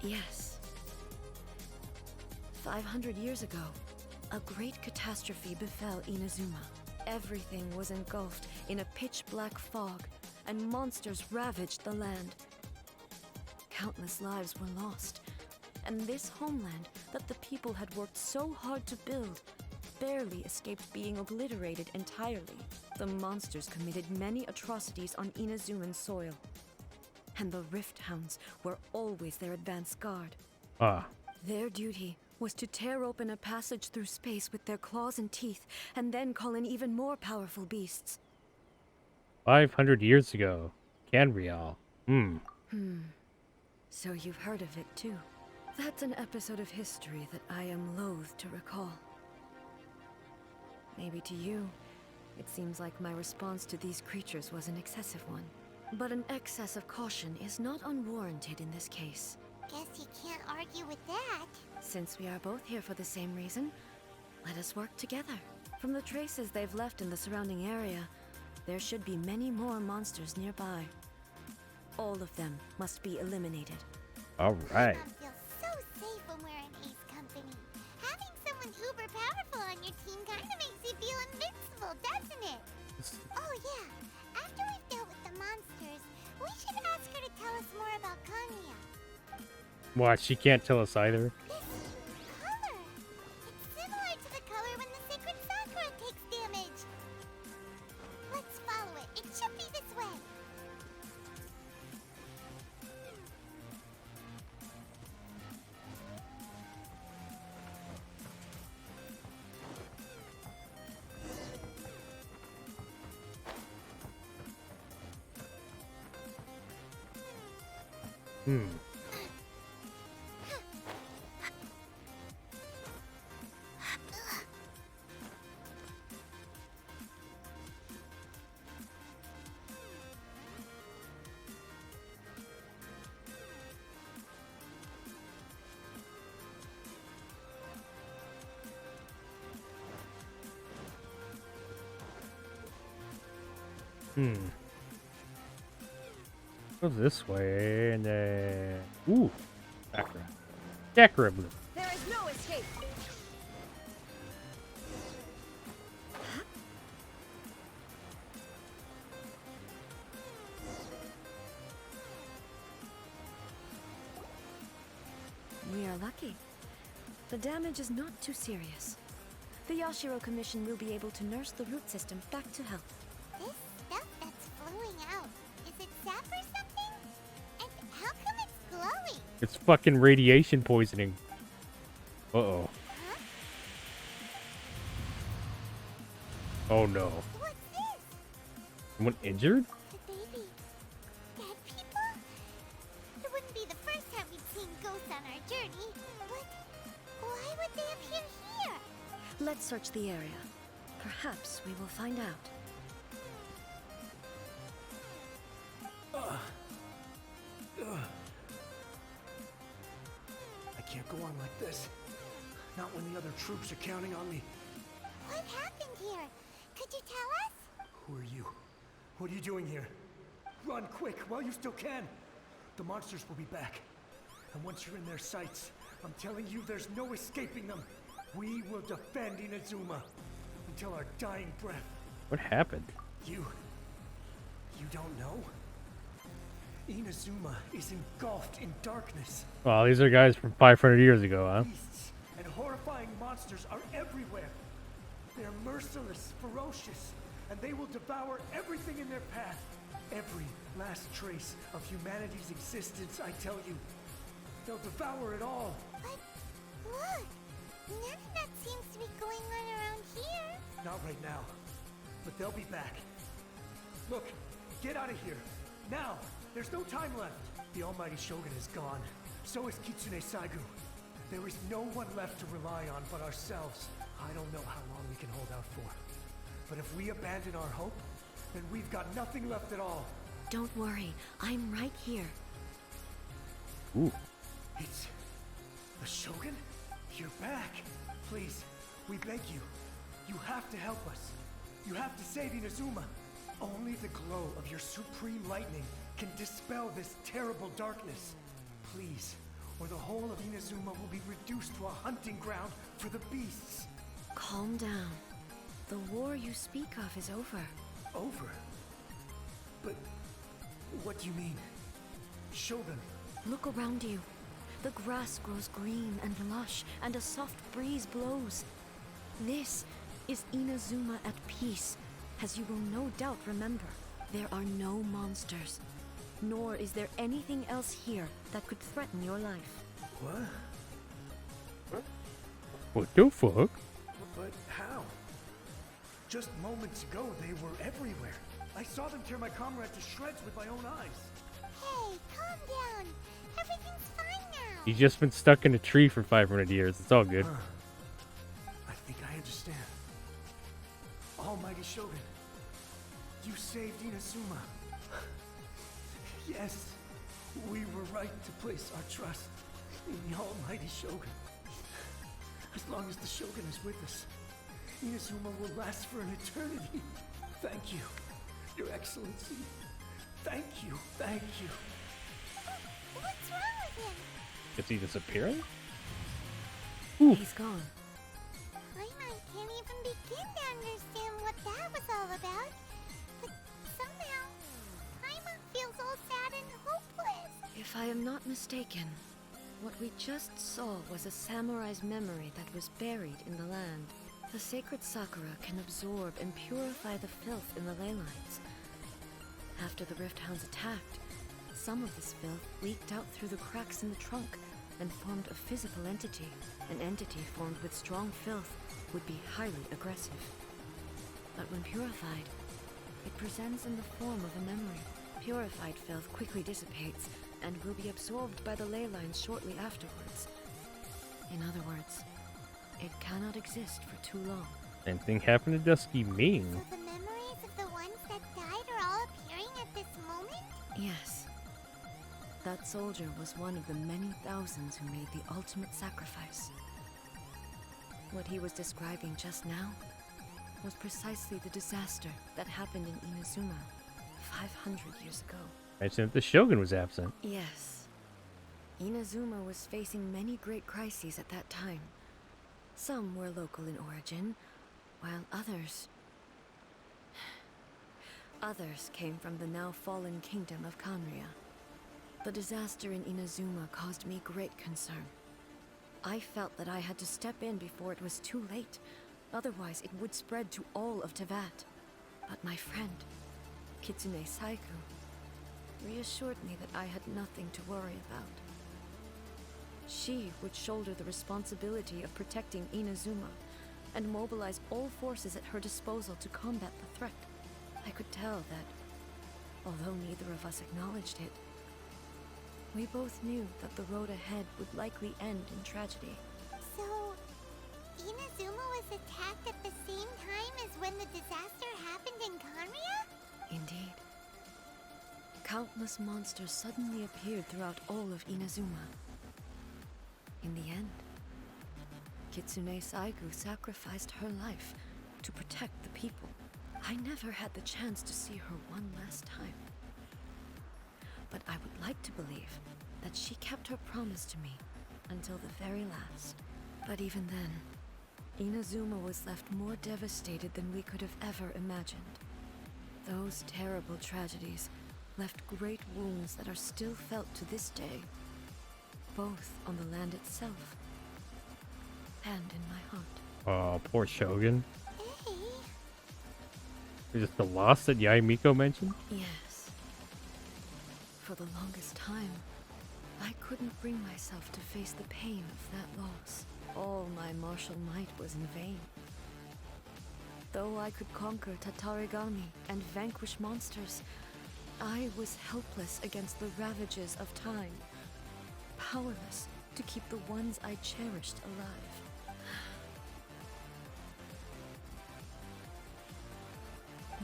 Yes. 500 years ago, a great catastrophe befell Inazuma. Everything was engulfed in a pitch-black fog, and monsters ravaged the land. Countless lives were lost, and this homeland that the people had worked so hard to build barely escaped being obliterated entirely. The monsters committed many atrocities on Inazuman soil, and the Rift Hounds were always their advance guard. Ah. Their duty was to tear open a passage through space with their claws and teeth, and then call in even more powerful beasts. 500 years ago. Canreal. So you've heard of it too. That's an episode of history that I am loath to recall. Maybe to you, it seems like my response to these creatures was an excessive one. But an excess of caution is not unwarranted in this case. Guess you can't argue with that. Since we are both here for the same reason, let us work together. From the traces they've left in the surrounding area, there should be many more monsters nearby. All of them must be eliminated. All right. I feel so safe when we're in Ace Company. Having someone uber powerful on on your team kind of makes you feel invincible, doesn't it? Oh yeah, after we've dealt with the monsters, we should ask her to tell us more about Kanya. What? She can't tell us either. Color. It's similar to the color when the sacred sakura takes damage. Let's follow it. It should be this way. Hmm. Hmm. Go this way and then. Ooh. Sakura. Sakura blue. There is no escape. We are lucky. The damage is not too serious. The Yashiro Commission will be able to nurse the root system back to health. This stuff that's flowing out, is it sap or something? And how come it's glowing? It's fucking radiation poisoning. Uh-oh. Huh? Oh no. What's this? Someone injured? The baby. Dead people? It wouldn't be the first time we've seen ghosts on our journey. But why would they appear here? Let's search the area. Perhaps we will find out. I can't go on like this. Not when the other troops are counting on me. What happened here? Could you tell us? Who are you? What are you doing here? Run quick while you still can. The monsters will be back. And once you're in their sights, I'm telling you there's no escaping them. We will defend Inazuma until our dying breath. What happened? You don't know? Inazuma is engulfed in darkness. Well, these are guys from 500 years ago, huh? Beasts and horrifying monsters are everywhere. They're merciless, ferocious, and they will devour everything in their path. Every last trace of humanity's existence, I tell you. They'll devour it all. But look, none of that seems to be going on around here. Not right now, but they'll be back. Look, get out of here. Now! There's no time left. The almighty Shogun is gone. So is Kitsune Saigu. There is no one left to rely on but ourselves. I don't know how long we can hold out for. But if we abandon our hope, then we've got nothing left at all. Don't worry, I'm right here. Ooh. It's the Shogun? You're back. Please, we beg you. You have to help us. You have to save Inazuma. Only the glow of your supreme lightning can dispel this terrible darkness. Please, or the whole of Inazuma will be reduced to a hunting ground for the beasts. Calm down. The war you speak of is over. Over? But what do you mean? Shogun. Look around you. The grass grows green and lush, and a soft breeze blows. This is Inazuma at peace, as you will no doubt remember. There are no monsters, nor is there anything else here that could threaten your life. What? What the fuck? But how? Just moments ago, they were everywhere. I saw them tear my comrade to shreds with my own eyes. Hey, calm down. Everything's fine now. He's just been stuck in a tree for 500 years. It's all good. I think I understand. Almighty Shogun, you saved Inazuma. Yes, we were right to place our trust in the Almighty Shogun. As long as the Shogun is with us, Inazuma will last for an eternity. Thank you, Your Excellency. Thank you, thank you. What's wrong with him? Is he disappearing? He's gone. Paimon can't to understand what that was all about. But somehow, Paimon feels all sad and hopeless. If I am not mistaken, what we just saw was a samurai's memory that was buried in the land. The sacred sakura can absorb and purify the filth in the ley lines. After the Rift Hounds attacked, some of this filth leaked out through the cracks in the trunk and formed a physical entity. An entity formed with strong filth would be highly aggressive. But when purified, it presents in the form of a memory. Purified filth quickly dissipates and will be absorbed by the ley lines shortly afterwards. In other words, it cannot exist for too long. Same thing happened to Dusky Ming. So the memories of the ones that died are all appearing at this moment? Yes. That soldier was one of the many thousands who made the ultimate sacrifice. What he was describing just now was precisely the disaster that happened in Inazuma 500 years ago. Mentioned that the Shogun was absent. Yes. Inazuma was facing many great crises at that time. Some were local in origin, while others came from the now fallen kingdom of Kanria. The disaster in Inazuma caused me great concern. I felt that I had to step in before it was too late, otherwise it would spread to all of Tevat. But my friend, Kitsune Saiku, reassured me that I had nothing to worry about. She would shoulder the responsibility of protecting Inazuma and mobilize all forces at her disposal to combat the threat. I could tell that, although neither of us acknowledged it, we both knew that the road ahead would likely end in tragedy. So, Inazuma was attacked at the same time as when the disaster happened in Kanria? Indeed. Countless monsters suddenly appeared throughout all of Inazuma. In the end, Kitsune Saigu sacrificed her life to protect the people. I never had the chance to see her one last time. But I would like to believe that she kept her promise to me until the very last. But even then, Inazuma was left more devastated than we could have ever imagined. Those terrible tragedies left great wounds that are still felt to this day, both on the land itself and in my heart. Oh, poor Shogun. Hey. Is this the loss that Yaimiko mentioned? Yes. For the longest time, I couldn't bring myself to face the pain of that loss. All my martial might was in vain. Though I could conquer Tatarigami and vanquish monsters, I was helpless against the ravages of time, powerless to keep the ones I cherished alive.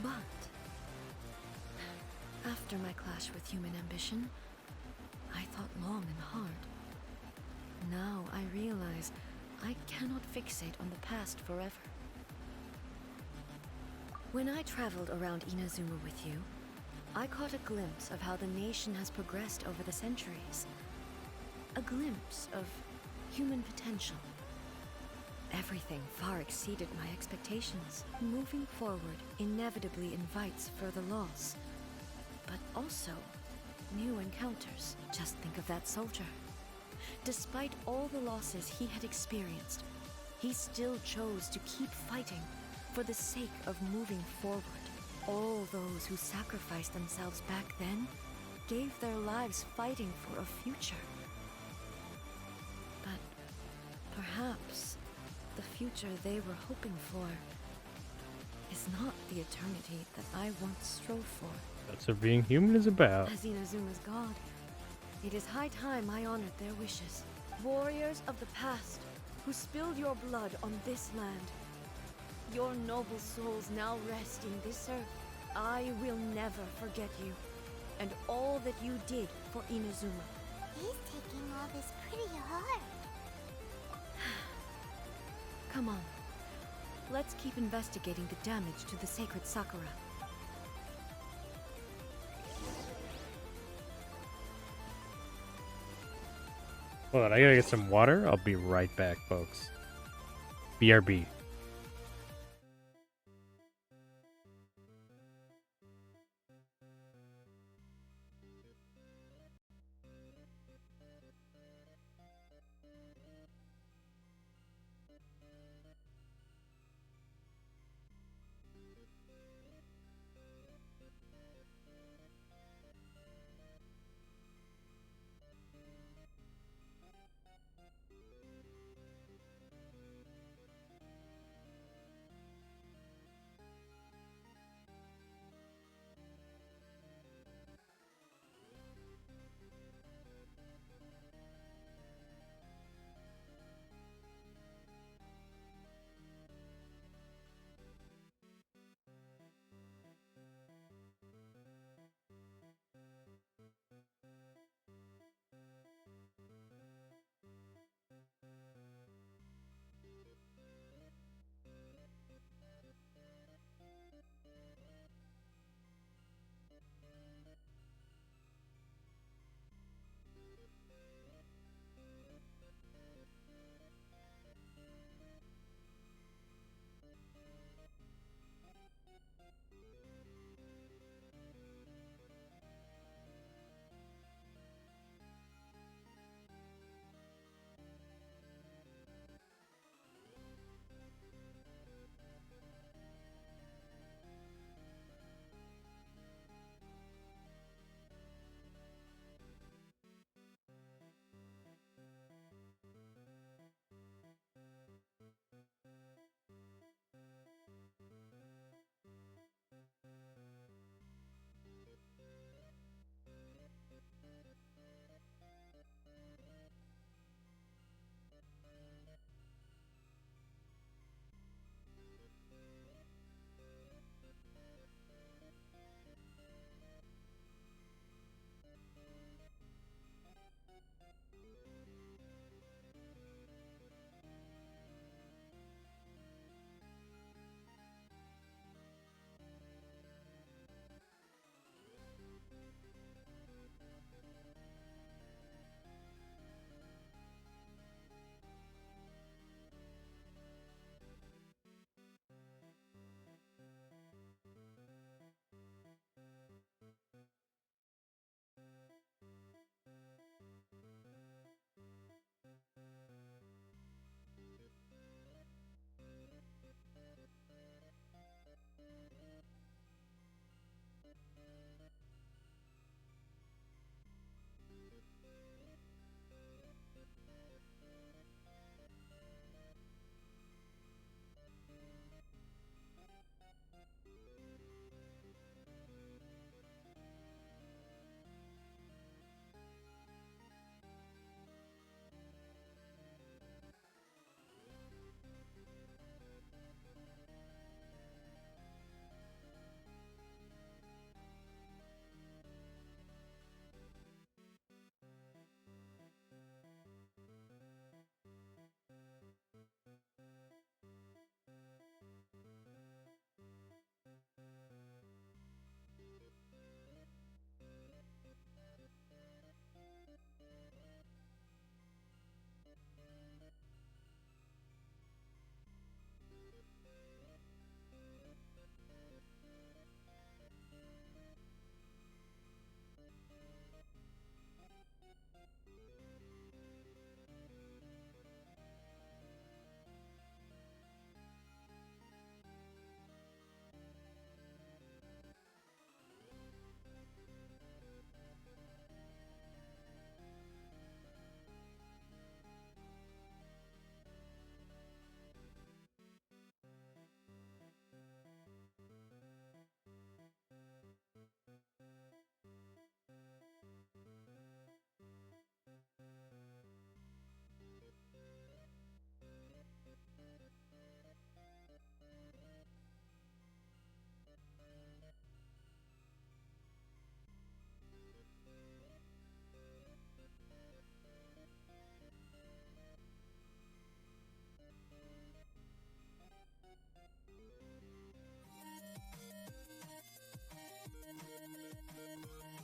But after my clash with human ambition, I thought long and hard. Now I realize I cannot fixate on the past forever. When I traveled around Inazuma with you, I caught a glimpse of how the nation has progressed over the centuries. A glimpse of human potential. Everything far exceeded my expectations. Moving forward inevitably invites further loss, but also new encounters. Just think of that soldier. Despite all the losses he had experienced, he still chose to keep fighting for the sake of moving forward. All those who sacrificed themselves back then gave their lives fighting for a future. But perhaps the future they were hoping for is not the eternity that I once strove for. That's what being human is about. As Inazuma's god, it is high time I honored their wishes. Warriors of the past, who spilled your blood on this land, your noble souls now rest in this earth. I will never forget you, and all that you did for Inazuma. He's taking all this pretty hard. Come on, let's keep investigating the damage to the sacred Sakura. Hold on, I gotta get some water. I'll be right back, folks. BRB.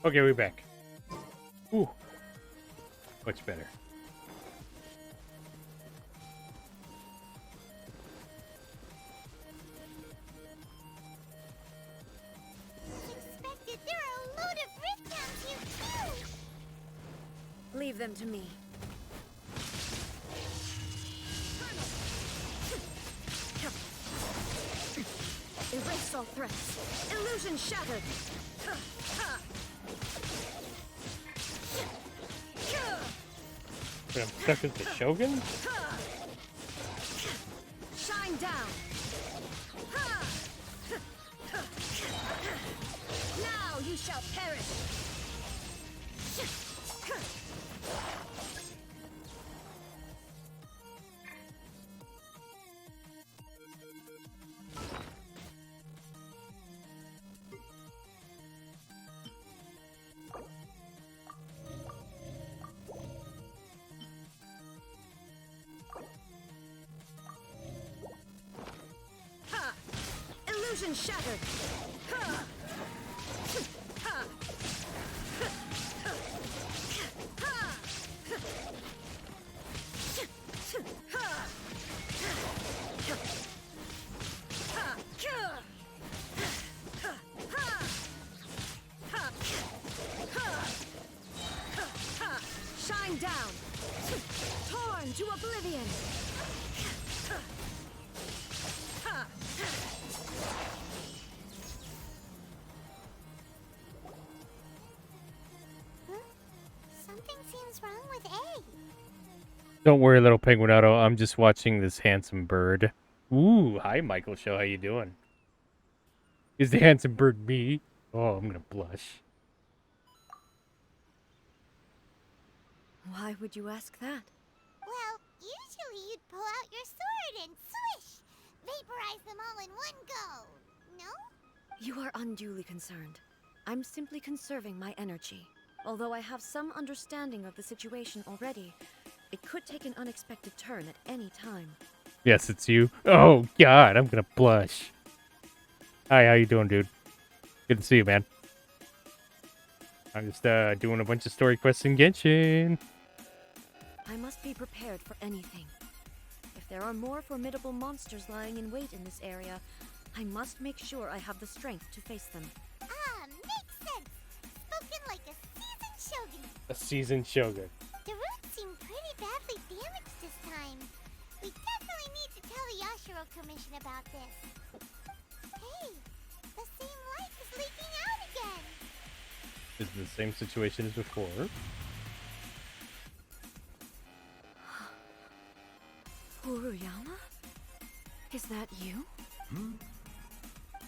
Okay, we're back. Ooh. Much better. Expected, there are a load of rift towns here too! Leave them to me. Erase all threats. Illusion shattered. But I'm stuck with the Shogun? Shine down. Now you shall perish. Illusion shattered. Shine down. Torn to oblivion. Something seems wrong with A. Don't worry, little Penguinato. I'm just watching this handsome bird. Ooh, hi, Michael Show. How you doing? Is the handsome bird me? Oh, I'm gonna blush. Why would you ask that? Well, usually you'd pull out your sword and swish! Vaporize them all in one go! No? You are unduly concerned. I'm simply conserving my energy. Although I have some understanding of the situation already, it could take an unexpected turn at any time. Yes, it's you. Oh, God, I'm gonna blush. Hi, how you doing, dude? Good to see you, man. I'm just doing a bunch of story quests in Genshin. I must be prepared for anything. If there are more formidable monsters lying in wait in this area, I must make sure I have the strength to face them. Makes sense! Spoken like a seasoned shogun. A seasoned Shogun. The roots seem pretty badly damaged this time. We definitely need to tell the Yashiro Commission about this. Hey, the same light is leaking out again! Is it the same situation as before? Furuyama? Is that you? Hmm?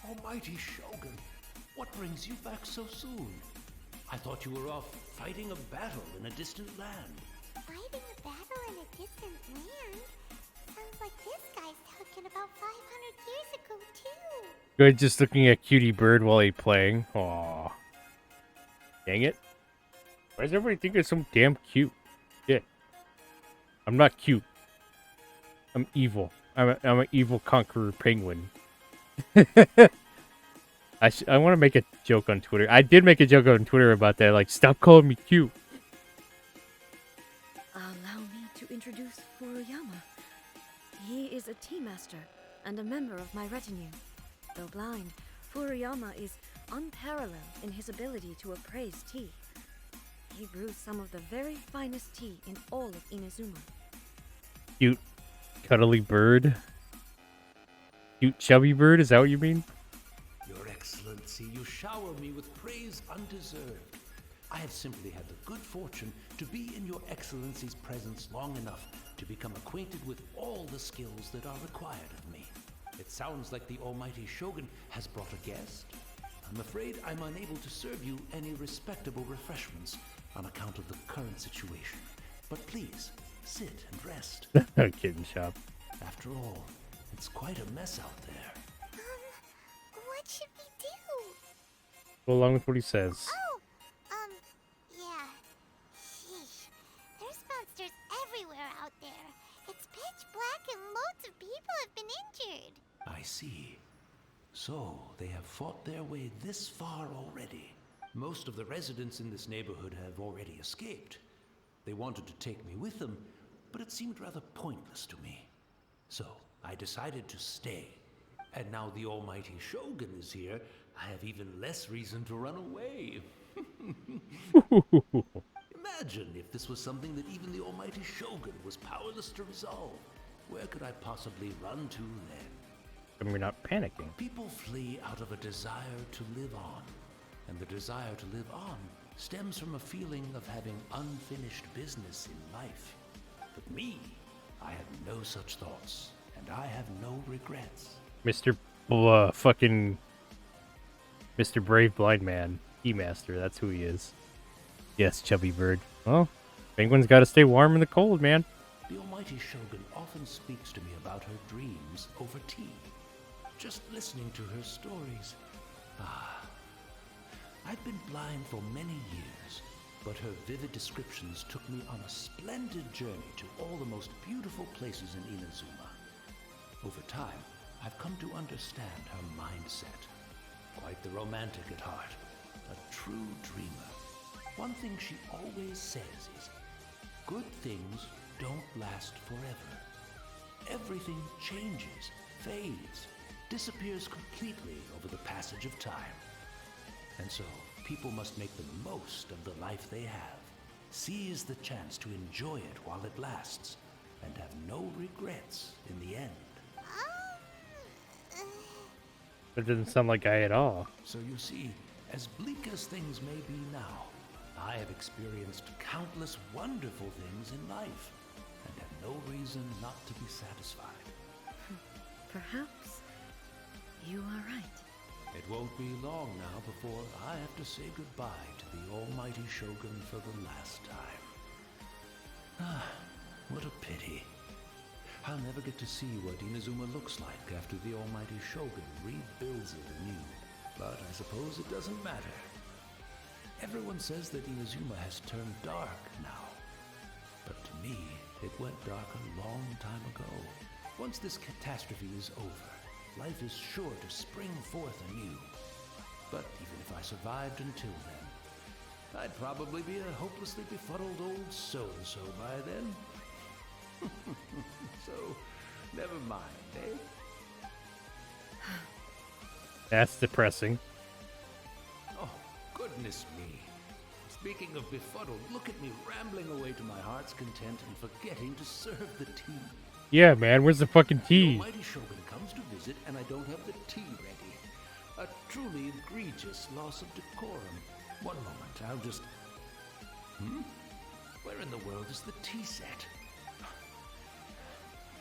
Almighty Shogun, what brings you back so soon? I thought you were off fighting a battle in a distant land. Fighting a battle in a distant land? Sounds like this guy's talking about 500 years ago, too. Good, just looking at Cutie Bird while he's playing. Aw. Dang it. Why does everybody think I'm so damn cute? Shit. I'm not cute. I'm evil. I'm an evil conqueror penguin. I want to make a joke on Twitter. I did make a joke on Twitter about that. Like, stop calling me cute. Allow me to introduce Furuyama. He is a tea master and a member of my retinue. Though blind, Furuyama is unparalleled in his ability to appraise tea. He brews some of the very finest tea in all of Inazuma. Cute, cuddly bird. Cute, chubby bird? Is that what you mean? Your Excellency, you shower me with praise undeserved. I have simply had the good fortune to be in your Excellency's presence long enough to become acquainted with all the skills that are required of me. It sounds like the Almighty Shogun has brought a guest. I'm afraid I'm unable to serve you any respectable refreshments on account of the current situation. But please, sit and rest. Kitten shop. After all, it's quite a mess out there. What should we do? Go along with what he says. Yeah. Sheesh. There's monsters everywhere out there. It's pitch black and loads of people have been injured. I see. So, they have fought their way this far already. Most of the residents in this neighborhood have already escaped. They wanted to take me with them, but it seemed rather pointless to me. So I decided to stay. And now the almighty Shogun is here, I have even less reason to run away. Imagine if this was something that even the almighty Shogun was powerless to resolve. Where could I possibly run to then? And we're not panicking. People flee out of a desire to live on. And the desire to live on stems from a feeling of having unfinished business in life. But me, I have no such thoughts, and I have no regrets. Mr. Fucking Mr. Brave Blind Man, Keymaster, that's who he is. Yes, chubby bird. Well, penguin's gotta stay warm in the cold, man. The almighty Shogun often speaks to me about her dreams over tea. Just listening to her stories. I've been blind for many years, but her vivid descriptions took me on a splendid journey to all the most beautiful places in Inazuma. Over time, I've come to understand her mindset. Quite the romantic at heart, a true dreamer. One thing she always says is, good things don't last forever. Everything changes, fades, disappears completely over the passage of time. And so, people must make the most of the life they have, seize the chance to enjoy it while it lasts, and have no regrets in the end. That doesn't sound like I at all. So you see, as bleak as things may be now, I have experienced countless wonderful things in life, and have no reason not to be satisfied. Perhaps you are right. It won't be long now before I have to say goodbye to the almighty Shogun for the last time. What a pity. I'll never get to see what Inazuma looks like after the almighty Shogun rebuilds it anew. But I suppose it doesn't matter. Everyone says that Inazuma has turned dark now. But to me, it went dark a long time ago. Once this catastrophe is over, life is sure to spring forth anew. But even if I survived until then, I'd probably be a hopelessly befuddled old so-and-so by then. So, never mind, eh? That's depressing. Oh, goodness me. Speaking of befuddled, look at me rambling away to my heart's content and forgetting to serve the tea. Yeah, man, where's the fucking tea? The almighty Shogun comes to visit and I don't have the tea ready. A truly egregious loss of decorum. One moment, I'll just... Where in the world is the tea set?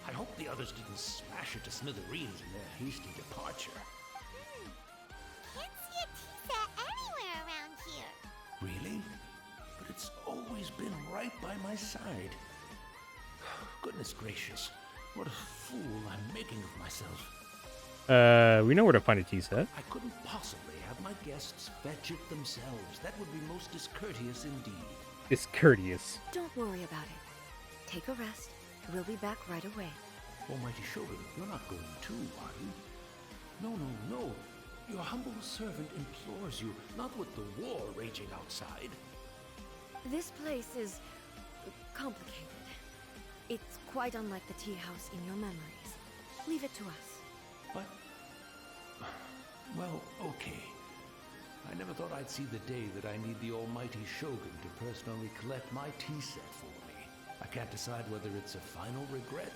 I hope the others didn't smash it to smithereens in their hasty departure. Can't see a tea set anywhere around here. Really? But it's always been right by my side. Goodness gracious, what a fool I'm making of myself. We know where to find a tea set. I couldn't possibly have my guests fetch it themselves. That would be most discourteous indeed. Discourteous. Don't worry about it. Take a rest. We'll be back right away. Almighty Shogun, you're not going too, are you? No, no, no. Your humble servant implores you, not with the war raging outside. This place is complicated. It's quite unlike the tea house in your memories. Leave it to us. But... well, okay. I never thought I'd see the day that I need the almighty Shogun to personally collect my tea set for me. I can't decide whether it's a final regret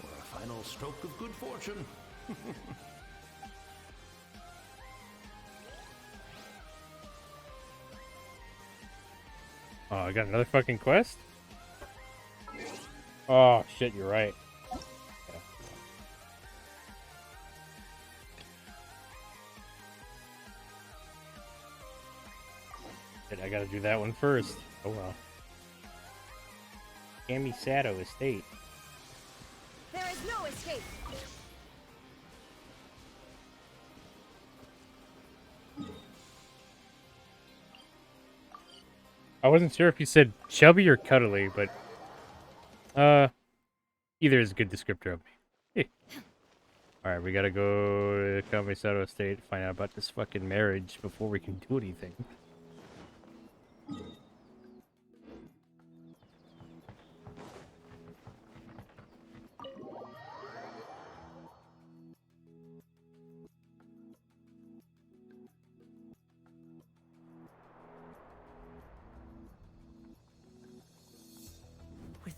or a final stroke of good fortune. Oh, I got another fucking quest? Oh, shit, you're right. Yeah. Shit, I gotta do that one first. Oh well. Kamisato Estate. There is no escape. I wasn't sure if you said chubby or cuddly, but either is a good descriptor of me. Alright, we gotta go to Kamisato Estate to find out about this fucking marriage before we can do anything.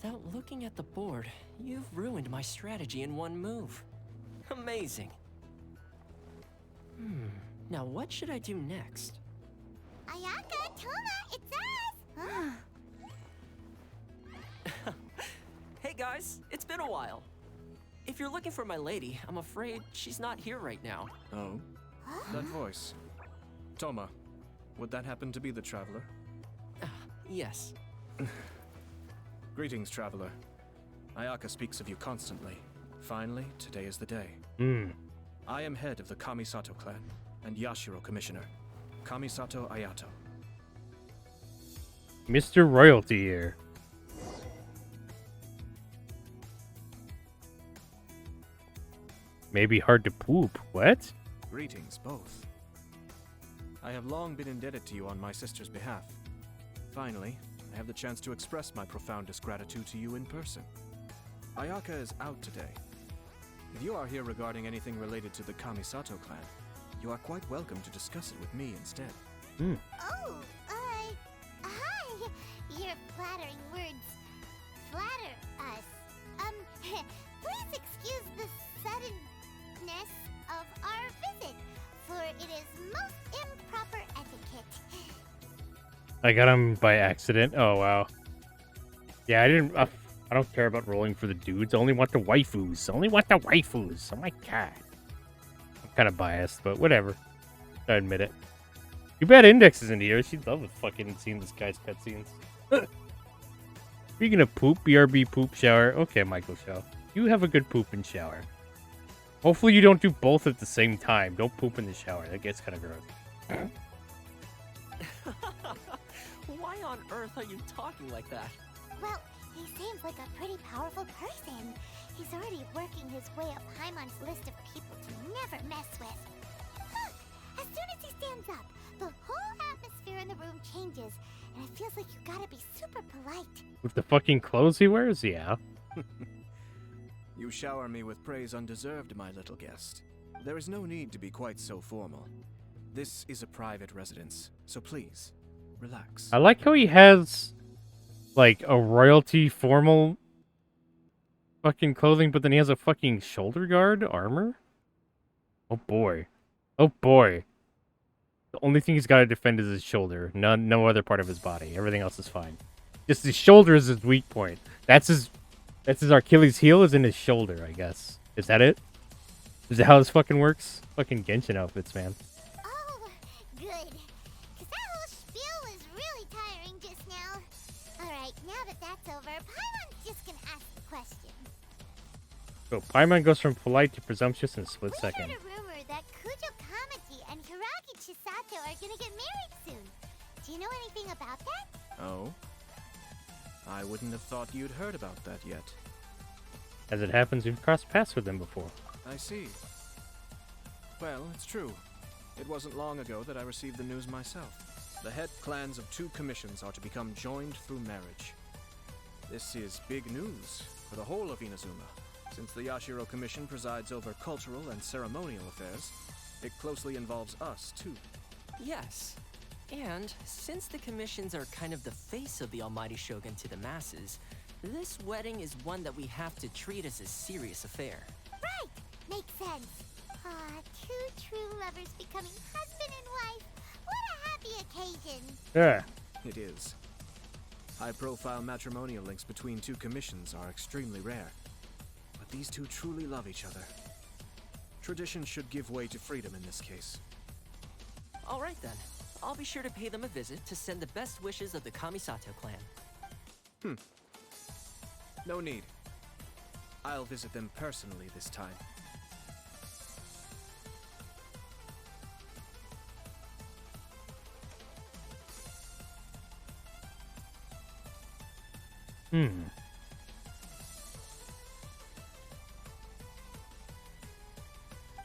Without looking at the board, you've ruined my strategy in one move. Amazing. Now what should I do next? Ayaka, Toma, it's us! Hey guys, it's been a while. If you're looking for my lady, I'm afraid she's not here right now. Oh? That voice. Toma, would that happen to be the Traveler? Yes. Greetings, Traveler. Ayaka speaks of you constantly. Finally, today is the day. I am head of the Kamisato clan and Yashiro Commissioner, Kamisato Ayato. Mr. Royalty here. Maybe hard to poop. What? Greetings, both. I have long been indebted to you on my sister's behalf. Finally, I have the chance to express my profoundest gratitude to you in person. Ayaka is out today. If you are here regarding anything related to the Kamisato clan, you are quite welcome to discuss it with me instead. Oh, hi. Your flattering words flatter us. Please excuse the suddenness of our visit, for it is most improper etiquette. I got him by accident. Oh, wow. Yeah, I don't care about rolling for the dudes. I only want the waifus. Oh my god. I'm kind of biased, but whatever. I admit it. Too bad Index isn't here. She'd love fucking seeing this guy's cutscenes. Speaking of poop, BRB poop shower. Okay, Michael Show. You have a good poop and shower. Hopefully you don't do both at the same time. Don't poop in the shower. That gets kind of gross. Why on earth are you talking like that? Well, he seems like a pretty powerful person. He's already working his way up Paimon's list of people to never mess with. Look, as soon as he stands up, the whole atmosphere in the room changes, and it feels like you gotta be super polite. With the fucking clothes he wears? Yeah. You shower me with praise undeserved, my little guest. There is no need to be quite so formal. This is a private residence, so please, relax. I like how he has, like, a royalty formal fucking clothing, but then he has a fucking shoulder guard armor? Oh boy. Oh boy. The only thing he's got to defend is his shoulder. No other part of his body. Everything else is fine. Just his shoulder is his weak point. That's his Achilles heel is in his shoulder, I guess. Is that it? Is that how this fucking works? Fucking Genshin outfits, man. Oh, good. Because that whole spiel was really tiring just now. Alright, now that that's over, Paimon's just gonna ask the question. So Paimon goes from polite to presumptuous in a split second. We heard a rumor that Kujo Kamaki and Hiragi Chisato are gonna get married soon. Do you know anything about that? Oh? I wouldn't have thought you'd heard about that yet. As it happens, we've crossed paths with them before. I see. Well, it's true. It wasn't long ago that I received the news myself. The head clans of 2 commissions are to become joined through marriage. This is big news for the whole of Inazuma. Since the Yashiro Commission presides over cultural and ceremonial affairs, it closely involves us, too. Yes. And since the commissions are kind of the face of the Almighty Shogun to the masses, this wedding is one that we have to treat as a serious affair. Right! Makes sense. Ah, 2 true lovers becoming husband and wife. What a happy occasion. Yeah. It is. High-profile matrimonial links between 2 commissions are extremely rare. But these 2 truly love each other. Tradition should give way to freedom in this case. All right then. I'll be sure to pay them a visit to send the best wishes of the Kamisato clan. No need. I'll visit them personally this time.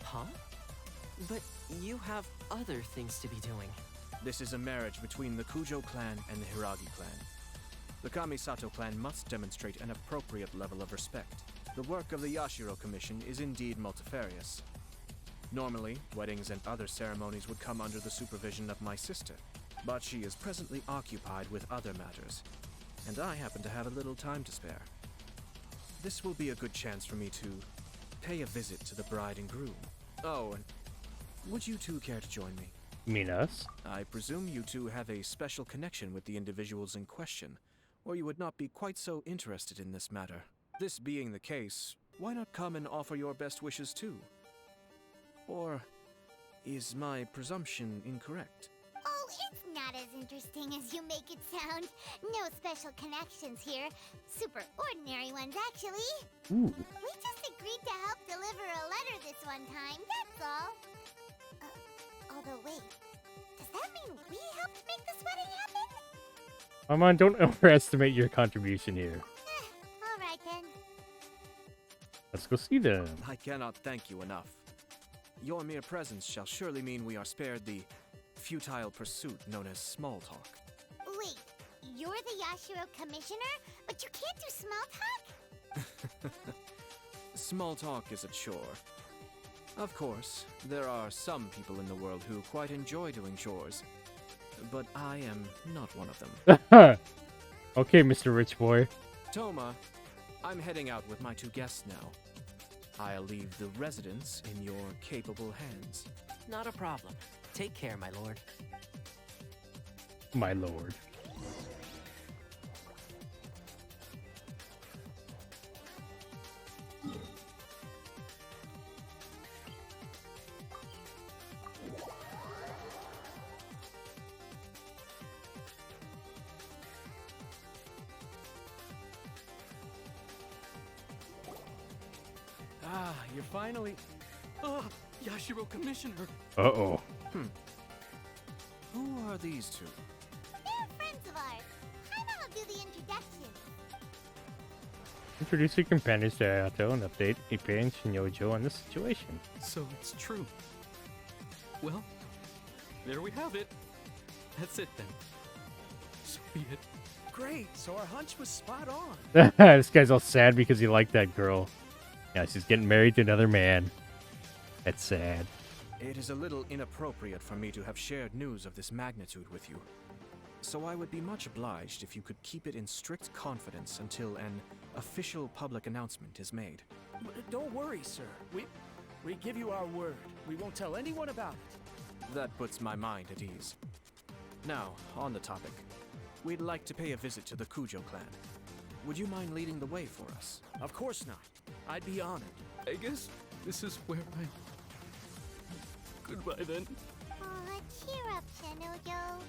Huh? But you have other things to be doing. This is a marriage between the Kujo clan and the Hiragi clan. The Kamisato clan must demonstrate an appropriate level of respect. The work of the Yashiro Commission is indeed multifarious. Normally, weddings and other ceremonies would come under the supervision of my sister, but she is presently occupied with other matters. and I happen to have a little time to spare. This will be a good chance for me to pay a visit to the bride and groom. Oh, and would you two care to join me? You mean us? I presume you two have a special connection with the individuals in question, or you would not be quite so interested in this matter. This being the case, why not come and offer your best wishes too? Or is my presumption incorrect? Oh, it's not as interesting as you make it sound. No special connections here. Super ordinary ones, actually. Ooh. We just agreed to help deliver a letter this one time, that's all. Although, wait. Does that mean we helped make this wedding happen? Come on, don't overestimate your contribution here. Alright then. Let's go see them. I cannot thank you enough. Your mere presence shall surely mean we are spared the futile pursuit known as small talk. Wait, you're the Yashiro commissioner? But you can't do small talk? Small talk is a chore. Of course, there are some people in the world who quite enjoy doing chores, but I am not one of them. Okay, Mr. Rich Boy. Toma, I'm heading out with my two guests now. I'll leave the residence in your capable hands. Not a problem. Take care, my lord. My lord. Ah, you're finally... Ah, Yashiro Commissioner! Uh-oh. Who are these two? They're friends of ours. I'll do the introduction. Introduce your companions to Ayato and update Ippei and Shinyojo on the situation. So it's true. Well, there we have it. That's it then. So be it. Great, so our hunch was spot on. This guy's all sad because he liked that girl. Yeah, she's getting married to another man. That's sad. It is a little inappropriate for me to have shared news of this magnitude with you. So I would be much obliged if you could keep it in strict confidence until an official public announcement is made. Don't worry, sir. We give you our word. We won't tell anyone about it. That puts my mind at ease. Now, on the topic. We'd like to pay a visit to the Kujo clan. Would you mind leading the way for us? Of course not. I'd be honored. I guess this is where I... Goodbye then. Aw, cheer up, Shinojo.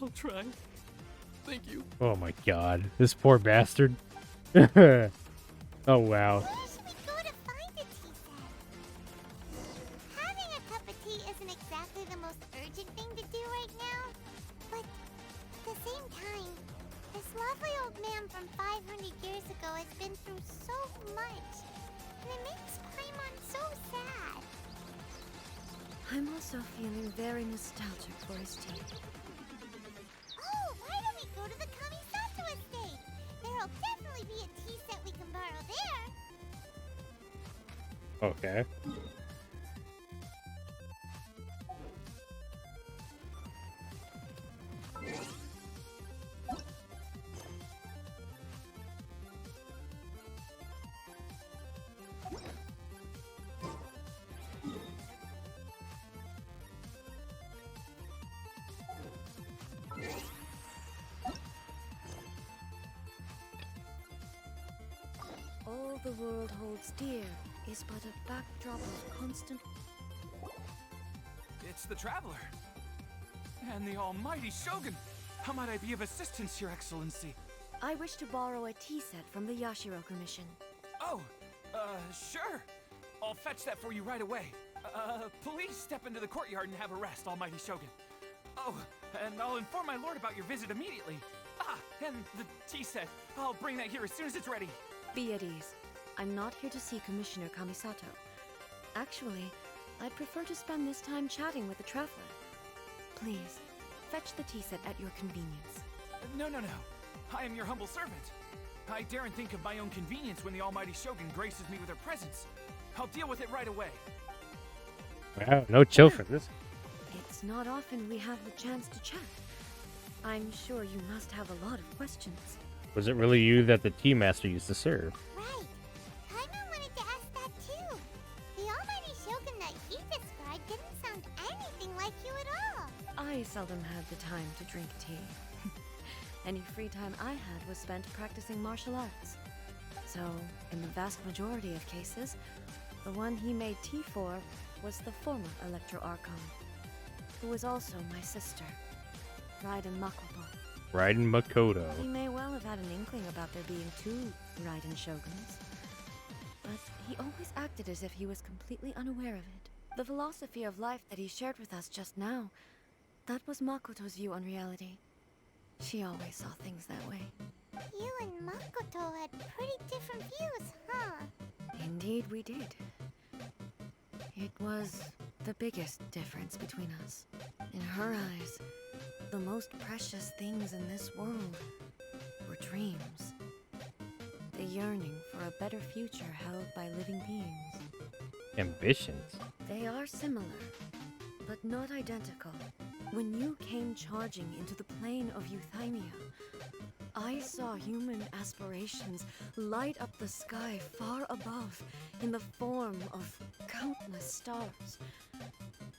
I'll try. Thank you. Oh my god. This poor bastard. Oh wow. Where should we go to find a tea set? Having a cup of tea isn't exactly the most urgent thing to do right now. But at the same time, this lovely old man from 500 years ago has been through so much. And it makes Paimon so sad. I'm also feeling very nostalgic for his tea. Oh, why don't we go to the Kamisato estate? There'll definitely be a tea set we can borrow there. Okay. All the world holds dear is but a backdrop of constant... It's the Traveler. And the almighty Shogun. How might I be of assistance, Your Excellency? I wish to borrow a tea set from the Yashiro Commission. Oh, sure. I'll fetch that for you right away. Please step into the courtyard and have a rest, almighty Shogun. Oh, and I'll inform my lord about your visit immediately. Ah, and the tea set. I'll bring that here as soon as it's ready. Be at ease. I'm not here to see Commissioner Kamisato. Actually, I'd prefer to spend this time chatting with the Traveler. Please, fetch the tea set at your convenience. No. I am your humble servant. I daren't think of my own convenience when the almighty Shogun graces me with her presence. I'll deal with it right away. Wow, no chill for this. It's not often we have the chance to chat. I'm sure you must have a lot of questions. Was it really you that the Tea Master used to serve? Right. Paimon wanted to ask that too. The almighty shogun that he described didn't sound anything like you at all. I seldom had the time to drink tea. Any free time I had was spent practicing martial arts. So, in the vast majority of cases, the one he made tea for was the former Electro Archon, who was also my sister, Raiden Makoto. Raiden Makoto. He may well have had an inkling about there being two Raiden Shoguns, but he always acted as if he was completely unaware of it. The philosophy of life that he shared with us just now, that was Makoto's view on reality. She always saw things that way. You and Makoto had pretty different views, huh? Indeed we did. It was the biggest difference between us. In her eyes, the most precious things in this world were dreams. The yearning for a better future held by living beings. Ambitions. They are similar, but not identical. When you came charging into the plane of Euthymia, I saw human aspirations light up the sky far above in the form of countless stars.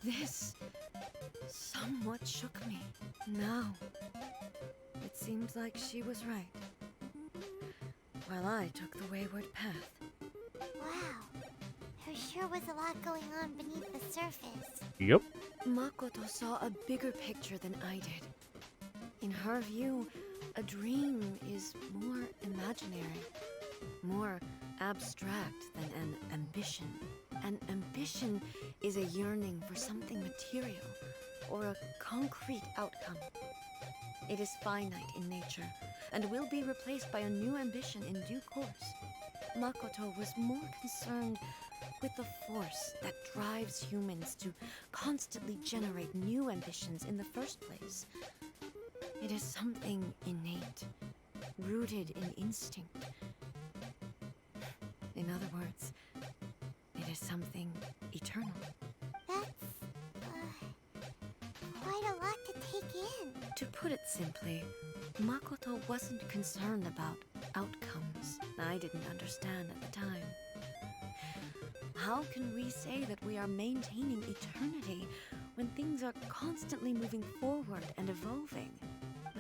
This somewhat shook me. Now, it seems like she was right, while I took the wayward path. Wow. There sure was a lot going on beneath the surface. Yep. Makoto saw a bigger picture than I did. In her view, a dream is more imaginary, more abstract than an ambition. An ambition is a yearning for something material or a concrete outcome. It is finite in nature and will be replaced by a new ambition in due course. Makoto was more concerned with the force that drives humans to constantly generate new ambitions in the first place. It is something innate, rooted in instinct. In other words, it is something eternal. That's, quite a lot to take in. To put it simply, Makoto wasn't concerned about outcomes I didn't understand at the time. How can we say that we are maintaining eternity when things are constantly moving forward and evolving?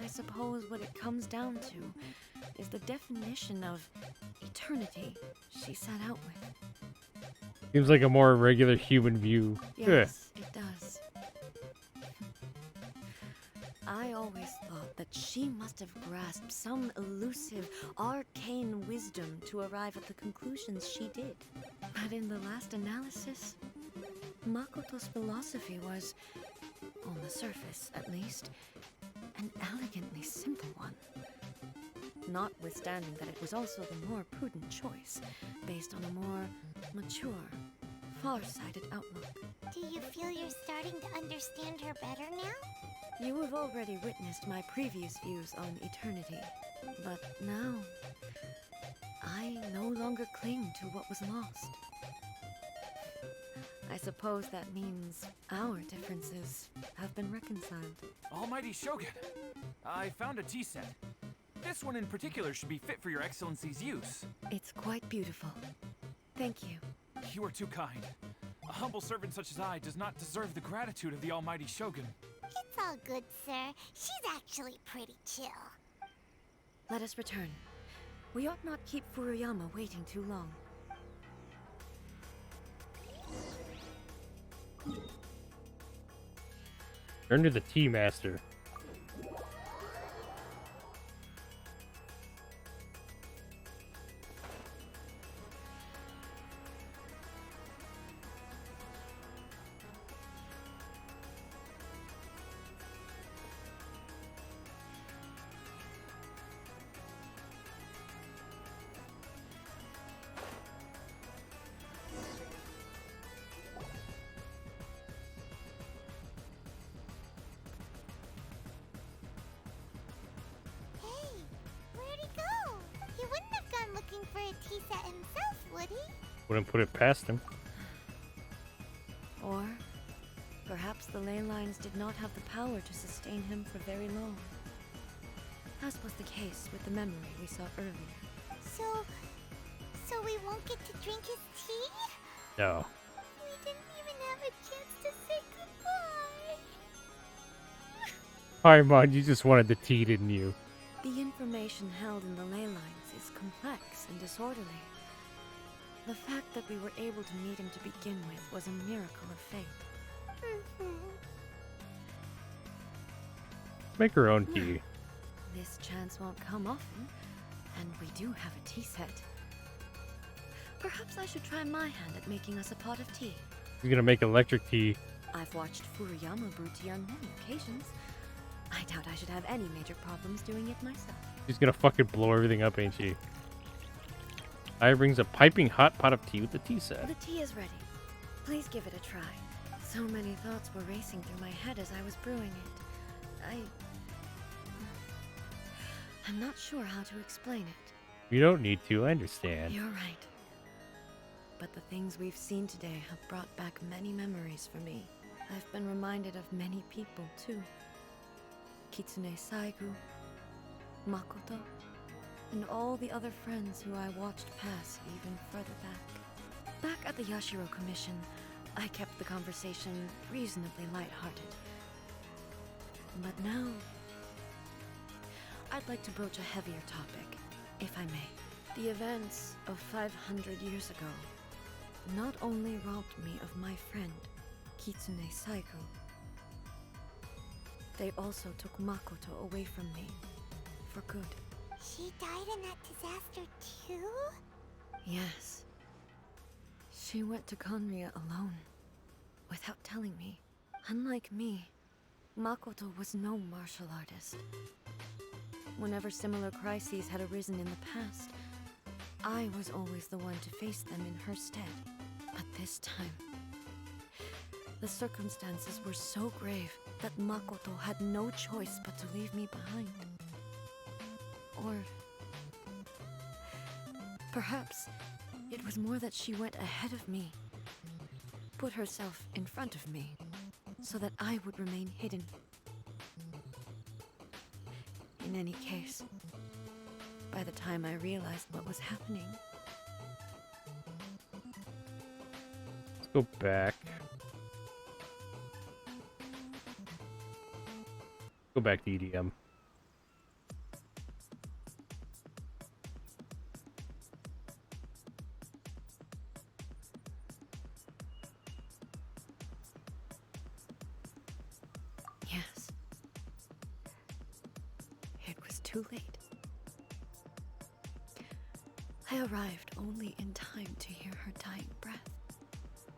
I suppose what it comes down to is the definition of eternity she set out with. Seems like a more regular human view. Yes, it does. I always thought that she must have grasped some elusive, arcane wisdom to arrive at the conclusions she did. But in the last analysis, Makoto's philosophy was, on the surface at least, an elegantly simple one. Notwithstanding that it was also the more prudent choice, based on a more mature, far-sighted outlook. Do you feel you're starting to understand her better now? You have already witnessed my previous views on eternity, but now, I no longer cling to what was lost. I suppose that means our differences have been reconciled. Almighty Shogun, I found a tea set. This one in particular should be fit for your Excellency's use. It's quite beautiful. Thank you. You are too kind. A humble servant such as I does not deserve the gratitude of the Almighty Shogun. It's all good, sir. She's actually pretty chill. Let us return. We ought not keep Furuyama waiting too long. Turn to the Tea Master. For a tea set himself, would he? Wouldn't put it past him. Or perhaps the ley lines did not have the power to sustain him for very long. as was the case with the memory we saw earlier. So we won't get to drink his tea? No. We didn't even have a chance to say goodbye. Paimon, you just wanted the tea, didn't you? The information held in the ley lines is complex and disorderly. The fact that we were able to meet him to begin with was a miracle of fate. Make her own tea. This chance won't come often, and we do have a tea set. Perhaps I should try my hand at making us a pot of tea. He's gonna make electric tea. I've watched Furuyama brew tea on many occasions. I doubt I should have any major problems doing it myself. She's gonna fucking blow everything up, ain't she? I brings a piping hot pot of tea with the tea set. The tea is ready. Please give it a try. So many thoughts were racing through my head as I was brewing it. I'm not sure how to explain it. You don't need to, I understand. You're right. But the things we've seen today have brought back many memories for me. I've been reminded of many people, too. Kitsune Saigu, Makoto, and all the other friends who I watched pass even further back. Back at the Yashiro Commission, I kept the conversation reasonably lighthearted. But now, I'd like to broach a heavier topic, if I may. The events of 500 years ago not only robbed me of my friend, Kitsune Saigu, they also took Makoto away from me, for good. She died in that disaster too? Yes. She went to Conria alone, without telling me. Unlike me, Makoto was no martial artist. Whenever similar crises had arisen in the past, I was always the one to face them in her stead. But this time, the circumstances were so grave that Makoto had no choice but to leave me behind. Or perhaps it was more that she went ahead of me, put herself in front of me, so that I would remain hidden. In any case, by the time I realized what was happening... Let's go back. Go back to EDM. Yes. It was too late. I arrived only in time to hear her dying breath.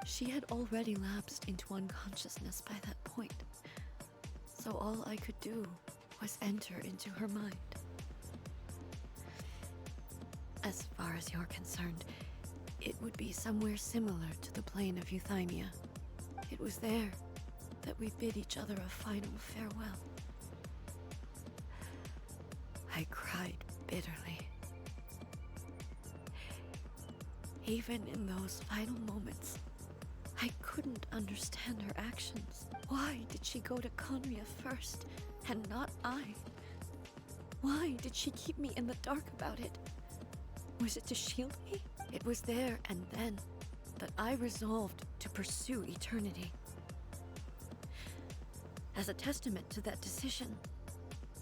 She had already lapsed into unconsciousness by that point, so all I could do was enter into her mind. As far as you're concerned, it would be somewhere similar to the plane of Euthymia. It was there that we bid each other a final farewell. I cried bitterly. Even in those final moments, I couldn't understand her actions. Why did she go to Conria first, and not I? Why did she keep me in the dark about it? Was it to shield me? It was there and then that I resolved to pursue eternity. As a testament to that decision,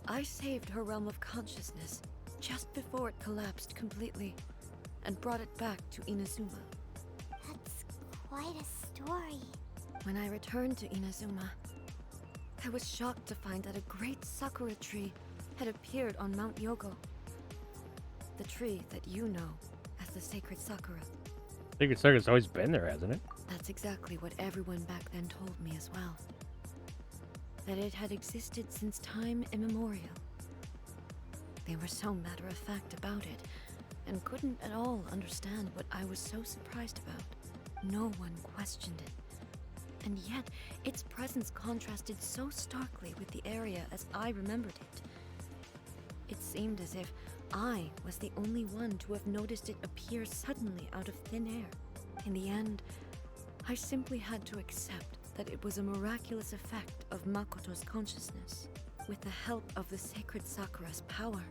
I saved her realm of consciousness just before it collapsed completely and brought it back to Inazuma. That's quite a story. When I returned to Inazuma, I was shocked to find that a great sakura tree had appeared on Mount Yogo. The tree that you know as the Sacred Sakura. Sacred Sakura's always been there, hasn't it? That's exactly what everyone back then told me as well. That it had existed since time immemorial. They were so matter-of-fact about it, and couldn't at all understand what I was so surprised about. No one questioned it. And yet, its presence contrasted so starkly with the area as I remembered it. It seemed as if I was the only one to have noticed it appear suddenly out of thin air. In the end, I simply had to accept that it was a miraculous effect of Makoto's consciousness. With the help of the sacred Sakura's power,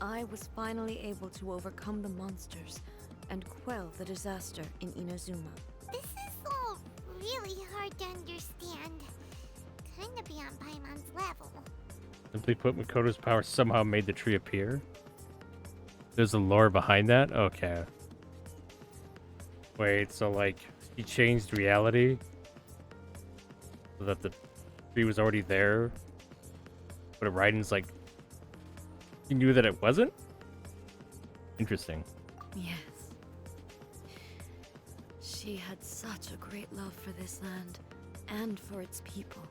I was finally able to overcome the monsters and quell the disaster in Inazuma. This is all really hard to understand. Kinda beyond Paimon's level. Simply put, Makoto's power somehow made the tree appear. There's a lore behind that? Okay. Wait, so like, he changed reality so that the tree was already there, but Raiden's like, he knew that it wasn't? Interesting. Yes. She had such a great love for this land and for its people.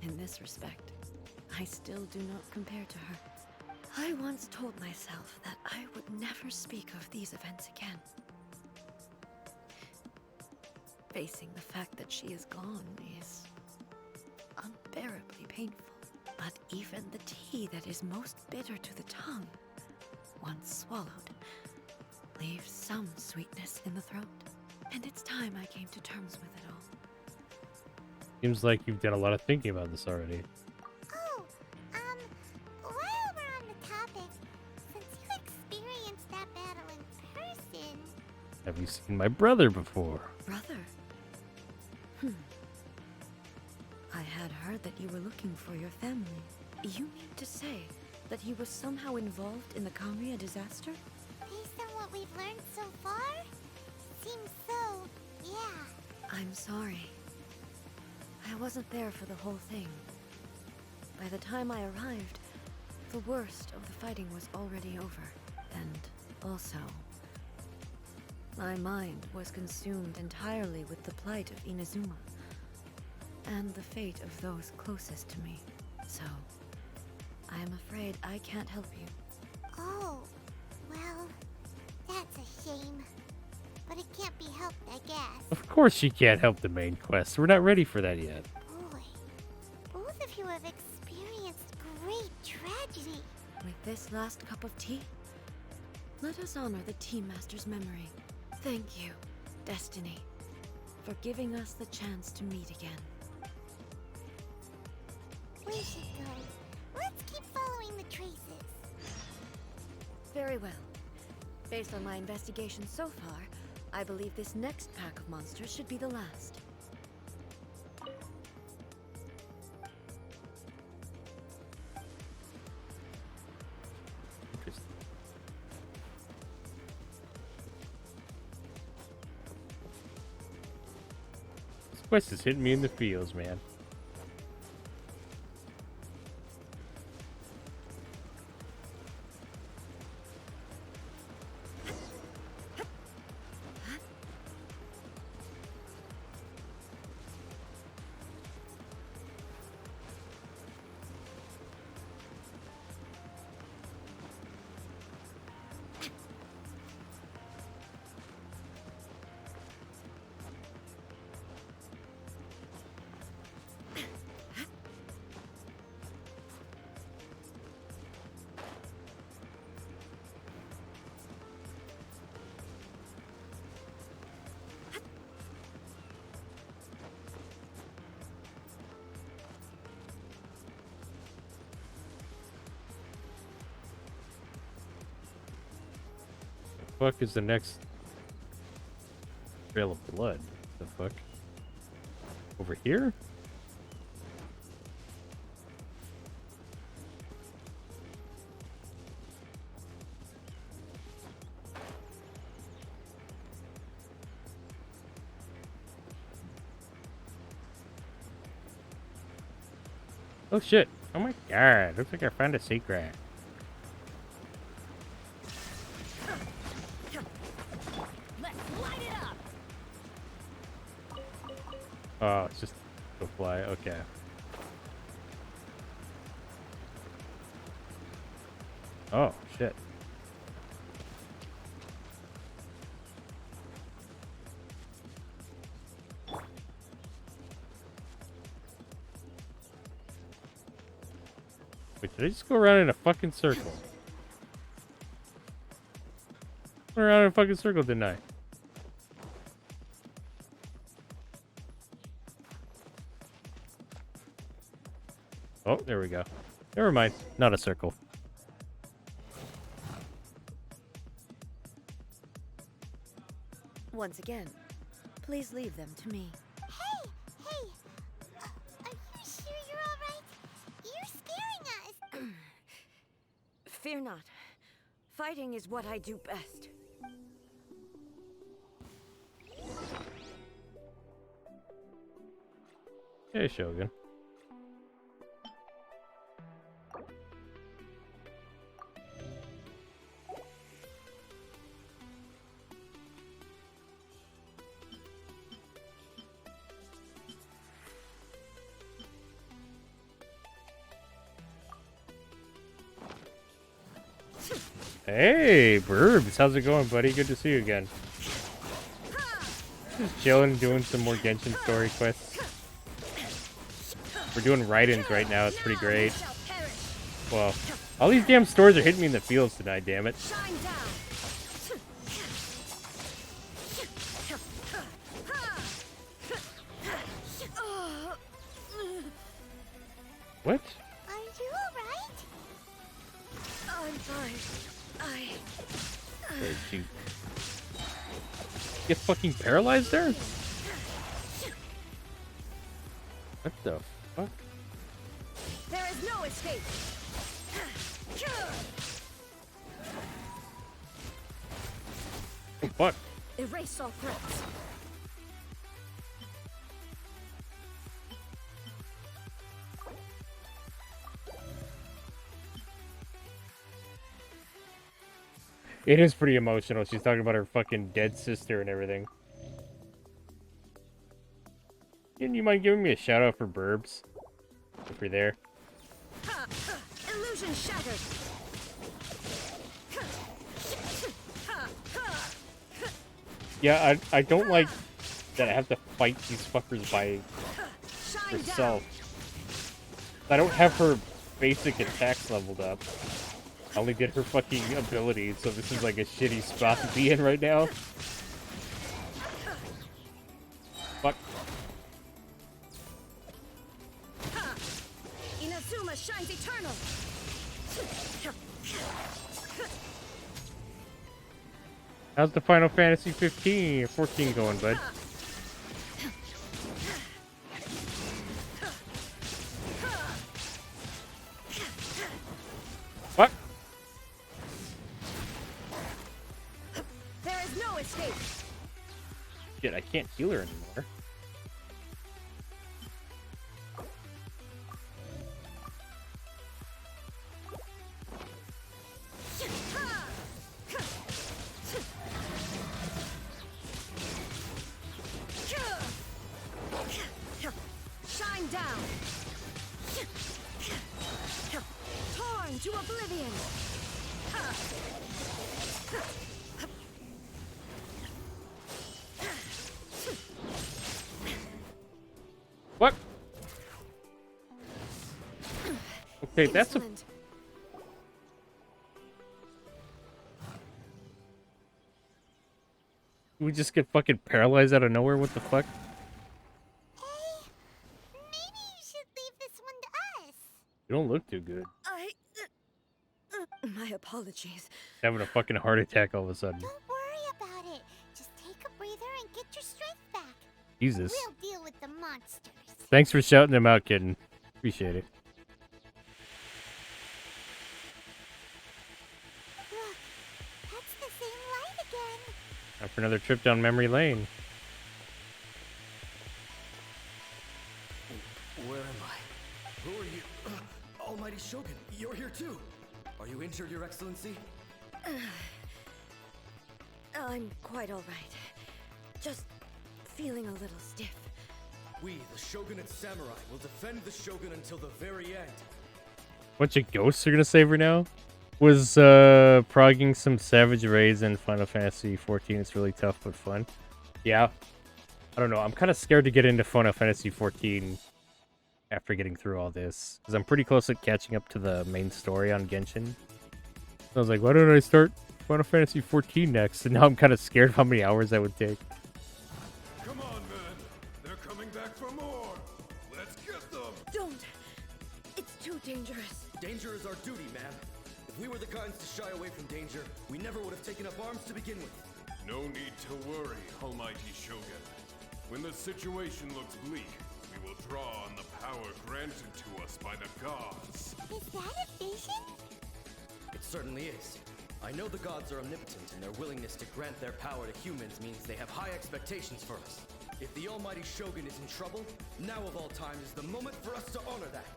In this respect, I still do not compare to her. I once told myself that I would never speak of these events again. Facing the fact that she is gone is unbearably painful. But even the tea that is most bitter to the tongue, once swallowed, leaves some sweetness in the throat. And it's time I came to terms with it all. Seems like you've done a lot of thinking about this already. Oh, while we're on the topic, since you experienced that battle in person... Have you seen my brother before? Brother? I had heard that you were looking for your family. You mean to say that he was somehow involved in the Kamiya disaster? Based on what we've learned so far? Seems so, yeah. I'm sorry. I wasn't there for the whole thing. By the time I arrived, the worst of the fighting was already over. And also, my mind was consumed entirely with the plight of Inazuma and the fate of those closest to me. So, I am afraid I can't help you. Oh, well, that's a shame. But it can't be helped, I guess. Of course she can't help the main quest. We're not ready for that yet. Boy, both of you have experienced great tragedy. With this last cup of tea, let us honor the Team Master's memory. Thank you, Destiny, for giving us the chance to meet again. We should go. Let's keep following the traces. Very well. Based on my investigation so far, I believe this next pack of monsters should be the last. Interesting. This quest is hitting me in the feels, man. Fuck is the next trail of blood? The fuck? Over here? Oh shit. Oh my god. Looks like I found a secret. Oh, it's just go fly. Okay. Oh, shit. Wait, did I just go around in a fucking circle? Went around in a fucking circle, didn't I? Oh, there we go. Never mind. Not a circle. Once again, please leave them to me. Hey! Are you sure you're alright? You're scaring us! Fear not. Fighting is what I do best. Hey, Shogun. Hey, Burbs, how's it going, buddy? Good to see you again. Just chilling, doing some more Genshin story quests. We're doing write-ins right now, it's pretty great. Well, all these damn stores are hitting me in the fields tonight, damn it. What? Are you alright? I'm fine. Did you get fucking paralyzed there? What the fuck? There is no escape. What? Erase all threats. It is pretty emotional. She's talking about her fucking dead sister and everything. And you mind giving me a shout out for Burbs? If you're there. Illusion shattered. Yeah, I don't like that I have to fight these fuckers by herself. I don't have her basic attacks leveled up. I only did her fucking abilities, so this is like a shitty spot to be in right now. Fuck. Inazuma shines eternal. How's the Final Fantasy 14 going, bud? What? There is no escape. Shit, I can't heal her anymore. Shine down. Torn to oblivion. What? Okay, that's a... We just get fucking paralyzed out of nowhere? What the fuck? Maybe you should leave this one to us. You don't look too good. My apologies. Having a fucking heart attack all of a sudden. Don't worry about it. Just take a breather and get your strength back. Jesus. We'll deal with the monsters. Thanks for shouting them out, kitten. Appreciate it. Look, that's the same light again. Time for another trip down memory lane. Where am I? Who are you? Almighty Shogun, you're here too. Are you injured, Your Excellency? I'm quite all right. Just feeling a little stiff. We, the Shogunate Samurai, will defend the Shogun until the very end. Bunch of ghosts are gonna save her now? Was progging some savage raids in Final Fantasy 14. It's really tough but fun. Yeah. I don't know. I'm kind of scared to get into Final Fantasy 14 after getting through all this. Because I'm pretty close at catching up to the main story on Genshin. So I was like, why don't I start Final Fantasy 14 next? And now I'm kind of scared of how many hours that would take. Come on, men. They're coming back for more. Let's get them. Don't. It's too dangerous. Danger is our duty, ma'am. If we were the kinds to shy away from danger, we never would have taken up arms to begin with. No need to worry, Almighty Shogun. When the situation looks bleak, we will draw on the power granted to us by the gods. Is that a vision? It certainly is. I know the gods are omnipotent, and their willingness to grant their power to humans means they have high expectations for us. If the Almighty Shogun is in trouble, now of all times is the moment for us to honor that.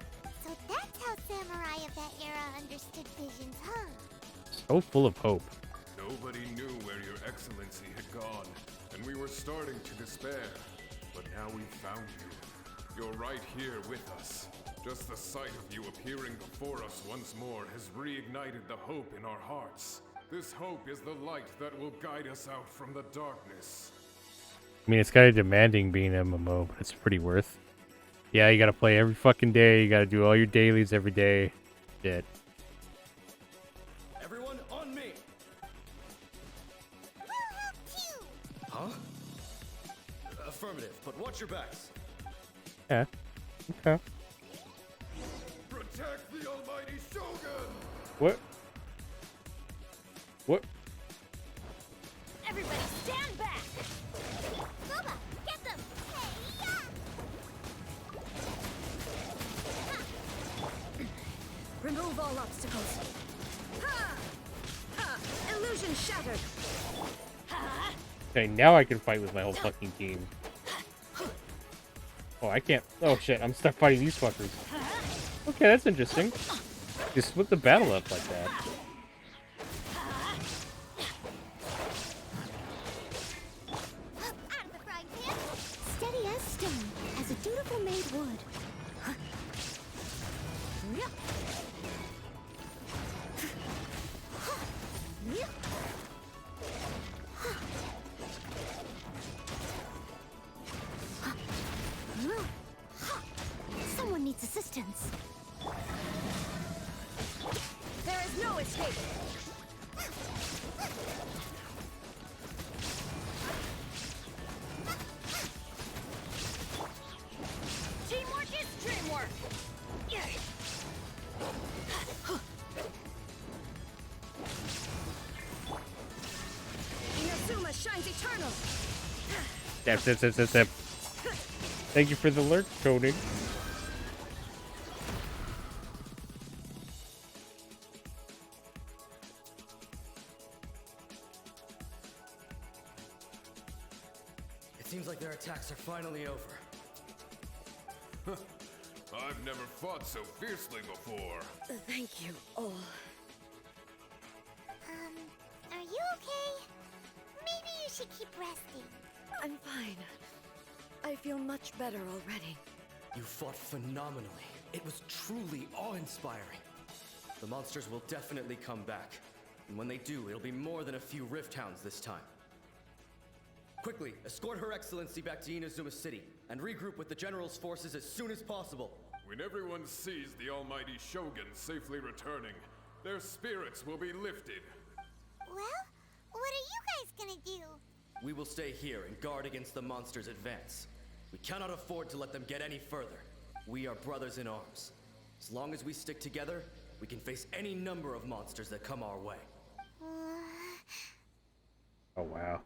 So that's how samurai of that era understood visions, huh? So full of hope. Nobody knew where your excellency had gone, and we were starting to despair. But now we've found you. You're right here with us. Just the sight of you appearing before us once more has reignited the hope in our hearts. This hope is the light that will guide us out from the darkness. I mean, it's kind of demanding being an MMO, but it's pretty worth. Yeah, you gotta play every fucking day. You gotta do all your dailies every day. Shit. Everyone on me! We'll help too! Huh? Affirmative, but watch your backs. Yeah. Okay. Protect the Almighty Shogun! What? What? Everybody stand back! Boba, get them! Hey-ya! Remove all obstacles. Ha! Ha! Illusion shattered. Ha! Okay, now I can fight with my whole fucking team. Oh, I can't. Oh shit, I'm stuck fighting these fuckers. Okay, that's interesting. You split the battle up like that. Out of the frying pan! Steady as stone, as a dutiful maid would. Someone needs assistance. There is no escape. Teamwork is dreamwork! Inazuma shines eternal. Zap. Thank you for the alert coding. It seems like their attacks are finally over. I've never fought so fiercely before. Thank you all. Are you okay? Maybe you should keep resting. I'm fine. I feel much better already. You fought phenomenally. It was truly awe-inspiring. The monsters will definitely come back. And when they do, it'll be more than a few Rift Hounds this time. Quickly, escort Her Excellency back to Inazuma City, and regroup with the General's forces as soon as possible. When everyone sees the Almighty Shogun safely returning, their spirits will be lifted. Well, what are you guys gonna do? We will stay here and guard against the monsters' advance. We cannot afford to let them get any further. We are brothers in arms. As long as we stick together, we can face any number of monsters that come our way. Oh wow.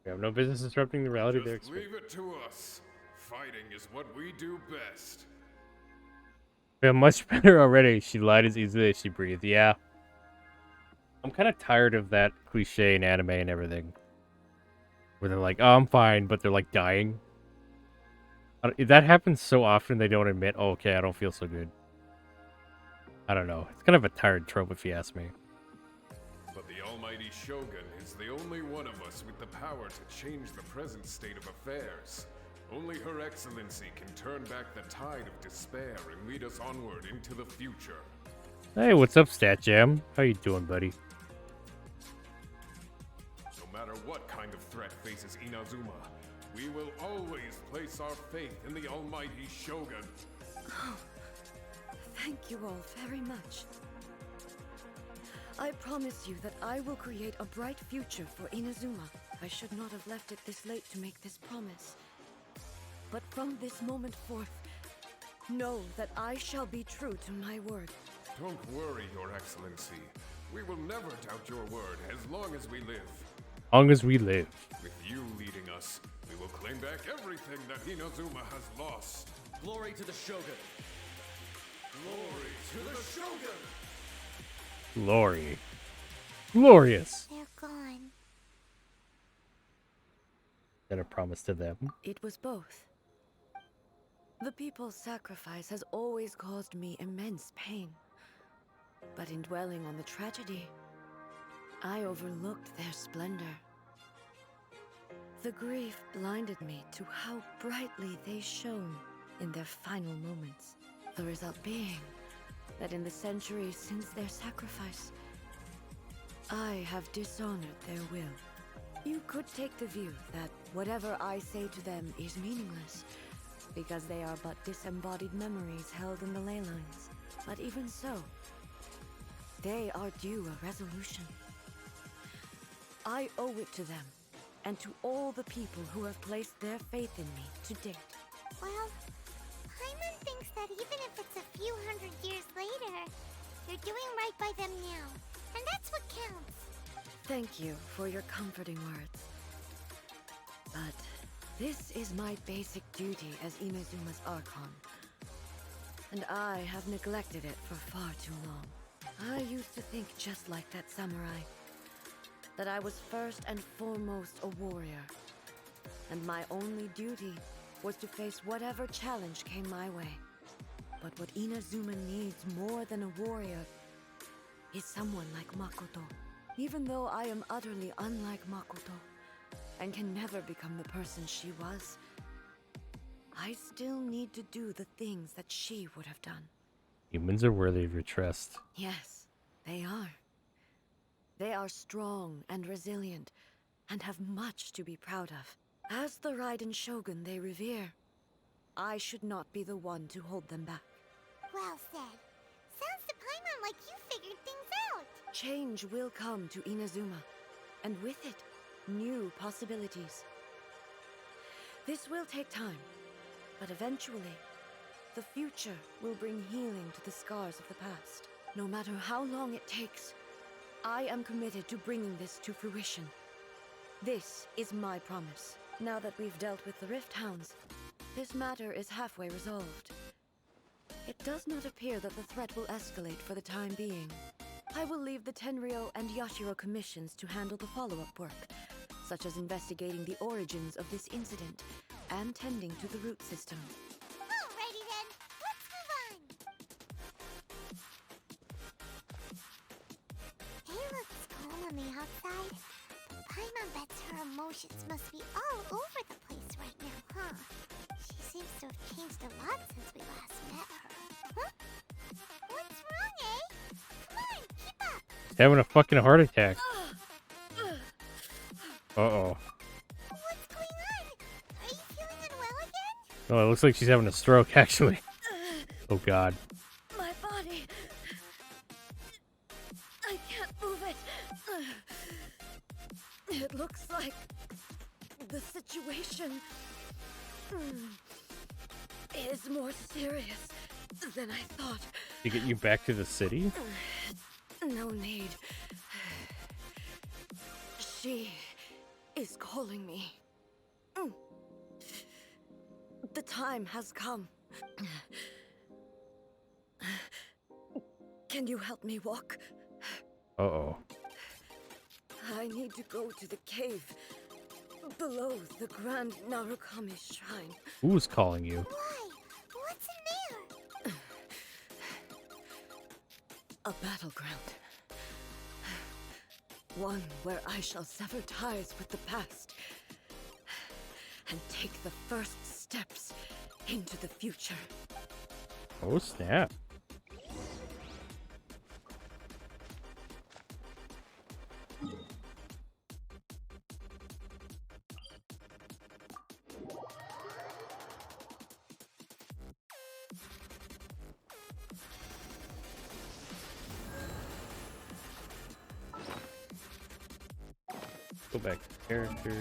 We have no business disrupting the reality of their Just experience. leave it to us. Fighting is what we do best. We have much better already. She lied as easily as she breathed. Yeah. I'm kind of tired of that cliche in anime and everything. Where they're like, oh, I'm fine, but they're like dying. That happens so often they don't admit, oh, okay, I don't feel so good. I don't know. It's kind of a tired trope if you ask me. But the Almighty Shogun is the only one of us with the power to change the present state of affairs. Only Her Excellency can turn back the tide of despair and lead us onward into the future. Hey, what's up, Stat Jam? How you doing, buddy? No matter what kind of threat faces Inazuma, we will always place our faith in the Almighty Shogun. Oh, thank you all very much. I promise you that I will create a bright future for Inazuma. I should not have left it this late to make this promise. But from this moment forth, know that I shall be true to my word. Don't worry, Your Excellency. We will never doubt your word as long as we live. Long as we live. With you leading us, we will claim back everything that Inazuma has lost. Glory to the Shogun. Glory to the Shogun! Glory. Glorious. They're gone. That a promise to them. It was both. The people's sacrifice has always caused me immense pain. But in dwelling on the tragedy, I overlooked their splendor. The grief blinded me to how brightly they shone in their final moments. The result being that in the centuries since their sacrifice, I have dishonored their will. You could take the view that whatever I say to them is meaningless, because they are but disembodied memories held in the ley lines. But even so, they are due a resolution. I owe it to them, and to all the people who have placed their faith in me to date. Well, Paimon thinks that even if it's a few hundred years later, you're doing right by them now. And that's what counts. Thank you for your comforting words. But this is my basic duty as Inazuma's Archon. And I have neglected it for far too long. I used to think just like that samurai. That I was first and foremost a warrior. And my only duty was to face whatever challenge came my way. But what Inazuma needs more than a warrior is someone like Makoto. Even though I am utterly unlike Makoto, and can never become the person she was, I still need to do the things that she would have done. Humans are worthy of your trust. Yes, they are. They are strong and resilient, and have much to be proud of. As the Raiden Shogun they revere, I should not be the one to hold them back. Well said. Sounds to Paimon like you figured things out. Change will come to Inazuma, and with it, new possibilities. This will take time, but eventually, the future will bring healing to the scars of the past. No matter how long it takes, I am committed to bringing this to fruition. This is my promise. Now that we've dealt with the Rift Hounds, this matter is halfway resolved. It does not appear that the threat will escalate for the time being. I will leave the Tenryo and Yashiro commissions to handle the follow-up work, such as investigating the origins of this incident and tending to the root system. Alrighty then, let's move on. It looks calm on the outside. Paimon bets her emotions must be all over the place right now, huh? She seems to have changed a lot since we last met her. Huh? What's wrong, eh? Come on, keep up. Having a fucking heart attack. Uh-oh. What's going on? Are you feeling unwell again? Oh, it looks like she's having a stroke, actually. Oh, God. My body... I can't move it. It looks like the situation is more serious than I thought. To get you back to the city? No need. She is calling me. The time has come. Can you help me walk? Uh-oh. I need to go to the cave below the Grand Narukami Shrine. Who's calling you? Why? What's in there? A battleground. One where I shall sever ties with the past and take the first steps into the future. Oh, snap. Go back to characters.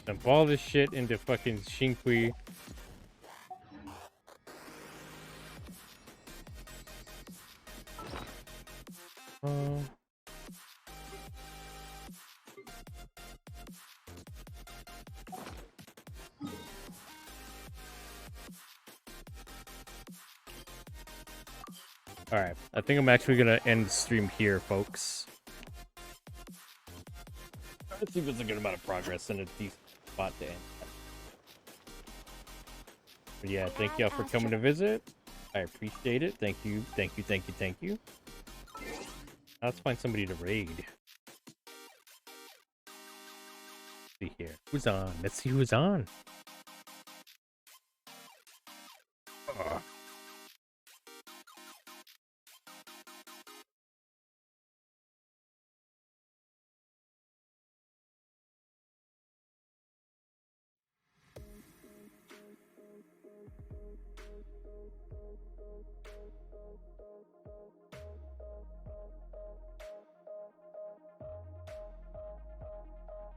Dump all this shit into fucking Shinkui. Alright, I think I'm actually gonna end the stream here, folks. I think there's a good amount of progress and a decent spot to end. But yeah, thank y'all for coming to visit. I appreciate it. Thank you, thank you, thank you, thank you. Now let's find somebody to raid. Let's see here. Who's on? Let's see who's on.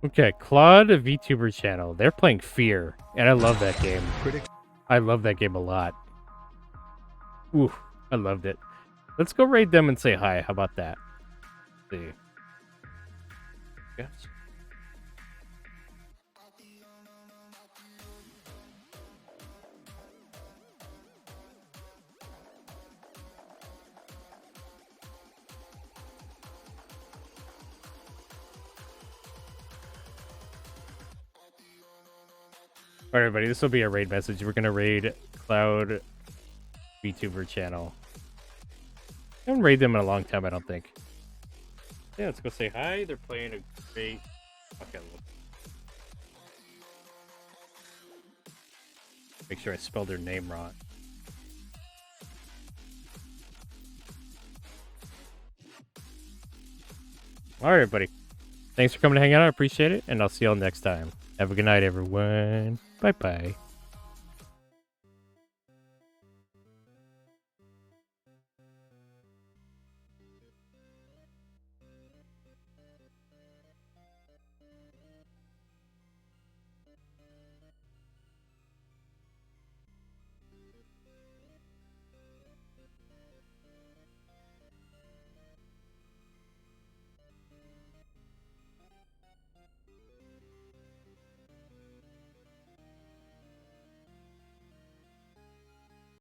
Okay, Claude VTuber channel. They're playing Fear, and I love that game. I love that game a lot. Ooh, I loved it. Let's go raid them and say hi. How about that? Let's see. Yes. Alright, everybody, this will be a raid message. We're gonna raid Cloud VTuber channel. I haven't raided them in a long time, I don't think. Yeah, let's go say hi. They're playing a great... Okay, look. Make sure I spelled their name wrong. Alright, everybody. Thanks for coming to hang out. I appreciate it, and I'll see y'all next time. Have a good night, everyone. Bye-bye.